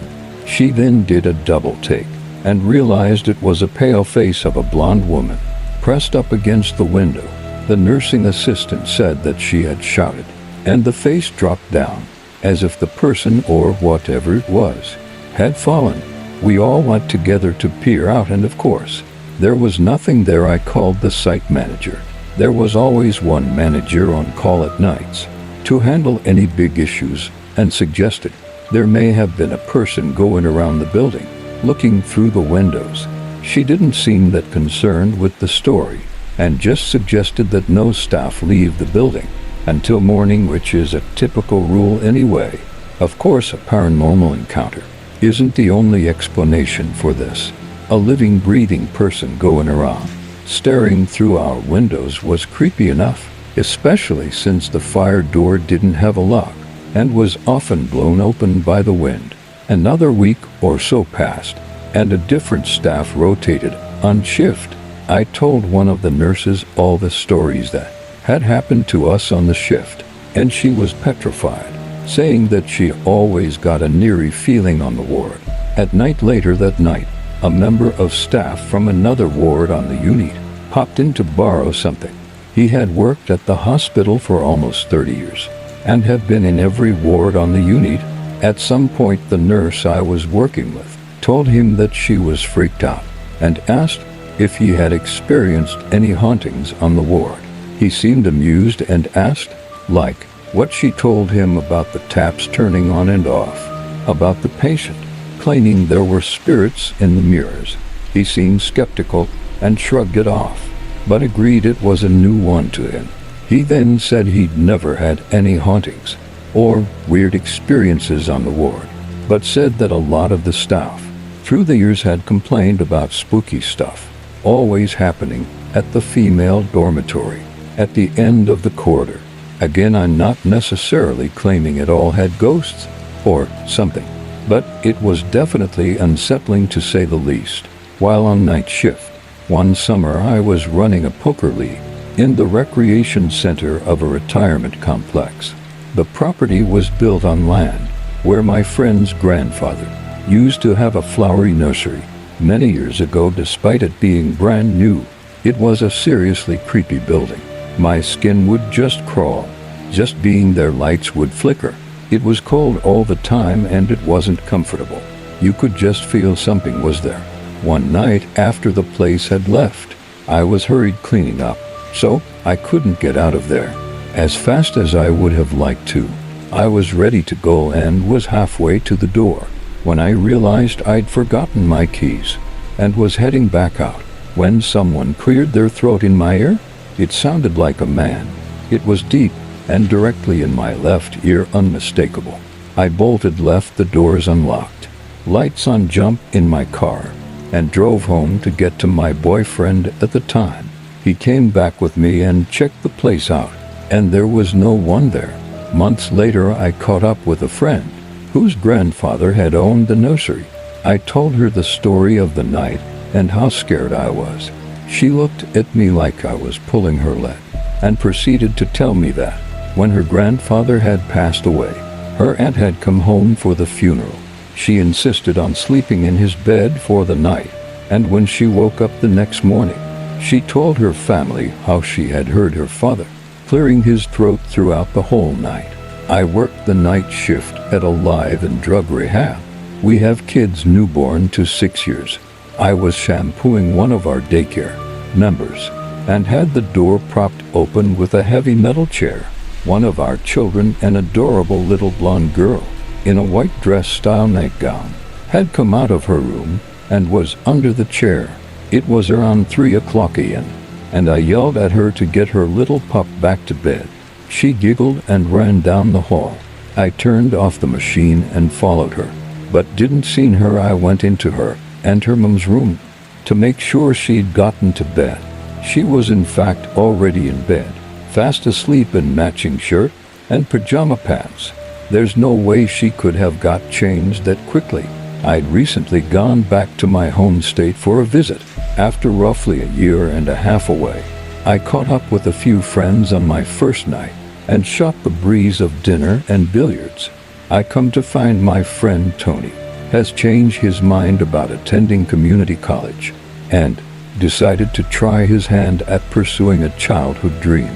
Speaker 1: She then did a double take and realized it was a pale face of a blonde woman pressed up against the window. The nursing assistant said that she had shouted, and the face dropped down, as if the person or whatever it was had fallen. We all went together to peer out, and of course, there was nothing there. I called the site manager. There was always one manager on call at nights to handle any big issues, and suggested there may have been a person going around the building, looking through the windows. She didn't seem that concerned with the story, and just suggested that no staff leave the building until morning, which is a typical rule anyway. Of course, a paranormal encounter isn't the only explanation for this. A living, breathing person going around, staring through our windows was creepy enough, especially since the fire door didn't have a lock and was often blown open by the wind. Another week or so passed, and a different staff rotated on shift. I told one of the nurses all the stories that had happened to us on the shift, and she was petrified, saying that she always got an eerie feeling on the ward. At night later that night, a member of staff from another ward on the unit popped in to borrow something. He had worked at the hospital for almost 30 years and had been in every ward on the unit. At some point, the nurse I was working with told him that she was freaked out and asked if he had experienced any hauntings on the ward. He seemed amused and asked, like, what she told him about the taps turning on and off, about the patient claiming there were spirits in the mirrors. He seemed skeptical and shrugged it off, but agreed it was a new one to him. He then said he'd never had any hauntings or weird experiences on the ward, but said that a lot of the staff through the years had complained about spooky stuff always happening at the female dormitory at the end of the corridor. Again, I'm not necessarily claiming it all had ghosts or something, but it was definitely unsettling to say the least. While on night shift, one summer I was running a poker league in the recreation center of a retirement complex. The property was built on land where my friend's grandfather used to have a flowery nursery many years ago. Despite it being brand new, it was a seriously creepy building. My skin would just crawl. Just being there, lights would flicker. It was cold all the time and it wasn't comfortable. You could just feel something was there. One night after the place had left, I was hurried cleaning up, so I couldn't get out of there as fast as I would have liked to. I was ready to go and was halfway to the door when I realized I'd forgotten my keys and was heading back out when someone cleared their throat in my ear. It sounded like a man. It was deep and directly in my left ear, unmistakable. I bolted, left the doors unlocked, lights on, jumped in my car, and drove home to get to my boyfriend at the time. He came back with me and checked the place out, and there was no one there. Months later, I caught up with a friend whose grandfather had owned the nursery. I told her the story of the night and how scared I was. She looked at me like I was pulling her leg and proceeded to tell me that when her grandfather had passed away, her aunt had come home for the funeral. She insisted on sleeping in his bed for the night, and when she woke up the next morning, she told her family how she had heard her father clearing his throat throughout the whole night. I worked the night shift at a live and drug rehab. We have kids newborn to 6 years. I was shampooing one of our daycare members and had the door propped open with a heavy metal chair. One of our children, an adorable little blonde girl in a white dress-style nightgown, had come out of her room and was under the chair. It was around 3 o'clock a.m., and I yelled at her to get her little pup back to bed. She giggled and ran down the hall. I turned off the machine and followed her, but didn't see her. I went into her and her mom's room to make sure she'd gotten to bed. She was in fact already in bed, fast asleep in matching shirt and pajama pants. There's no way she could have got changed that quickly. I'd recently gone back to my home state for a visit. After roughly a year and a half away, I caught up with a few friends on my first night and shot the breeze of dinner and billiards. I come to find my friend Tony has changed his mind about attending community college, and decided to try his hand at pursuing a childhood dream.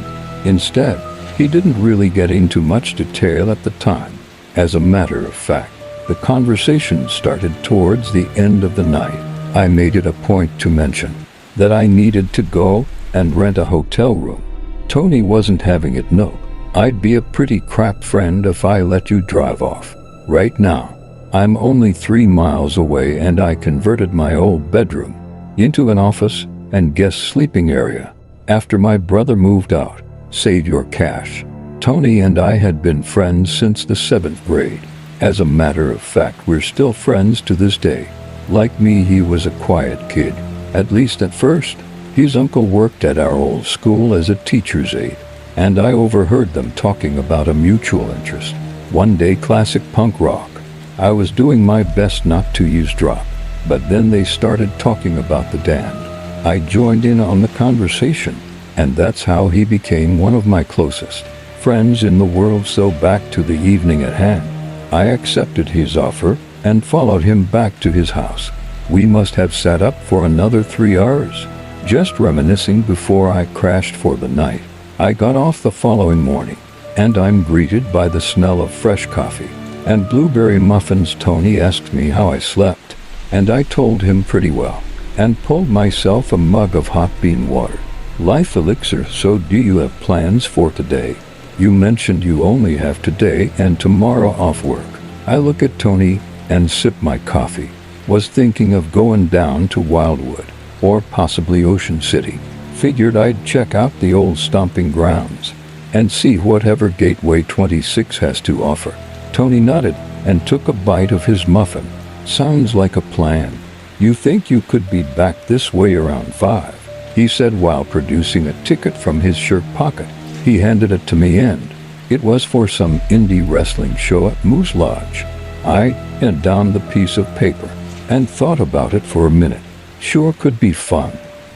Speaker 1: Instead, he didn't really get into much detail at the time. As a matter of fact, the conversation started towards the end of the night. I made it a point to mention that I needed to go and rent a hotel room. Tony wasn't having it. No, I'd be a pretty crap friend if I let you drive off. Right now, I'm only 3 miles away and I converted my old bedroom into an office and guest sleeping area after my brother moved out. Save your cash. Tony and I had been friends since the 7th grade. As a matter of fact, we're still friends to this day. Like me, he was a quiet kid, at least at first. His uncle worked at our old school as a teacher's aide, and I overheard them talking about a mutual interest. One day, classic punk rock. I was doing my best not to eavesdrop, but then they started talking about the Damned. I joined in on the conversation, and that's how he became one of my closest friends in the world. So back to the evening at hand. I accepted his offer and followed him back to his house. We must have sat up for another 3 hours, just reminiscing before I crashed for the night. I got off the following morning, and I'm greeted by the smell of fresh coffee and blueberry muffins. Tony asked me how I slept, and I told him pretty well, and pulled myself a mug of hot bean water. Life elixir. So do you have plans for today? You mentioned you only have today and tomorrow off work. I look at Tony and sip my coffee. Was thinking of going down to Wildwood, or possibly Ocean City. Figured I'd check out the old stomping grounds and see whatever Gateway 26 has to offer. Tony nodded and took a bite of his muffin. Sounds like a plan. You think you could be back this way around 5? He said while producing a ticket from his shirt pocket. He handed it to me and it was for some indie wrestling show at Moose Lodge. I handed down the piece of paper and thought about it for a minute. Sure could be fun.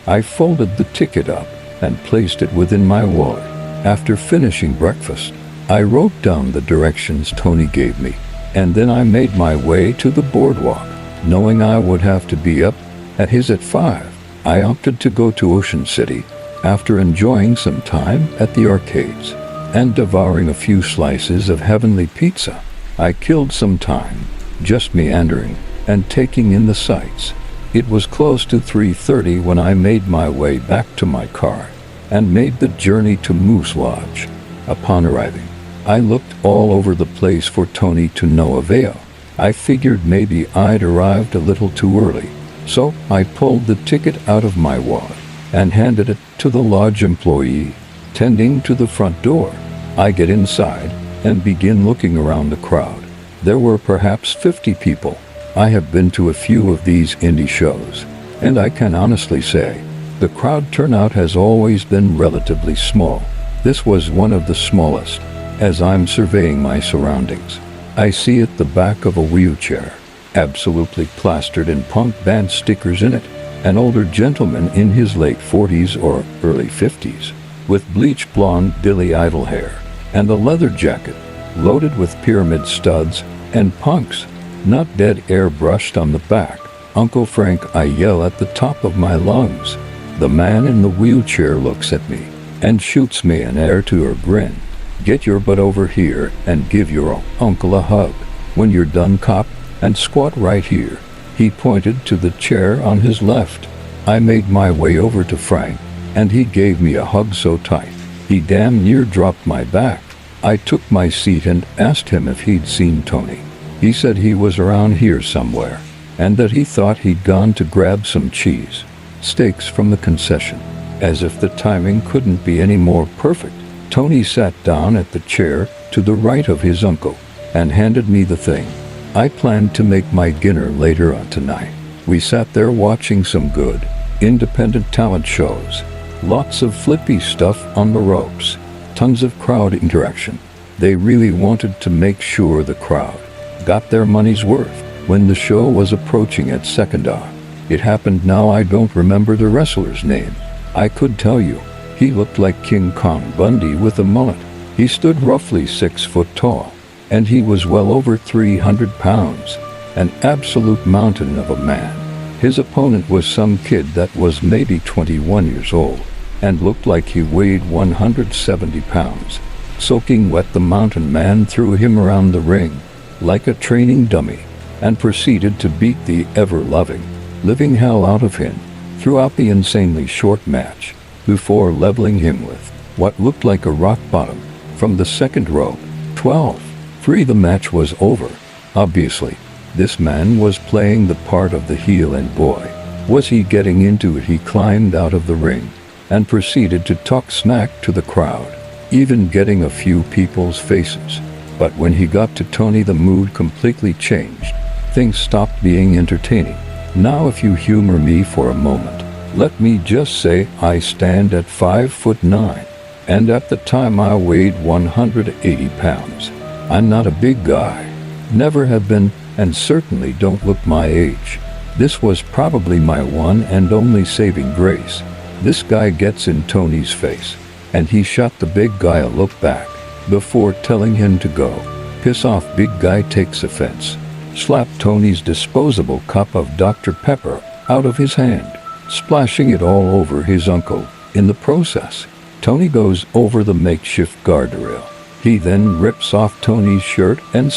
Speaker 1: I folded the ticket up and placed it within my wallet. After finishing breakfast, I wrote down the directions Tony gave me, and then I made my way to the boardwalk, knowing I would have to be up at his at 5. I opted to go to Ocean City after enjoying some time at the arcades and devouring a few slices of heavenly pizza. I killed some time, just meandering and taking in the sights. It was close to 3:30 when I made my way back to my car and made the journey to Moose Lodge. Upon arriving, I looked all over the place for Tony, to no avail. I figured maybe I'd arrived a little too early, so I pulled the ticket out of my wallet and handed it to the lodge employee tending to the front door. I get inside and begin looking around the crowd. There were perhaps 50 people. I have been to a few of these indie shows, and I can honestly say the crowd turnout has always been relatively small. This was one of the smallest. As I'm surveying my surroundings, I see at the back of a wheelchair, absolutely plastered in punk band stickers in it, an older gentleman in his late 40s or early 50s, with bleach blonde Billy Idol hair and a leather jacket loaded with pyramid studs and punks, not dead, airbrushed on the back. Uncle Frank, I yell at the top of my lungs. The man in the wheelchair looks at me and shoots me an air to her grin. Get your butt over here and give your uncle a hug. When you're done, cop, and squat right here. He pointed to the chair on his left. I made my way over to Frank, and he gave me a hug so tight, he damn near dropped my back. I took my seat and asked him if he'd seen Tony. He said he was around here somewhere, and that he thought he'd gone to grab some cheese steaks from the concession. As if the timing couldn't be any more perfect, Tony sat down at the chair to the right of his uncle and handed me the thing. I planned to make my dinner later on tonight. We sat there watching some good, independent talent shows. Lots of flippy stuff on the ropes. Tons of crowd interaction. They really wanted to make sure the crowd got their money's worth. When the show was approaching its second act, it happened. Now I don't remember the wrestler's name. I could tell you, he looked like King Kong Bundy with a mullet. He stood roughly 6 foot tall, and he was well over 300 pounds, an absolute mountain of a man. His opponent was some kid that was maybe 21 years old and looked like he weighed 170 pounds. Soaking wet, the mountain man threw him around the ring like a training dummy and proceeded to beat the ever-loving living hell out of him throughout the insanely short match before leveling him with what looked like a rock bottom from the second rope. 12-3, the match was over. Obviously, this man was playing the part of the heel, and boy, was he getting into it. He climbed out of the ring and proceeded to talk smack to the crowd, even getting a few people's faces. But when he got to Tony, the mood completely changed. Things stopped being entertaining. Now, if you humor me for a moment, let me just say I stand at 5'9", and at the time I weighed 180 pounds. I'm not a big guy, never have been, and certainly don't look my age. This was probably my one and only saving grace. This guy gets in Tony's face, and he shot the big guy a look back before telling him to go piss off. Big guy takes offense, slapped Tony's disposable cup of Dr. Pepper out of his hand, splashing it all over his uncle. In the process, Tony goes over the makeshift guardrail. He then rips off Tony's shirt and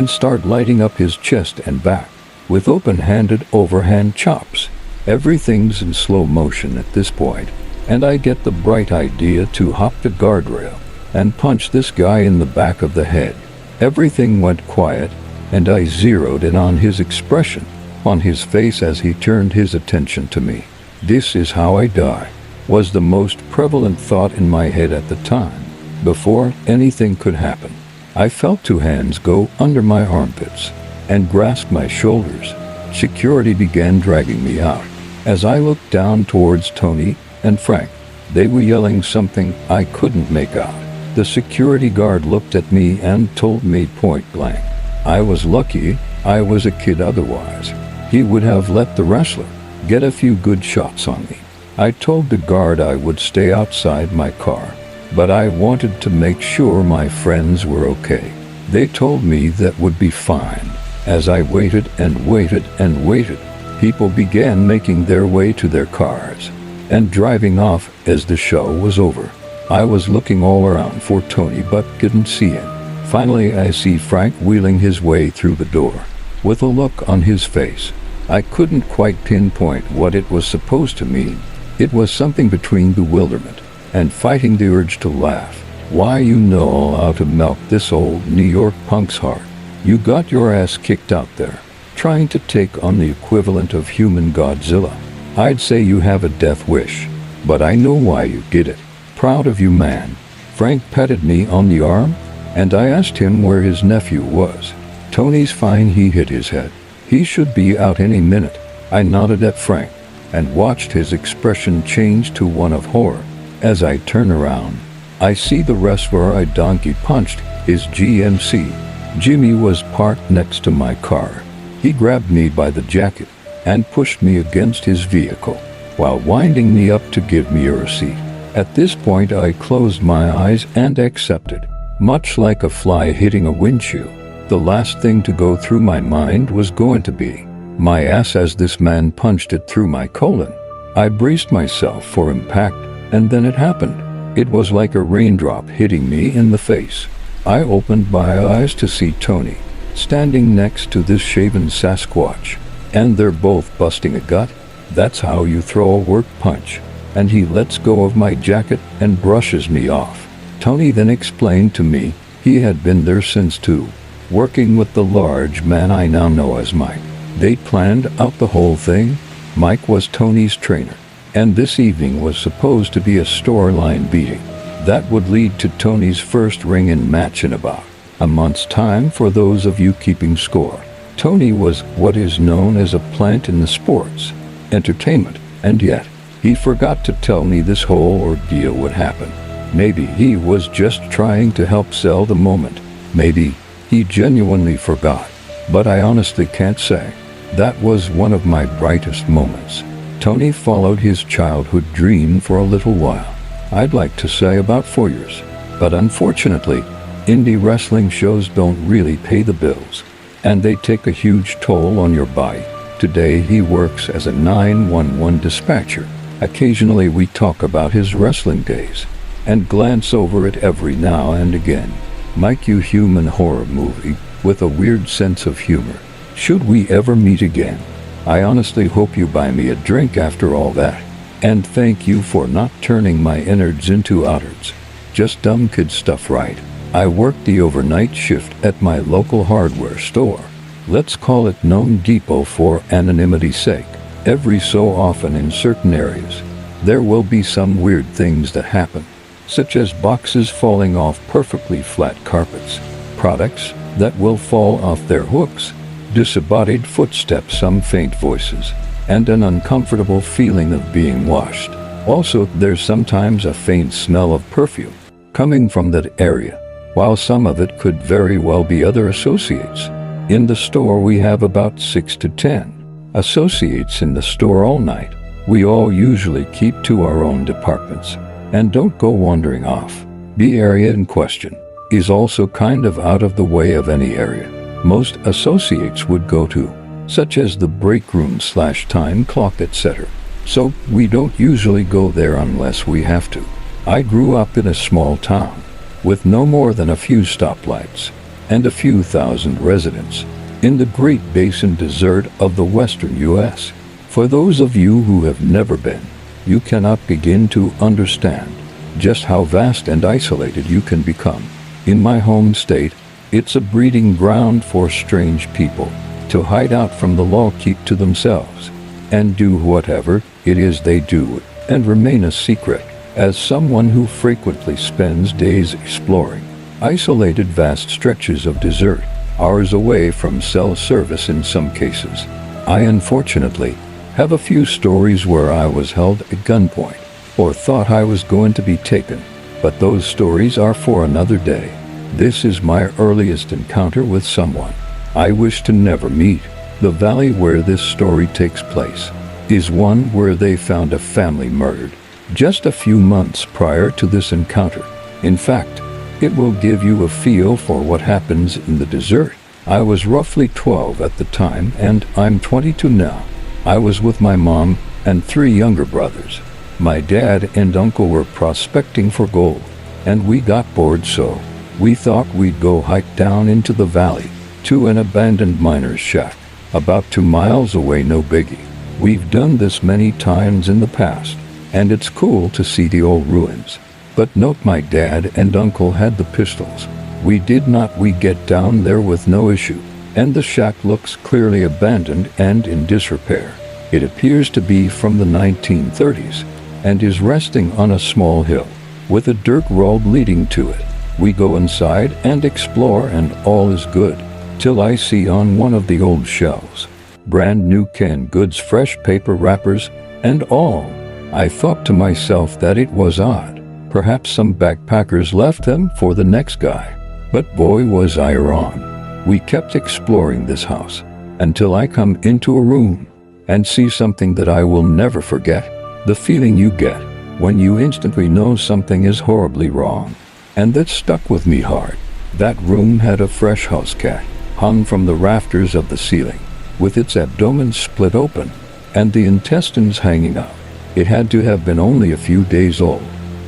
Speaker 1: start lighting up his chest and back with open-handed overhand chops. Everything's in slow motion at this point, and I get the bright idea to hop the guardrail and punch this guy in the back of the head. Everything went quiet, and I zeroed in on his expression on his face as he turned his attention to me. "This is how I die," was the most prevalent thought in my head at the time. Before anything could happen, I felt two hands go under my armpits and grasp my shoulders. Security began dragging me out. As I looked down towards Tony and Frank, they were yelling something I couldn't make out. The security guard looked at me and told me point blank, I was lucky I was a kid, otherwise he would have let the wrestler get a few good shots on me. I told the guard I would stay outside my car, but I wanted to make sure my friends were okay. They told me that would be fine. As I waited and waited and waited, people began making their way to their cars and driving off. As the show was over, I was looking all around for Tony but couldn't see him. Finally, I see Frank wheeling his way through the door with a look on his face. I couldn't quite pinpoint what it was supposed to mean. It was something between bewilderment and fighting the urge to laugh. Why, you know how to milk this old New York punk's heart. You got your ass kicked out there, trying to take on the equivalent of human Godzilla. I'd say you have a death wish, but I know why you did it. Proud of you, man. Frank patted me on the arm, and I asked him where his nephew was. Tony's fine, he hit his head. He should be out any minute. I nodded at Frank and watched his expression change to one of horror. As I turn around, I see the wrestler I donkey punched, his GMC. Jimmy was parked next to my car. He grabbed me by the jacket and pushed me against his vehicle while winding me up to give me a receipt. At this point, I closed my eyes and accepted, much like a fly hitting a windshield. The last thing to go through my mind was going to be my ass as this man punched it through my colon. I braced myself for impact, and then it happened. It was like a raindrop hitting me in the face. I opened my eyes to see Tony standing next to this shaven Sasquatch, and they're both busting a gut. That's how you throw a work punch. And he lets go of my jacket and brushes me off. Tony then explained to me he had been there since 2, working with the large man I now know as Mike. They planned out the whole thing. Mike was Tony's trainer, and this evening was supposed to be a storyline beating that would lead to Tony's first ring-in match in about a month's time. For those of you keeping score, Tony was what is known as a plant in the sports entertainment, and yet he forgot to tell me this whole ordeal would happen. Maybe he was just trying to help sell the moment. Maybe he genuinely forgot, but I honestly can't say. That was one of my brightest moments. Tony followed his childhood dream for a little while. I'd like to say about 4 years, but unfortunately, indie wrestling shows don't really pay the bills, and they take a huge toll on your body. Today he works as a 911 dispatcher. Occasionally we talk about his wrestling days and glance over it every now and again. Mike, you human horror movie with a weird sense of humor. Should we ever meet again? I honestly hope you buy me a drink after all that. And thank you for not turning my innards into outards. Just dumb kid stuff, right? I work the overnight shift at my local hardware store. Let's call it Gnome Depot for anonymity's sake. Every so often in certain areas, there will be some weird things that happen, such as boxes falling off perfectly flat carpets, products that will fall off their hooks, disembodied footsteps, some faint voices, and an uncomfortable feeling of being watched. Also, there's sometimes a faint smell of perfume coming from that area, while some of it could very well be other associates. In the store we have about 6 to 10 associates in the store all night. We all usually keep to our own departments and don't go wandering off. The area in question is also kind of out of the way of any area most associates would go to, such as the break room / time clock, etc. So we don't usually go there unless we have to. I grew up in a small town with no more than a few stoplights and a few thousand residents in the Great Basin desert of the western U.S. For those of you who have never been, you cannot begin to understand just how vast and isolated you can become. In my home state, it's a breeding ground for strange people to hide out from the law, keep to themselves, and do whatever it is they do and remain a secret. As someone who frequently spends days exploring isolated vast stretches of desert, hours away from cell service in some cases, I unfortunately have a few stories where I was held at gunpoint or thought I was going to be taken, but those stories are for another day. This is my earliest encounter with someone I wish to never meet. The valley where this story takes place is one where they found a family murdered just a few months prior to this encounter. In fact, it will give you a feel for what happens in the desert. I was roughly 12 at the time and I'm 22 now. I was with my mom and 3 younger brothers. My dad and uncle were prospecting for gold, and we got bored, so we thought we'd go hike down into the valley to an abandoned miner's shack about 2 miles away. No biggie. We've done this many times in the past, and it's cool to see the old ruins. But note, my dad and uncle had the pistols. We did not. We get down there with no issue, and the shack looks clearly abandoned and in disrepair. It appears to be from the 1930s and is resting on a small hill with a dirt road leading to it. We go inside and explore, and all is good, till I see on one of the old shelves brand new canned goods, fresh paper wrappers and all. I thought to myself that it was odd. Perhaps some backpackers left them for the next guy. But boy, was I wrong. We kept exploring this house until I come into a room and see something that I will never forget. The feeling you get when you instantly know something is horribly wrong. And that stuck with me hard. That room had a fresh house cat hung from the rafters of the ceiling, with its abdomen split open and the intestines hanging out. It had to have been only a few days old.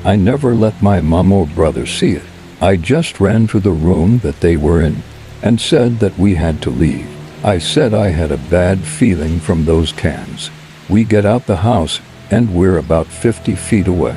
Speaker 1: I never let my mom or brother see it. I just ran to the room that they were in and said that we had to leave. I said I had a bad feeling from those cans. We get out the house and we're about 50 feet away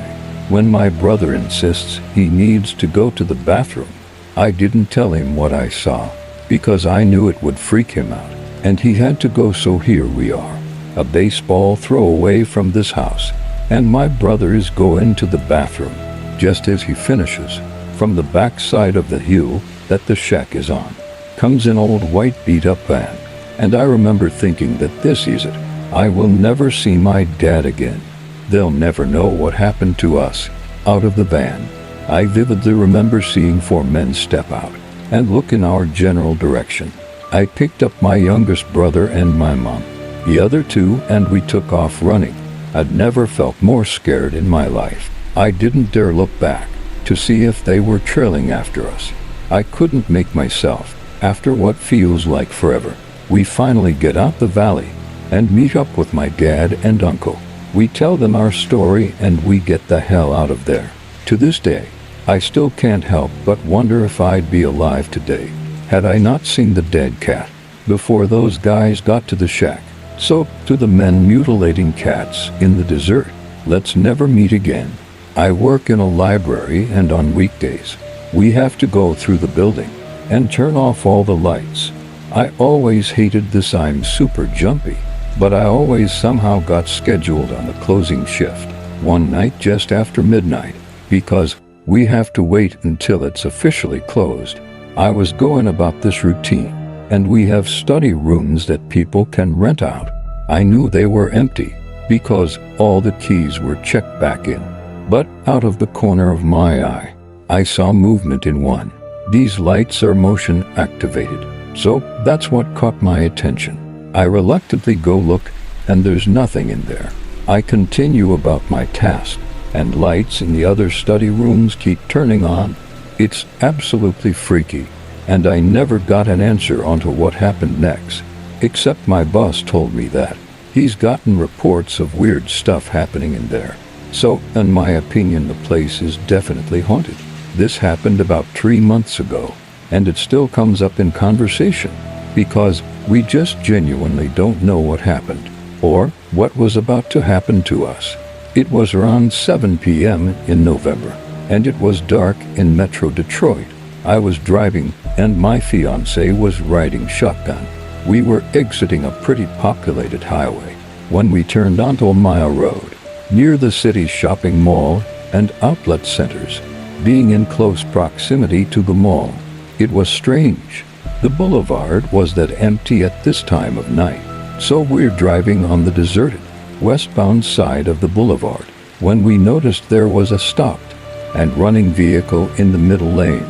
Speaker 1: when my brother insists he needs to go to the bathroom. I didn't tell him what I saw because I knew it would freak him out, and he had to go. So here we are, a baseball throw away from this house, and my brother is going to the bathroom. Just as he finishes, from the back side of the hill that the shack is on comes an old white beat-up van, and I remember thinking that this is it. I will never see my dad again. They'll never know what happened to us. Out of the van, I vividly remember seeing 4 men step out and look in our general direction. I picked up my youngest brother and my mom, the other 2, and we took off running. I'd never felt more scared in my life. I didn't dare look back to see if they were trailing after us. I couldn't make myself. After what feels like forever, we finally get out the valley and meet up with my dad and uncle. We tell them our story and we get the hell out of there. To this day, I still can't help but wonder if I'd be alive today had I not seen the dead cat before those guys got to the shack. So, to the men mutilating cats in the desert, let's never meet again. I work in a library, and on weekdays, we have to go through the building and turn off all the lights. I always hated this. I'm super jumpy, but I always somehow got scheduled on the closing shift one night just after midnight because we have to wait until it's officially closed. I was going about this routine, and we have study rooms that people can rent out. I knew they were empty because all the keys were checked back in. But out of the corner of my eye, I saw movement in one. These lights are motion activated, so that's what caught my attention. I reluctantly go look, and there's nothing in there. I continue about my task, and lights in the other study rooms keep turning on. It's absolutely freaky, and I never got an answer onto what happened next, except my boss told me that he's gotten reports of weird stuff happening in there. So, in my opinion, the place is definitely haunted. This happened about 3 months ago, and it still comes up in conversation, because we just genuinely don't know what happened, or what was about to happen to us. It was around 7 p.m. in November, and it was dark in Metro Detroit. I was driving, and my fiancée was riding shotgun. We were exiting a pretty populated highway when we turned onto a mile road, near the city's shopping mall and outlet centers. Being in close proximity to the mall, it was strange. The boulevard was that empty at this time of night, so we're driving on the deserted, westbound side of the boulevard when we noticed there was a stopped and running vehicle in the middle lane.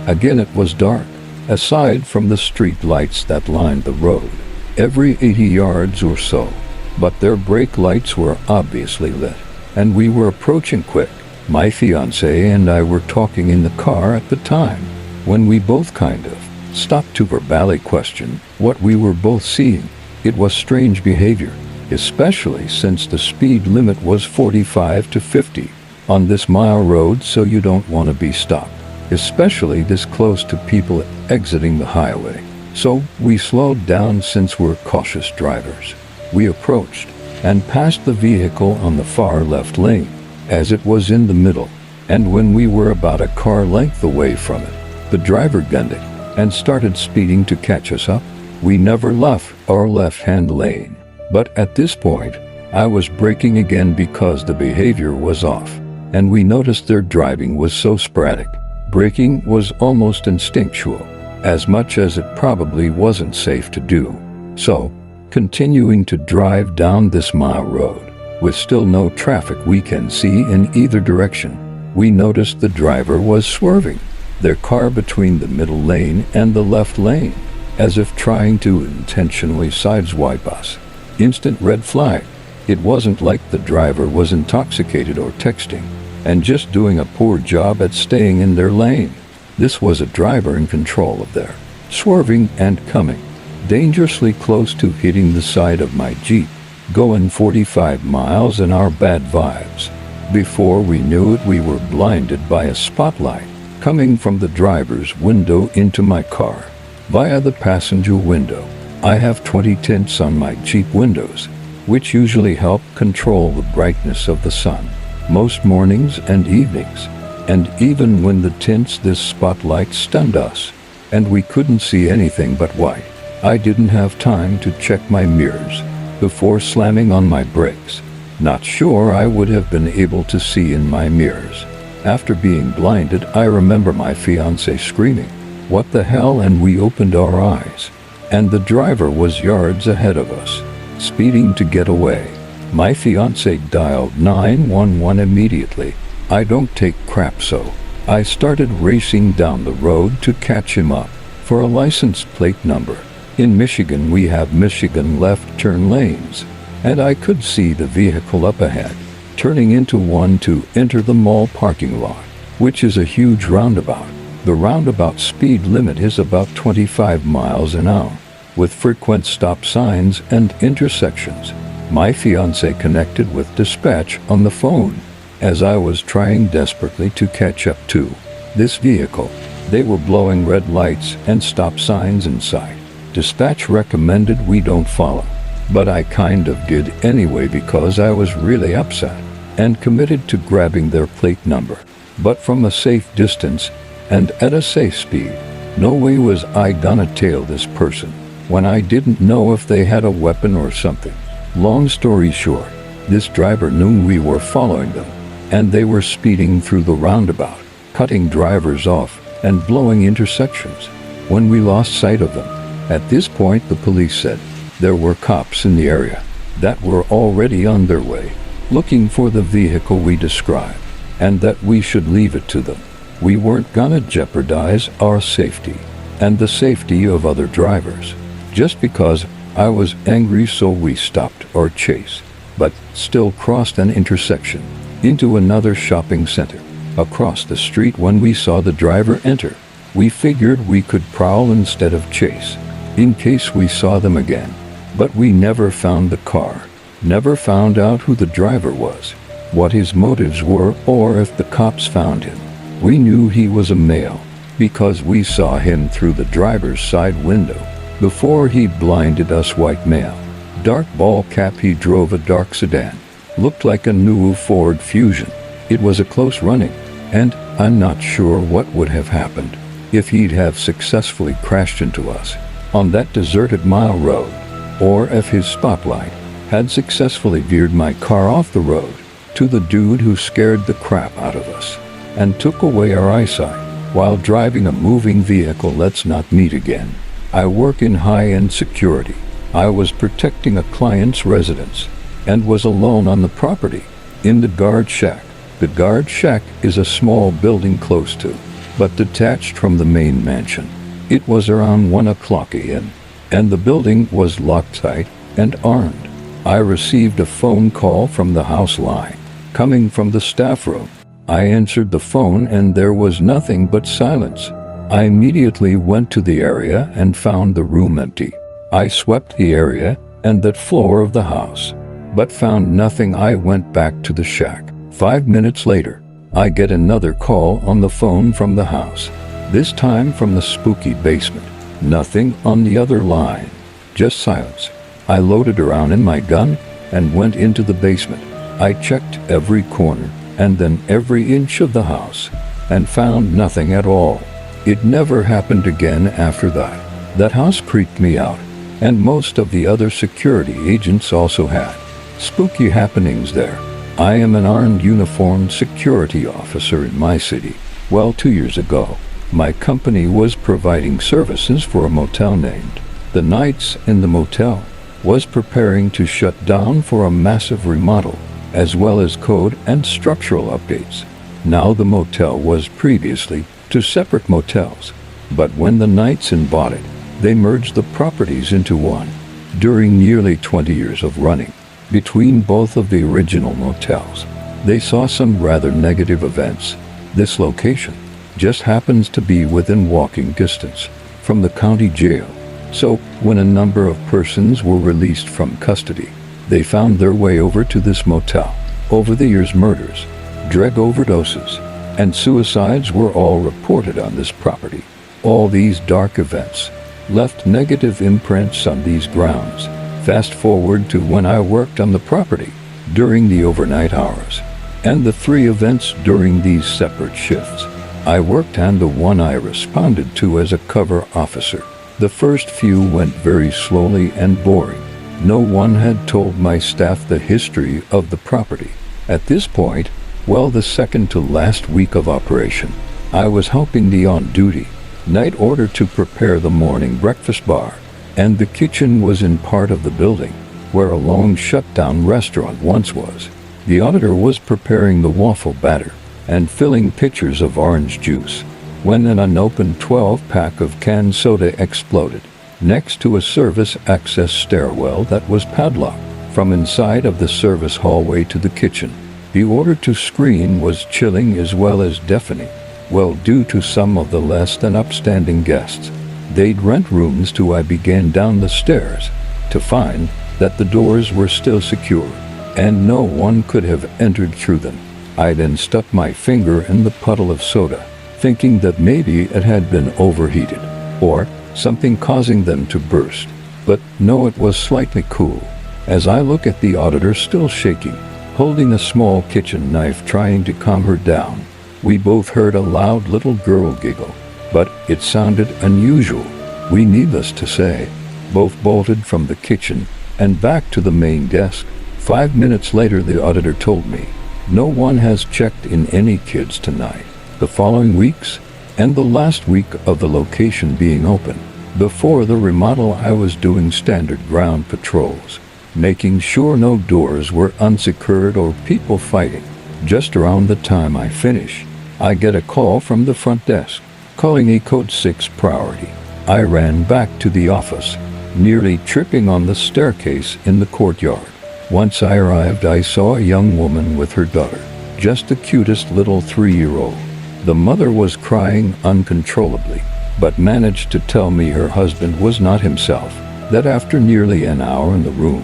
Speaker 1: Again, it was dark, aside from the street lights that lined the road, every 80 yards or so, but their brake lights were obviously lit, and we were approaching quick. My fiancée and I were talking in the car at the time, when we both kind of stopped to verbally question what we were both seeing. It was strange behavior, especially since the speed limit was 45 to 50 on this mile road, so you don't want to be stopped, especially this close to people exiting the highway. So we slowed down since we're cautious drivers. We approached and passed the vehicle on the far left lane, as it was in the middle, and when we were about a car length away from it, the driver gunned it and started speeding to catch us up. We never left our left-hand lane, but at this point, I was braking again because the behavior was off, and we noticed their driving was so sporadic. Braking was almost instinctual, as much as it probably wasn't safe to do. So, continuing to drive down this mile road, with still no traffic we can see in either direction, we noticed the driver was swerving their car between the middle lane and the left lane, as if trying to intentionally sideswipe us. Instant red flag. It wasn't like the driver was intoxicated or texting and just doing a poor job at staying in their lane. This was a driver in control of their swerving and coming dangerously close to hitting the side of my Jeep, going 45 miles an hour. Bad vibes. Before we knew it, we were blinded by a spotlight coming from the driver's window into my car via the passenger window. I have 20 tints on my Jeep windows, which usually help control the brightness of the sun most mornings and evenings, and even when the tints, this spotlight stunned us and we couldn't see anything but white. I didn't have time to check my mirrors before slamming on my brakes. Not sure I would have been able to see in my mirrors. After being blinded, I remember my fiancée screaming, "What the hell?" and we opened our eyes, and the driver was yards ahead of us, speeding to get away. My fiancée dialed 911 immediately. I don't take crap, so I started racing down the road to catch him up for a license plate number. In Michigan, we have Michigan left turn lanes, and I could see the vehicle up ahead, turning into one to enter the mall parking lot, which is a huge roundabout. The roundabout speed limit is about 25 miles an hour. with frequent stop signs and intersections. My fiancée connected with dispatch on the phone as I was trying desperately to catch up to this vehicle. They were blowing red lights and stop signs inside. Dispatch recommended we don't follow, but I kind of did anyway because I was really upset and committed to grabbing their plate number, but from a safe distance and at a safe speed. No way was I gonna tail this person when I didn't know if they had a weapon or something. Long story short, this driver knew we were following them, and they were speeding through the roundabout, cutting drivers off and blowing intersections when we lost sight of them. At this point, the police said there were cops in the area that were already on their way, looking for the vehicle we described, and that we should leave it to them. We weren't gonna jeopardize our safety and the safety of other drivers just because I was angry, so we stopped our chase, but still crossed an intersection into another shopping center across the street. When we saw the driver enter, we figured we could prowl instead of chase in case we saw them again, but we never found the car, never found out who the driver was, what his motives were, or if the cops found him. We knew he was a male because we saw him through the driver's side window before he blinded us. White male, dark ball cap. He drove a dark sedan, looked like a new Ford Fusion. It was a close running, and I'm not sure what would have happened if he'd have successfully crashed into us on that deserted mile road, or if his spotlight had successfully veered my car off the road to the dude who scared the crap out of us and took away our eyesight while driving a moving vehicle. Let's not meet again. I work in high-end security. I was protecting a client's residence and was alone on the property in the guard shack. The guard shack is a small building close to, but detached from the main mansion. It was around 1 o'clock a.m., and the building was locked tight and armed. I received a phone call from the house line, coming from the staff room. I answered the phone and there was nothing but silence. I immediately went to the area and found the room empty. I swept the area and that floor of the house, but found nothing. I went back to the shack. 5 minutes later, I get another call on the phone from the house, this time from the spooky basement. Nothing on the other line, just silence. I loaded around in my gun and went into the basement. I checked every corner and then every inch of the house and found nothing at all. It never happened again after that. That house creeped me out, and most of the other security agents also had spooky happenings there. I am an armed uniformed security officer in my city. Well, 2 years ago, my company was providing services for a motel named The Nights, and the motel was preparing to shut down for a massive remodel, as well as code and structural updates. Now the motel was previously two separate motels, but when the Nights bought it, they merged the properties into one. During nearly 20 years of running between both of the original motels, they saw some rather negative events. This location just happens to be within walking distance from the county jail, so when a number of persons were released from custody, they found their way over to this motel. Over the years, murders, drug overdoses, and suicides were all reported on this property. All these dark events left negative imprints on these grounds. Fast forward to when I worked on the property during the overnight hours, and the 3 events during these separate shifts. I worked on the one I responded to as a cover officer. The first few went very slowly and boring. No one had told my staff the history of the property. At this point, well, the second to last week of operation, I was helping the on-duty night order to prepare the morning breakfast bar, and the kitchen was in part of the building where a long shut-down restaurant once was. The auditor was preparing the waffle batter and filling pitchers of orange juice when an unopened 12-pack of canned soda exploded next to a service access stairwell that was padlocked from inside of the service hallway to the kitchen. The order to scream was chilling as well as deafening. Well, due to some of the less than upstanding guests They'd rent rooms till I began down the stairs to find that the doors were still secure and no one could have entered through them. I then stuck my finger in the puddle of soda, thinking that maybe it had been overheated or something causing them to burst. But no, it was slightly cool. As I look at the auditor still shaking, holding a small kitchen knife trying to calm her down, we both heard a loud little girl giggle, but it sounded unusual. We, needless to say, both bolted from the kitchen and back to the main desk. 5 minutes later, the auditor told me, "No one has checked in any kids tonight." The following weeks, and the last week of the location being open, before the remodel, I was doing standard ground patrols, making sure no doors were unsecured or people fighting. Just around the time I finish, I get a call from the front desk, calling a code 6 priority. I ran back to the office, nearly tripping on the staircase in the courtyard. Once I arrived, I saw a young woman with her daughter, just the cutest little 3-year-old. The mother was crying uncontrollably, but managed to tell me her husband was not himself, that after nearly an hour in the room,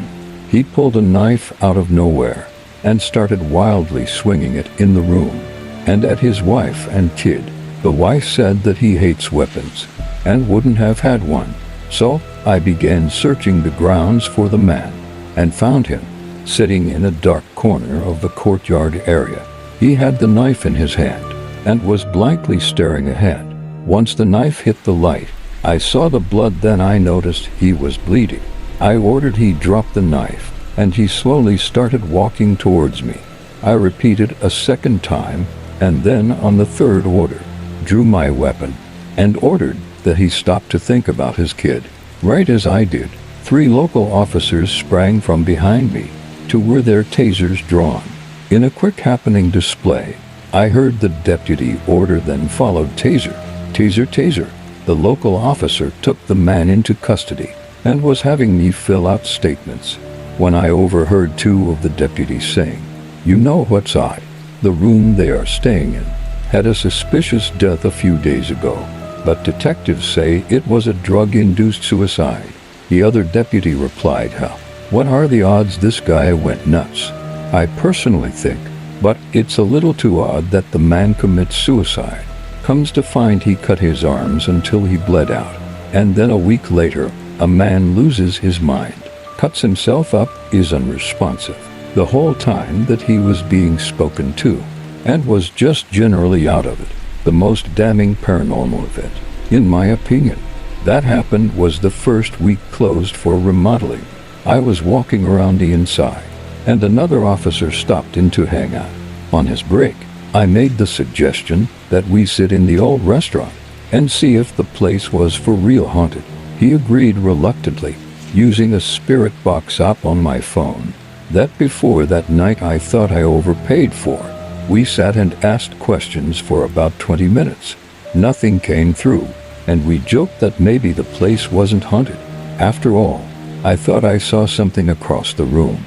Speaker 1: he pulled a knife out of nowhere and started wildly swinging it in the room and at his wife and kid. The wife said that he hates weapons and wouldn't have had one. So I began searching the grounds for the man and found him sitting in a dark corner of the courtyard area. He had the knife in his hand and was blankly staring ahead. Once the knife hit the light, I saw the blood, then I noticed he was bleeding. I ordered he drop the knife, and he slowly started walking towards me. I repeated a second time, and then on the third order, drew my weapon and ordered that he stop to think about his kid. Right as I did, 3 local officers sprang from behind me to where their tasers drawn. In a quick happening display, I heard the deputy order, then followed taser, taser, taser. The local officer took the man into custody and was having me fill out statements when I overheard 2 of the deputies saying, "You know what's odd? The room they are staying in had a suspicious death a few days ago, but detectives say it was a drug-induced suicide." The other deputy replied, "Huh, what are the odds this guy went nuts? I personally think, but it's a little too odd that the man commits suicide. Comes to find he cut his arms until he bled out, and then a week later, a man loses his mind, cuts himself up, is unresponsive the whole time that he was being spoken to, and was just generally out of it. The most damning paranormal event, in my opinion, that happened was the first week closed for remodeling. I was walking around the inside, and another officer stopped in to hang out. On his break, I made the suggestion that we sit in the old restaurant and see if the place was for real haunted. He agreed reluctantly, using a spirit box app on my phone that before that night I thought I overpaid for. We sat and asked questions for about 20 minutes. Nothing came through, and we joked that maybe the place wasn't haunted. After all, I thought I saw something across the room.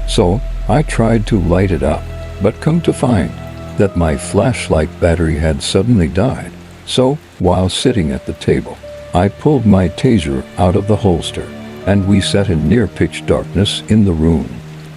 Speaker 1: So I tried to light it up, but come to find that my flashlight battery had suddenly died. So, while sitting at the table, I pulled my taser out of the holster, and we sat in near pitch darkness in the room,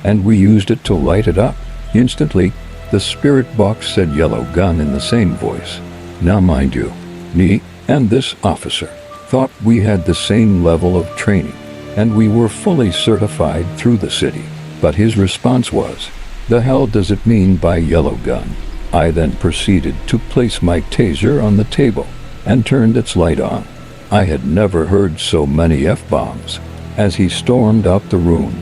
Speaker 1: and we used it to light it up. Instantly, the spirit box said "yellow gun" in the same voice. Now mind you, me and this officer thought we had the same level of training, and we were fully certified through the city. But his response was, "The hell does it mean by yellow gun?" I then proceeded to place my taser on the table and turned its light on. I had never heard so many F-bombs as he stormed out the room.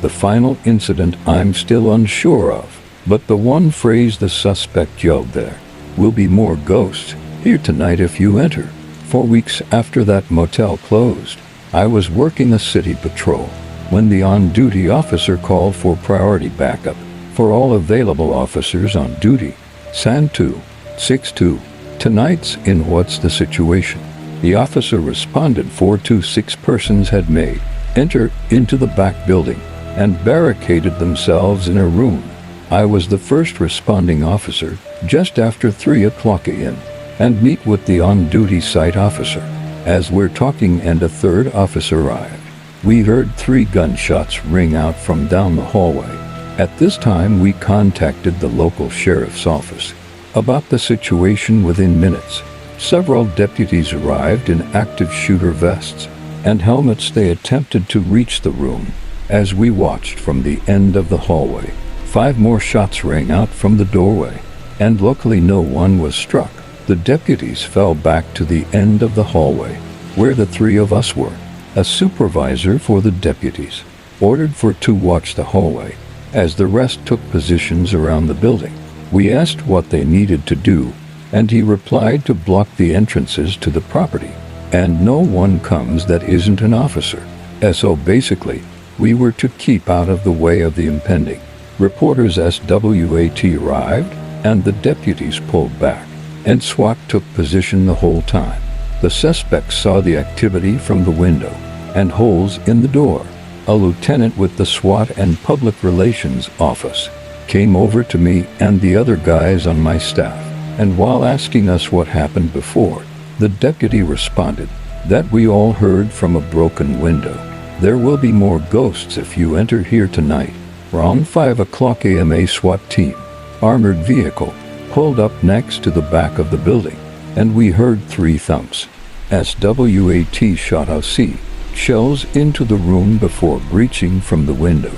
Speaker 1: The final incident I'm still unsure of, but the one phrase the suspect yelled there, "Will be more ghosts here tonight if you enter." 4 weeks after that motel closed, I was working a city patrol when the on-duty officer called for priority backup for all available officers on duty. SAN 262, tonight's in, what's the situation? The officer responded 4 to 6 persons had made enter into the back building and barricaded themselves in a room. I was the first responding officer just after 3 o'clock a.m. and meet with the on-duty site officer. As we're talking and a third officer arrived, we heard 3 gunshots ring out from down the hallway. At this time, we contacted the local sheriff's office about the situation within minutes. Several deputies arrived in active shooter vests and helmets. They attempted to reach the room. As we watched from the end of the hallway, 5 more shots rang out from the doorway, and luckily no one was struck. The deputies fell back to the end of the hallway, where the 3 of us were. A supervisor for the deputies ordered for to watch the hallway, as the rest took positions around the building. We asked what they needed to do, and he replied to block the entrances to the property, and no one comes that isn't an officer. So basically, we were to keep out of the way of the impending. Reporters SWAT arrived, and the deputies pulled back, and SWAT took position the whole time. The suspects saw the activity from the window and holes in the door. A lieutenant with the SWAT and Public Relations office came over to me and the other guys on my staff, and while asking us what happened before, the deputy responded that we all heard from a broken window. There will be more ghosts if you enter here tonight. Around 5 a.m. a SWAT team, armored vehicle, pulled up next to the back of the building, and we heard 3 thumps. SWAT shot AC shells into the room before breaching from the window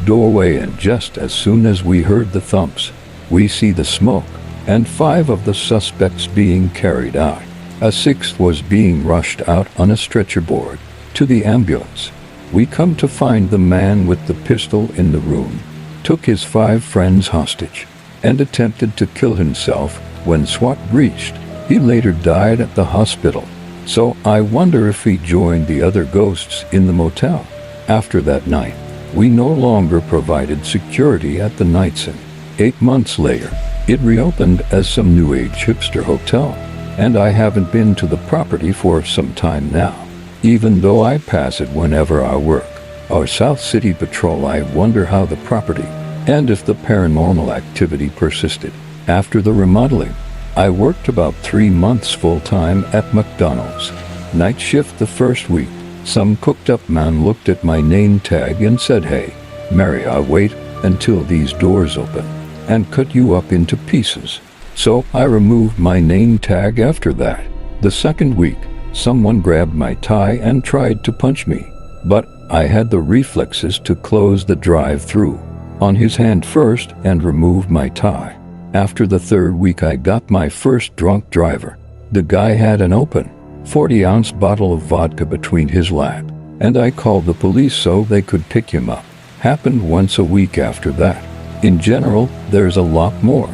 Speaker 1: doorway, and just as soon as we heard the thumps, we see the smoke and 5 of the suspects being carried out. A 6th was being rushed out on a stretcher board to the ambulance. We come to find the man with the pistol in the room took his 5 friends hostage and attempted to kill himself when SWAT breached. He later died at the hospital. So I wonder if he joined the other ghosts in the motel. After that night, we no longer provided security at the Knights Inn. 8 months later, it reopened as some new age hipster hotel, and I haven't been to the property for some time now, even though I pass it whenever I work. Our South City patrol. I wonder how the property and if the paranormal activity persisted after the remodeling. I worked about 3 months full-time at McDonald's. Night shift the first week. Some cooked-up man looked at my name tag and said, "Hey, Mary, I'll wait until these doors open and cut you up into pieces." So I removed my name tag after that. The second week, someone grabbed my tie and tried to punch me, but I had the reflexes to close the drive-through on his hand first and remove my tie. After the 3rd week, I got my first drunk driver. The guy had an open 40-ounce bottle of vodka between his lap, and I called the police so they could pick him up. Happened once a week after that. In general, there's a lot more,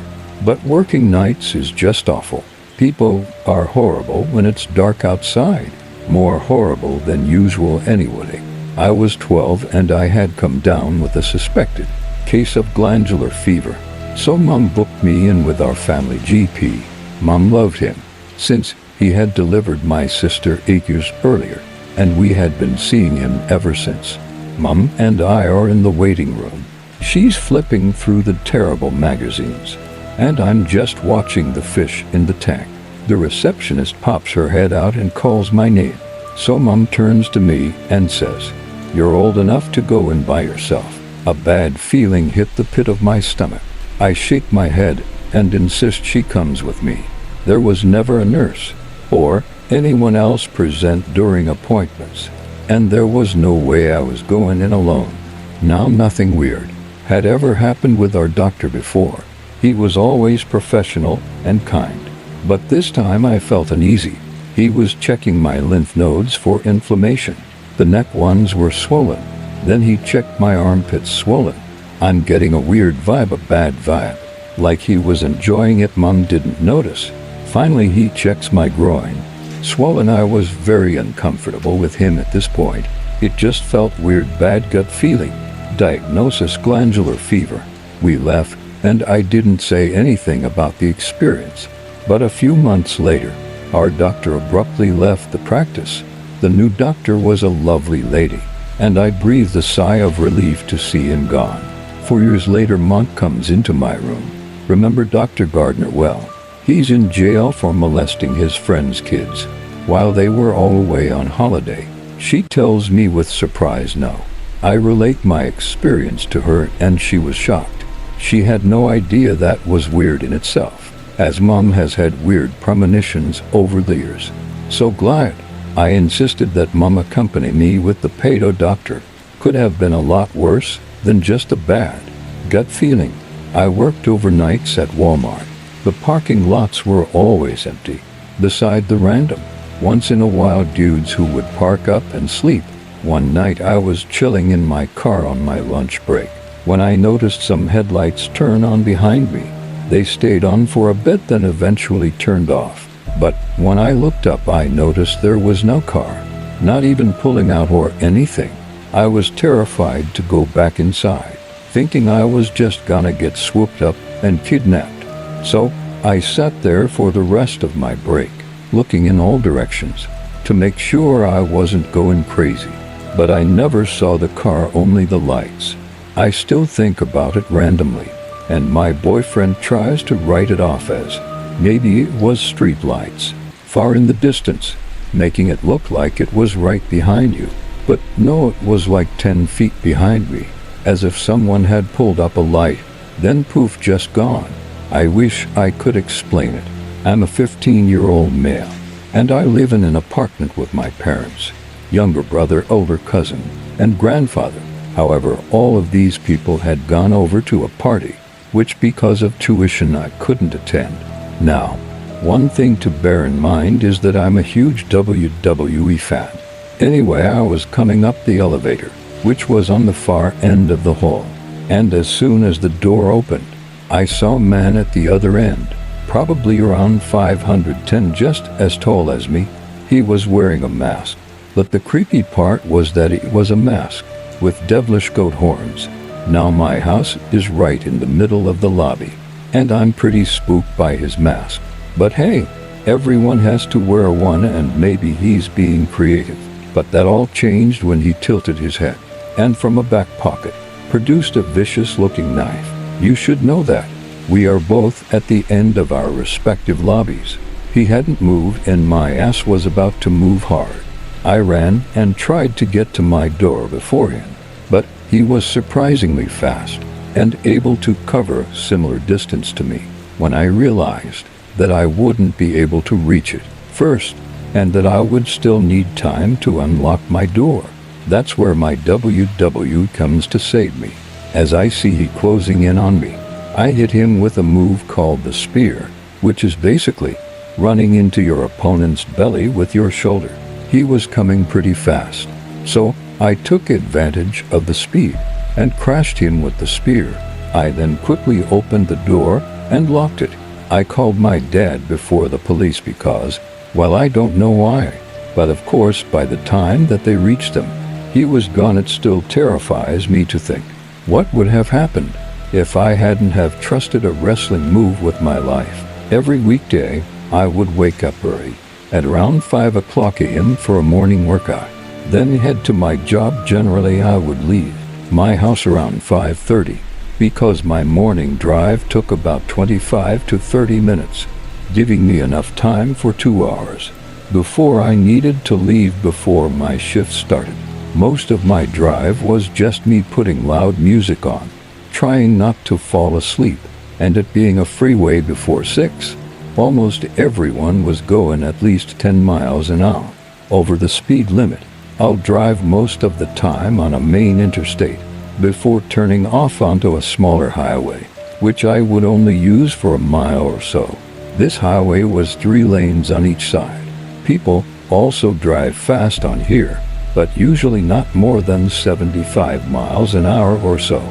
Speaker 1: but working nights is just awful. People are horrible when it's dark outside, more horrible than usual anyway. I was 12 and I had come down with a suspected case of glandular fever. So Mom booked me in with our family GP. Mom loved him, since he had delivered my sister 8 years earlier, and we had been seeing him ever since. Mom and I are in the waiting room. She's flipping through the terrible magazines, and I'm just watching the fish in the tank. The receptionist pops her head out and calls my name. So Mom turns to me and says, "You're old enough to go in by yourself." A bad feeling hit the pit of my stomach. I shake my head and insist she comes with me. There was never a nurse or anyone else present during appointments, and there was no way I was going in alone. Now, nothing weird had ever happened with our doctor before. He was always professional and kind, but this time I felt uneasy. He was checking my lymph nodes for inflammation. The neck ones were swollen. Then he checked my armpits, swollen. I'm getting a weird vibe, a bad vibe, like he was enjoying it. Mom didn't notice. Finally, he checks my groin, swollen. I was very uncomfortable with him at this point. It just felt weird, bad gut feeling. Diagnosis: glandular fever. We left, and I didn't say anything about the experience. But a few months later, our doctor abruptly left the practice. The new doctor was a lovely lady, and I breathed a sigh of relief to see him gone. 4 years later, Monk comes into my room. Remember Dr. Gardner well? He's in jail for molesting his friend's kids. while they were all away on holiday. She tells me with surprise no. I relate my experience to her and she was shocked. She had no idea that was weird in itself, as Mom has had weird premonitions over the years. So glad. I insisted that Mom accompany me with the pedo doctor. Could have been a lot worse than just a bad gut feeling. I worked overnights at Walmart. The parking lots were always empty, beside the random, once in a while dudes who would park up and sleep. One night I was chilling in my car on my lunch break when I noticed some headlights turn on behind me. They stayed on for a bit then eventually turned off. But when I looked up I noticed there was no car, not even pulling out or anything. I was terrified to go back inside, thinking I was just gonna get swooped up and kidnapped. So I sat there for the rest of my break, looking in all directions to make sure I wasn't going crazy. But I never saw the car, only the lights. I still think about it randomly, and my boyfriend tries to write it off as maybe it was street lights, far in the distance, making it look like it was right behind you. But no, it was like 10 feet behind me, as if someone had pulled up a light, then poof, just gone. I wish I could explain it. I'm a 15-year-old male, and I live in an apartment with my parents, younger brother, older cousin, and grandfather. However, all of these people had gone over to a party, which because of tuition I couldn't attend. Now, one thing to bear in mind is that I'm a huge WWE fan. Anyway, I was coming up the elevator, which was on the far end of the hall, and as soon as the door opened, I saw a man at the other end, probably around 5'10", just as tall as me. He was wearing a mask, but the creepy part was that it was a mask with devilish goat horns. Now my house is right in the middle of the lobby, and I'm pretty spooked by his mask. But hey, everyone has to wear one, and maybe he's being creative. But that all changed when he tilted his head, and from a back pocket, produced a vicious-looking knife. You should know that. We are both at the end of our respective lobbies. He hadn't moved, and my ass was about to move hard. I ran and tried to get to my door before him, but he was surprisingly fast and able to cover a similar distance to me. When I realized that I wouldn't be able to reach it first, and that I would still need time to unlock my door, that's where my WW comes to save me. As I see he closing in on me, I hit him with a move called the spear, which is basically running into your opponent's belly with your shoulder. He was coming pretty fast, so I took advantage of the speed and crashed him with the spear. I then quickly opened the door and locked it. I called my dad before the police because, well, I don't know why, but of course by the time that they reached him, he was gone. It still terrifies me to think what would have happened if I hadn't have trusted a wrestling move with my life. Every weekday, I would wake up early at around 5 o'clock a.m. for a morning workout, then head to my job. Generally, I would leave my house around 5:30 because my morning drive took about 25 to 30 minutes, giving me enough time for 2 hours before I needed to leave before my shift started. Most of my drive was just me putting loud music on, trying not to fall asleep, and it being a freeway before 6, almost everyone was going at least 10 miles an hour over the speed limit. I'll drive most of the time on a main interstate before turning off onto a smaller highway, which I would only use for a mile or so. This highway was 3 lanes on each side. People also drive fast on here, but usually not more than 75 miles an hour or so.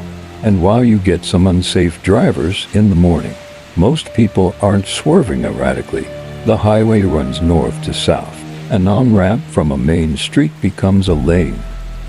Speaker 1: And while you get some unsafe drivers in the morning, most people aren't swerving erratically. The highway runs north to south. An on-ramp from a main street becomes a lane.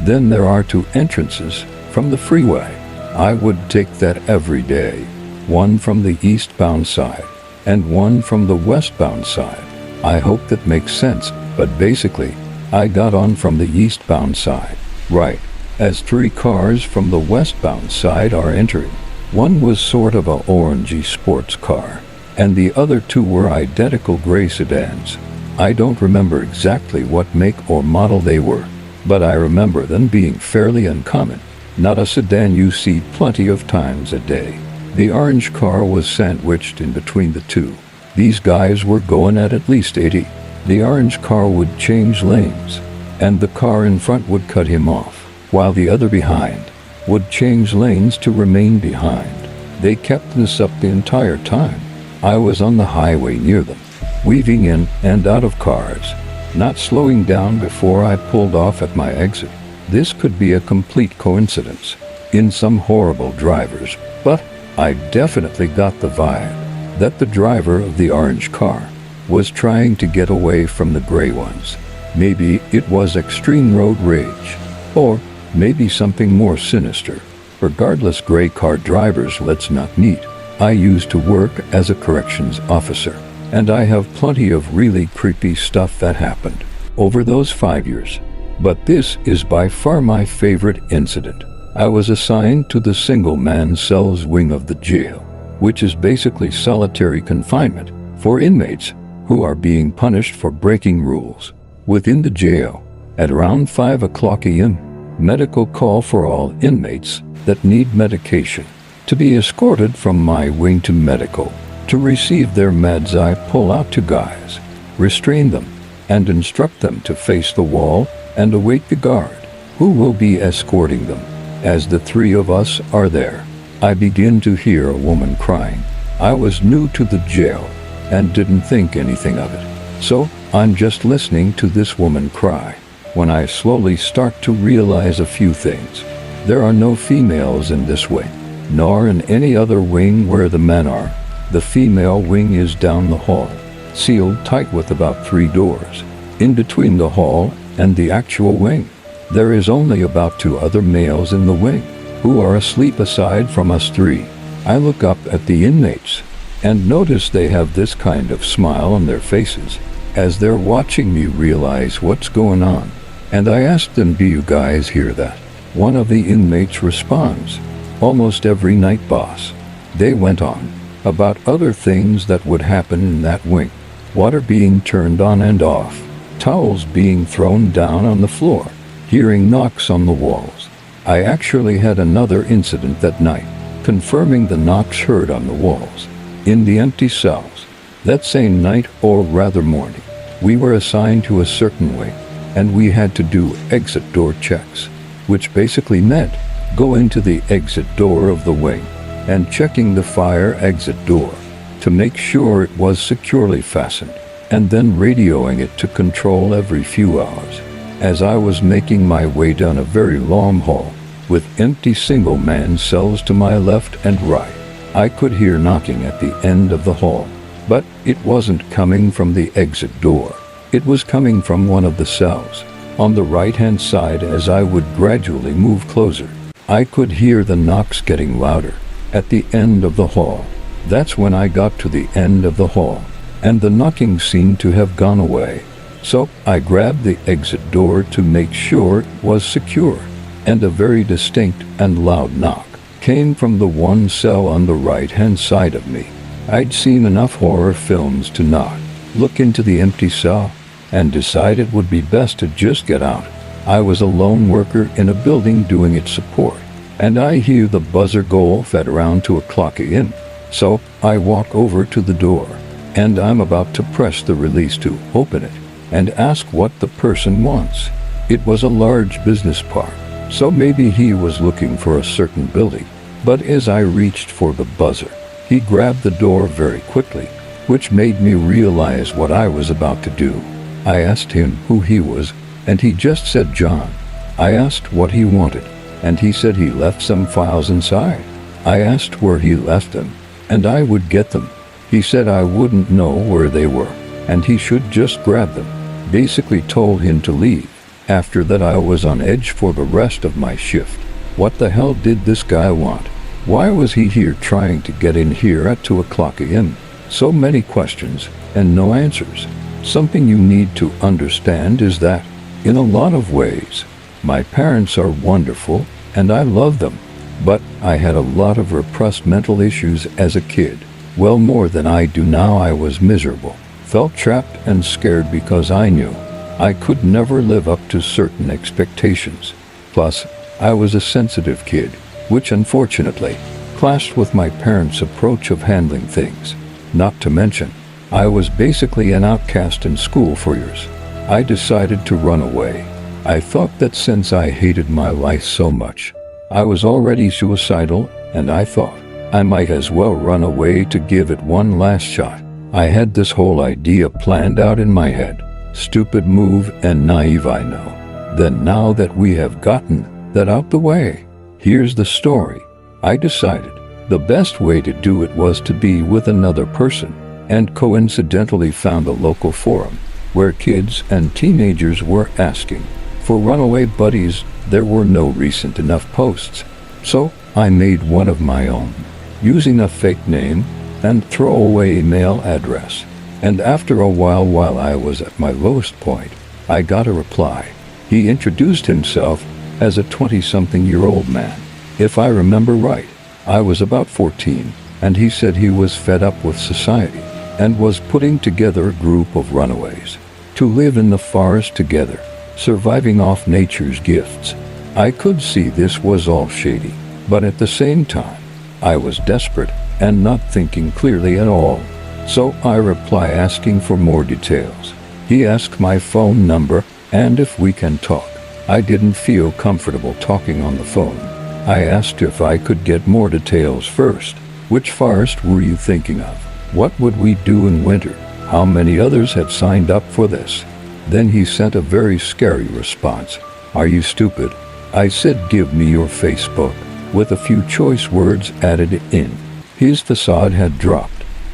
Speaker 1: Then there are 2 entrances from the freeway. I would take that every day, one from the eastbound side and one from the westbound side. I hope that makes sense, but basically, I got on from the eastbound side, right, as 3 cars from the westbound side are entering. One was sort of a orangey sports car, and the other 2 were identical gray sedans. I don't remember exactly what make or model they were, but I remember them being fairly uncommon. Not a sedan you see plenty of times a day. The orange car was sandwiched in between the two. These guys were going at least 80. The orange car would change lanes, and the car in front would cut him off, while the other behind would change lanes to remain behind. They kept this up the entire time. I was on the highway near them, weaving in and out of cars, not slowing down before I pulled off at my exit. This could be a complete coincidence in some horrible drivers, but I definitely got the vibe that the driver of the orange car was trying to get away from the gray ones. Maybe it was extreme road rage, or maybe something more sinister. Regardless, gray car drivers, let's not meet. I used to work as a corrections officer, and I have plenty of really creepy stuff that happened over those 5 years. But this is by far my favorite incident. I was assigned to the single-man cells wing of the jail, which is basically solitary confinement for inmates who are being punished for breaking rules. Within the jail, at around 5 o'clock a.m., medical call for all inmates that need medication to be escorted from my wing to medical to receive their meds. I pull out two guys, restrain them, and instruct them to face the wall and await the guard who will be escorting them. As the three of us are there, I begin to hear a woman crying. I was new to the jail and didn't think anything of it, so I'm just listening to this woman cry when I slowly start to realize a few things. There are no females in this wing, nor in any other wing where the men are. The female wing is down the hall, sealed tight with about 3 doors. In between the hall and the actual wing, there is only about 2 other males in the wing, who are asleep aside from us 3. I look up at the inmates and notice they have this kind of smile on their faces as they're watching me realize what's going on. And I ask them, do you guys hear that? One of the inmates responds, almost every night, boss. They went on about other things that would happen in that wing. Water being turned on and off, towels being thrown down on the floor, hearing knocks on the walls. I actually had another incident that night, confirming the knocks heard on the walls in the empty cells. That same night, or rather morning, we were assigned to a certain wing, and we had to do exit door checks, which basically meant going to the exit door of the wing and checking the fire exit door to make sure it was securely fastened, and then radioing it to control every few hours. As I was making my way down a very long hall with empty single-man cells to my left and right, I could hear knocking at the end of the hall, but it wasn't coming from the exit door. It was coming from one of the cells on the right-hand side. As I would gradually move closer, I could hear the knocks getting louder at the end of the hall. That's when I got to the end of the hall, and the knocking seemed to have gone away. So I grabbed the exit door to make sure it was secure, and a very distinct and loud knock came from the one cell on the right-hand side of me. I'd seen enough horror films to not look into the empty cell and decide it would be best to just get out. I was a lone worker in a building doing its support, and I hear the buzzer go off at around 2 o'clock a.m. So I walk over to the door, and I'm about to press the release to open it and ask what the person wants. It was a large business park, so maybe he was looking for a certain building. But as I reached for the buzzer, he grabbed the door very quickly, which made me realize what I was about to do. I asked him who he was, and he just said John. I asked what he wanted, and he said he left some files inside. I asked where he left them, and I would get them. He said I wouldn't know where they were, and he should just grab them. Basically told him to leave. After that, I was on edge for the rest of my shift. What the hell did this guy want? Why was he here trying to get in here at 2 o'clock a.m.? So many questions and no answers. Something you need to understand is that, in a lot of ways, my parents are wonderful and I love them, but I had a lot of repressed mental issues as a kid. Well, more than I do now. I was miserable, Felt trapped and scared because I knew I could never live up to certain expectations. Plus, I was a sensitive kid, which unfortunately clashed with my parents' approach of handling things. Not to mention, I was basically an outcast in school for years. I decided to run away. I thought that since I hated my life so much, I was already suicidal, and I thought I might as well run away to give it one last shot. I had this whole idea planned out in my head. Stupid move and naive, I know. Then now that we have gotten that out the way, here's the story. I decided the best way to do it was to be with another person, and coincidentally found a local forum where kids and teenagers were asking for runaway buddies. There were no recent enough posts, so I made one of my own, using a fake name and throwaway email address. And after a while I was at my lowest point, I got a reply. He introduced himself as a 20-something-year-old man. If I remember right, I was about 14, and he said he was fed up with society and was putting together a group of runaways to live in the forest together, surviving off nature's gifts. I could see this was all shady, but at the same time, I was desperate and not thinking clearly at all. So I reply asking for more details. He asked my phone number and if we can talk. I didn't feel comfortable talking on the phone. I asked if I could get more details first. Which forest were you thinking of? What would we do in winter? How many others had signed up for this? Then he sent a very scary response. Are you stupid? I said, give me your Facebook, with a few choice words added in. His facade had dropped.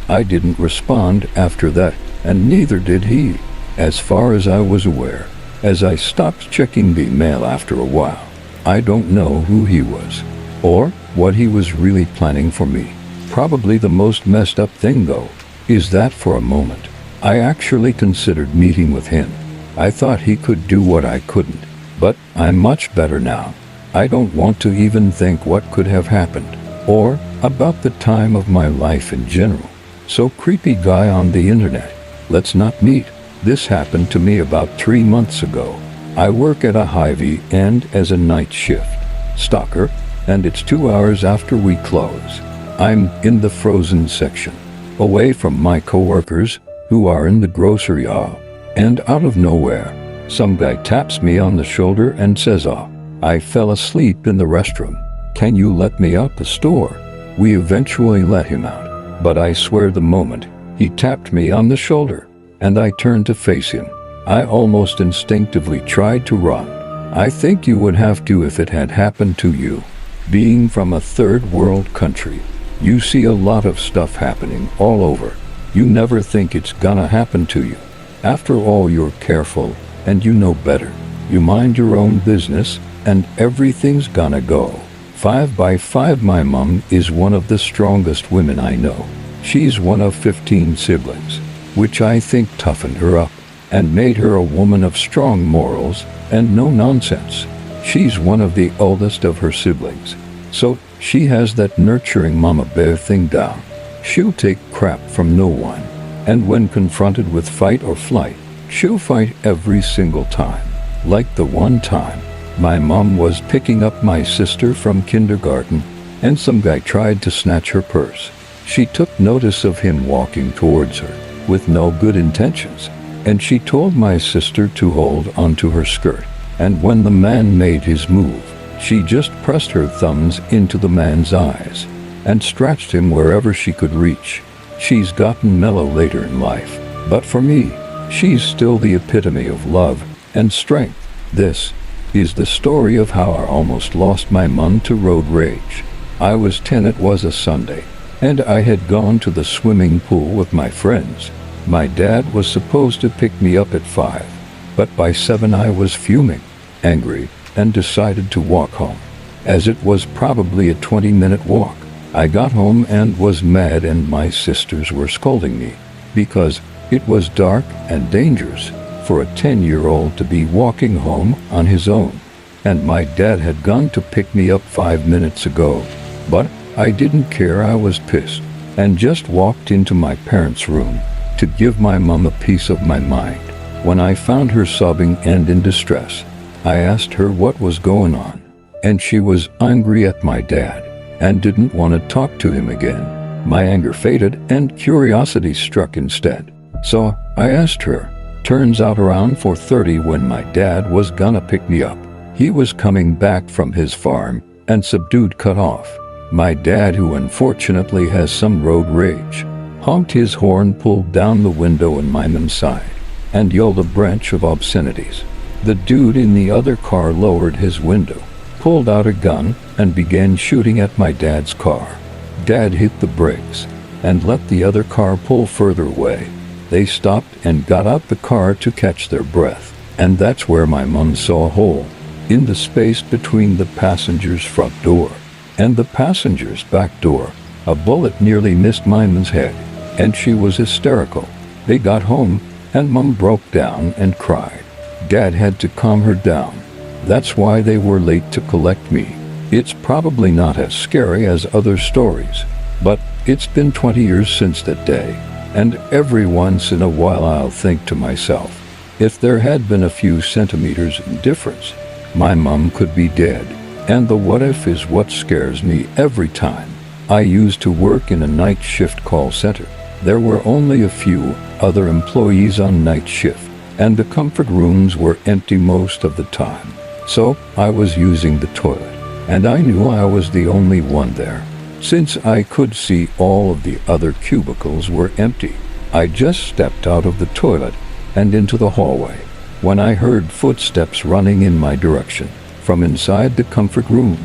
Speaker 1: I didn't respond after that, and neither did he, as far as I was aware. As I stopped checking the mail after a while, I don't know who he was, or what he was really planning for me. Probably the most messed up thing, though, is that for a moment, I actually considered meeting with him. I thought he could do what I couldn't, but I'm much better now. I don't want to even think what could have happened, or about the time of my life in general. So creepy guy on the internet, let's not meet. This happened to me about 3 months ago. I work at a Hy-Vee and as a night shift stalker, and it's 2 hours after we close. I'm in the frozen section, away from my coworkers who are in the grocery aisle, and out of nowhere, some guy taps me on the shoulder and says, "Oh, I fell asleep in the restroom. Can you let me out the store?" We eventually let him out. But I swear the moment he tapped me on the shoulder and I turned to face him, I almost instinctively tried to run. I think you would have to if it had happened to you. Being from a third world country, you see a lot of stuff happening all over. You never think it's gonna happen to you. After all, you're careful and you know better. You mind your own business and everything's gonna go 5 by 5. My mom is one of the strongest women I know. She's one of 15 siblings, which I think toughened her up and made her a woman of strong morals and no nonsense. She's one of the oldest of her siblings, so she has that nurturing mama bear thing down. She'll take crap from no one, and when confronted with fight or flight, she'll fight every single time. Like the one time my mom was picking up my sister from kindergarten, and some guy tried to snatch her purse. She took notice of him walking towards her with no good intentions, and she told my sister to hold onto her skirt. And when the man made his move, she just pressed her thumbs into the man's eyes and scratched him wherever she could reach. She's gotten mellow later in life, but for me, she's still the epitome of love and strength. This is the story of how I almost lost my mom to road rage. I was 10, it was a Sunday, and I had gone to the swimming pool with my friends. My dad was supposed to pick me up at 5, but by 7 I was fuming, angry, and decided to walk home. As it was probably a 20-minute walk, I got home and was mad, and my sisters were scolding me because it was dark and dangerous for a 10-year-old to be walking home on his own, and my dad had gone to pick me up 5 minutes ago. But I didn't care. I was pissed and just walked into my parents' room to to give my mum a piece of my mind. When I found her sobbing and in distress, I asked her what was going on, and she was angry at my dad and didn't want to talk to him again. My anger faded and curiosity struck instead. So I asked her. Turns out around 4:30 when my dad was gonna pick me up, he was coming back from his farm and subdued cut off. My dad, who unfortunately has some road rage, honked his horn, pulled down the window on my mom's side, and yelled a bunch of obscenities. The dude in the other car lowered his window, pulled out a gun, and began shooting at my dad's car. Dad hit the brakes and let the other car pull further away. They stopped and got out the car to catch their breath, and that's where my mom saw a hole in the space between the passenger's front door and the passenger's back door. A bullet nearly missed my mom's head, and she was hysterical. They got home, and Mom broke down and cried. Dad had to calm her down. That's why they were late to collect me. It's probably not as scary as other stories, but it's been 20 years since that day, and every once in a while I'll think to myself, if there had been a few centimeters in difference, my mom could be dead. And the what if is what scares me every time. I used to work in a night shift call center. There were only a few other employees on night shift, and the comfort rooms were empty most of the time. So I was using the toilet, and I knew I was the only one there. Since I could see all of the other cubicles were empty, I just stepped out of the toilet and into the hallway when I heard footsteps running in my direction from inside the comfort room.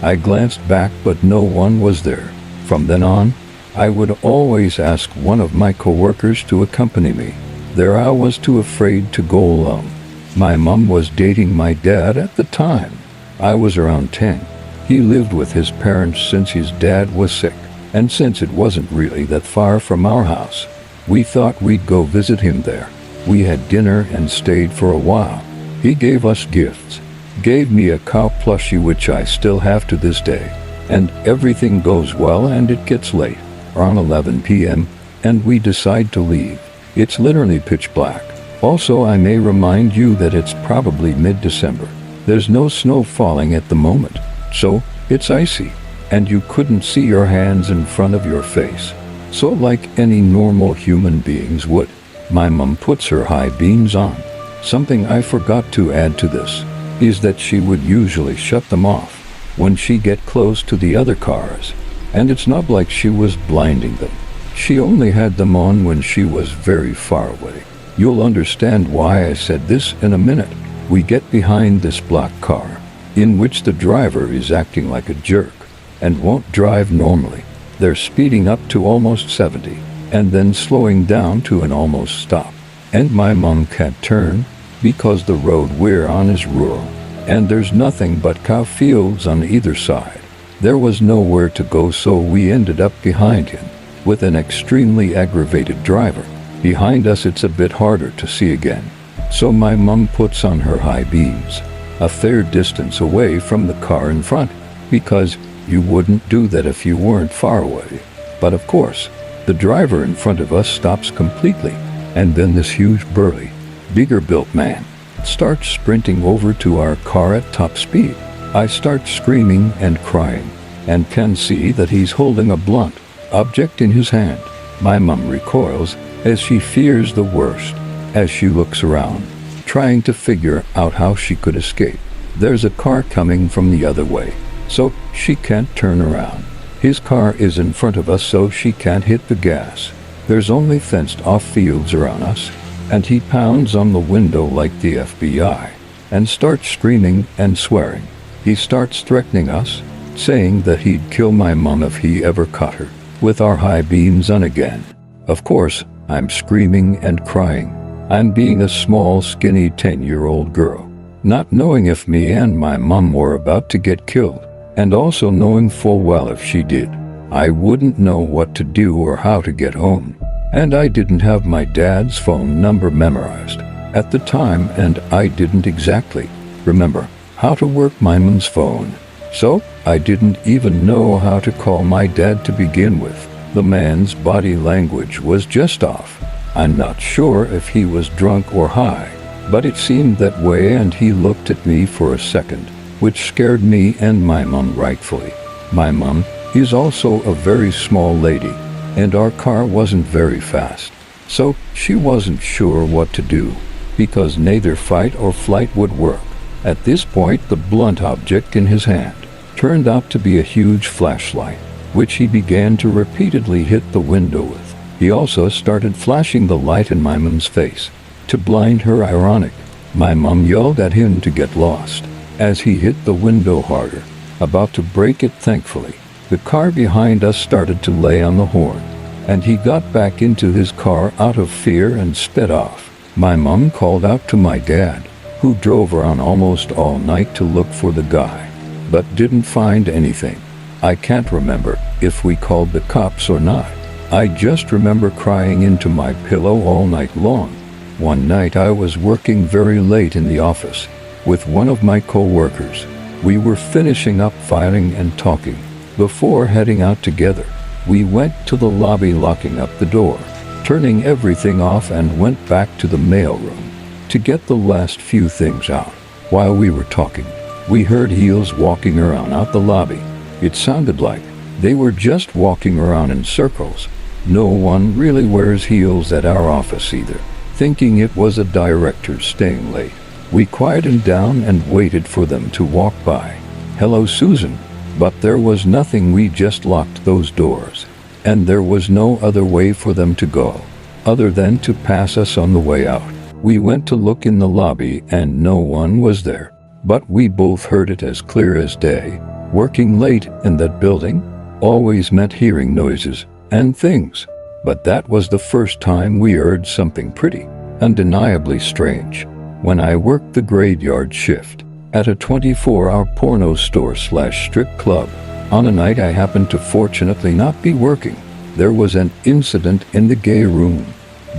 Speaker 1: I glanced back, but no one was there. From then on, I would always ask one of my coworkers to accompany me. There I was too afraid to go alone. My mom was dating my dad at the time. I was around 10. He lived with his parents since his dad was sick, and since it wasn't really that far from our house, we thought we'd go visit him there. We had dinner and stayed for a while. He gave us gifts, gave me a cow plushie which I still have to this day, and everything goes well and it gets late, around 11 p.m., and we decide to leave. It's literally pitch black. Also, I may remind you that it's probably mid-December. There's no snow falling at the moment, so it's icy, and you couldn't see your hands in front of your face. So like any normal human beings would, my mom puts her high beams on. Something I forgot to add to this is that she would usually shut them off when she get close to the other cars, and it's not like she was blinding them. She only had them on when she was very far away. You'll understand why I said this in a minute. We get behind this black car, in which the driver is acting like a jerk and won't drive normally. They're speeding up to almost 70 and then slowing down to an almost stop. And my mom can't turn because the road we're on is rural, and there's nothing but cow fields on either side. There was nowhere to go, so we ended up behind him with an extremely aggravated driver. Behind us it's a bit harder to see again, so my mom puts on her high beams a fair distance away from the car in front, because you wouldn't do that if you weren't far away. But of course, the driver in front of us stops completely, and then this huge burly, bigger built man starts sprinting over to our car at top speed. I start screaming and crying, and can see that he's holding a blunt object in his hand. My mom recoils as she fears the worst, as she looks around, trying to figure out how she could escape. There's a car coming from the other way, so she can't turn around. His car is in front of us, so she can't hit the gas. There's only fenced-off fields around us, and he pounds on the window like the FBI and starts screaming and swearing. He starts threatening us, saying that he'd kill my mom if he ever caught her with our high beams on again. Of course, I'm screaming and crying. I'm being a small, skinny 10-year-old girl, not knowing if me and my mom were about to get killed, and also knowing full well if she did, I wouldn't know what to do or how to get home. And I didn't have my dad's phone number memorized at the time, and I didn't exactly remember how to work my mom's phone. So I didn't even know how to call my dad to begin with. The man's body language was just off. I'm not sure if he was drunk or high, but it seemed that way, and he looked at me for a second, which scared me and my mom rightfully. My mom is also a very small lady, and our car wasn't very fast, so she wasn't sure what to do, because neither fight or flight would work. At this point, the blunt object in his hand turned out to be a huge flashlight, which he began to repeatedly hit the window with. He also started flashing the light in my mom's face to blind her. Ironic. My mom yelled at him to get lost as he hit the window harder, about to break it. Thankfully, the car behind us started to lay on the horn, and he got back into his car out of fear and sped off. My mom called out to my dad, who drove around almost all night to look for the guy, but didn't find anything. I can't remember if we called the cops or not. I just remember crying into my pillow all night long. One night I was working very late in the office with one of my co-workers. We were finishing up filing and talking before heading out together. We went to the lobby, locking up the door, turning everything off, and went back to the mailroom to get the last few things out. While we were talking, we heard heels walking around out the lobby. It sounded like they were just walking around in circles. No one really wears heels at our office either. Thinking it was a director staying late, we quieted down and waited for them to walk by. Hello, Susan. But there was nothing. We just locked those doors, and there was no other way for them to go other than to pass us on the way out. We went to look in the lobby and no one was there, but we both heard it as clear as day. Working late in that building always meant hearing noises and things, but that was the first time we heard something pretty undeniably strange. When I worked the graveyard shift at a 24-hour porno store/strip club, on a night I happened to fortunately not be working, there was an incident in the gay room.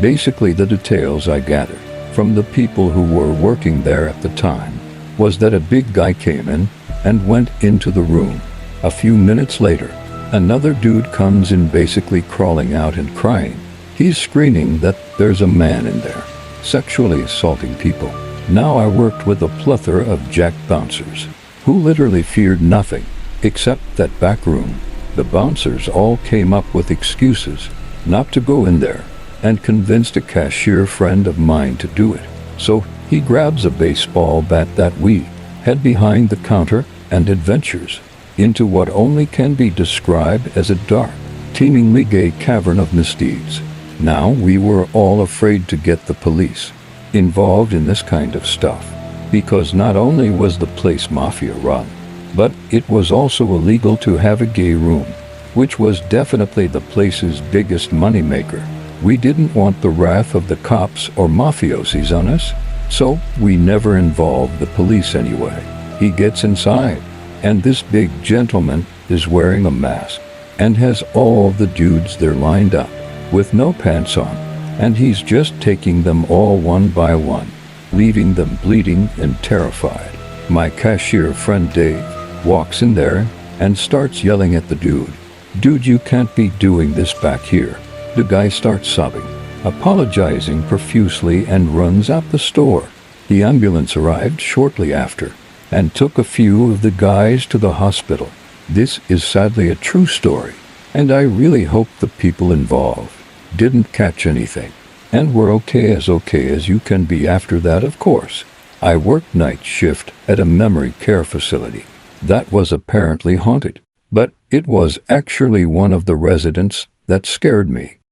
Speaker 1: Basically, the details I gathered from the people who were working there at the time was that a big guy came in and went into the room. A few minutes later, another dude comes in, basically crawling out and crying. He's screaming that there's a man in there, sexually assaulting people. Now I worked with a plethora of jack bouncers, who literally feared nothing except that back room. The bouncers all came up with excuses not to go in there, and convinced a cashier friend of mine to do it. So he grabs a baseball bat that we had behind the counter and adventures into what only can be described as a dark, teemingly gay cavern of misdeeds. Now we were all afraid to get the police involved in this kind of stuff, because not only was the place mafia run, but it was also illegal to have a gay room, which was definitely the place's biggest moneymaker. We didn't want the wrath of the cops or mafiosis on us, so we never involved the police anyway. He gets inside, and this big gentleman is wearing a mask and has all the dudes there lined up with no pants on, and he's just taking them all one by one, leaving them bleeding and terrified. My cashier friend Dave walks in there and starts yelling at the dude, "Dude, you can't be doing this back here." The guy starts sobbing, apologizing profusely, and runs out the store. The ambulance arrived shortly after and took a few of the guys to the hospital. This is sadly a true story, and I really hope the people involved didn't catch anything and were okay as you can be after that, of course. I worked night shift at a memory care facility that was apparently haunted, but it was actually one of the residents that scared me.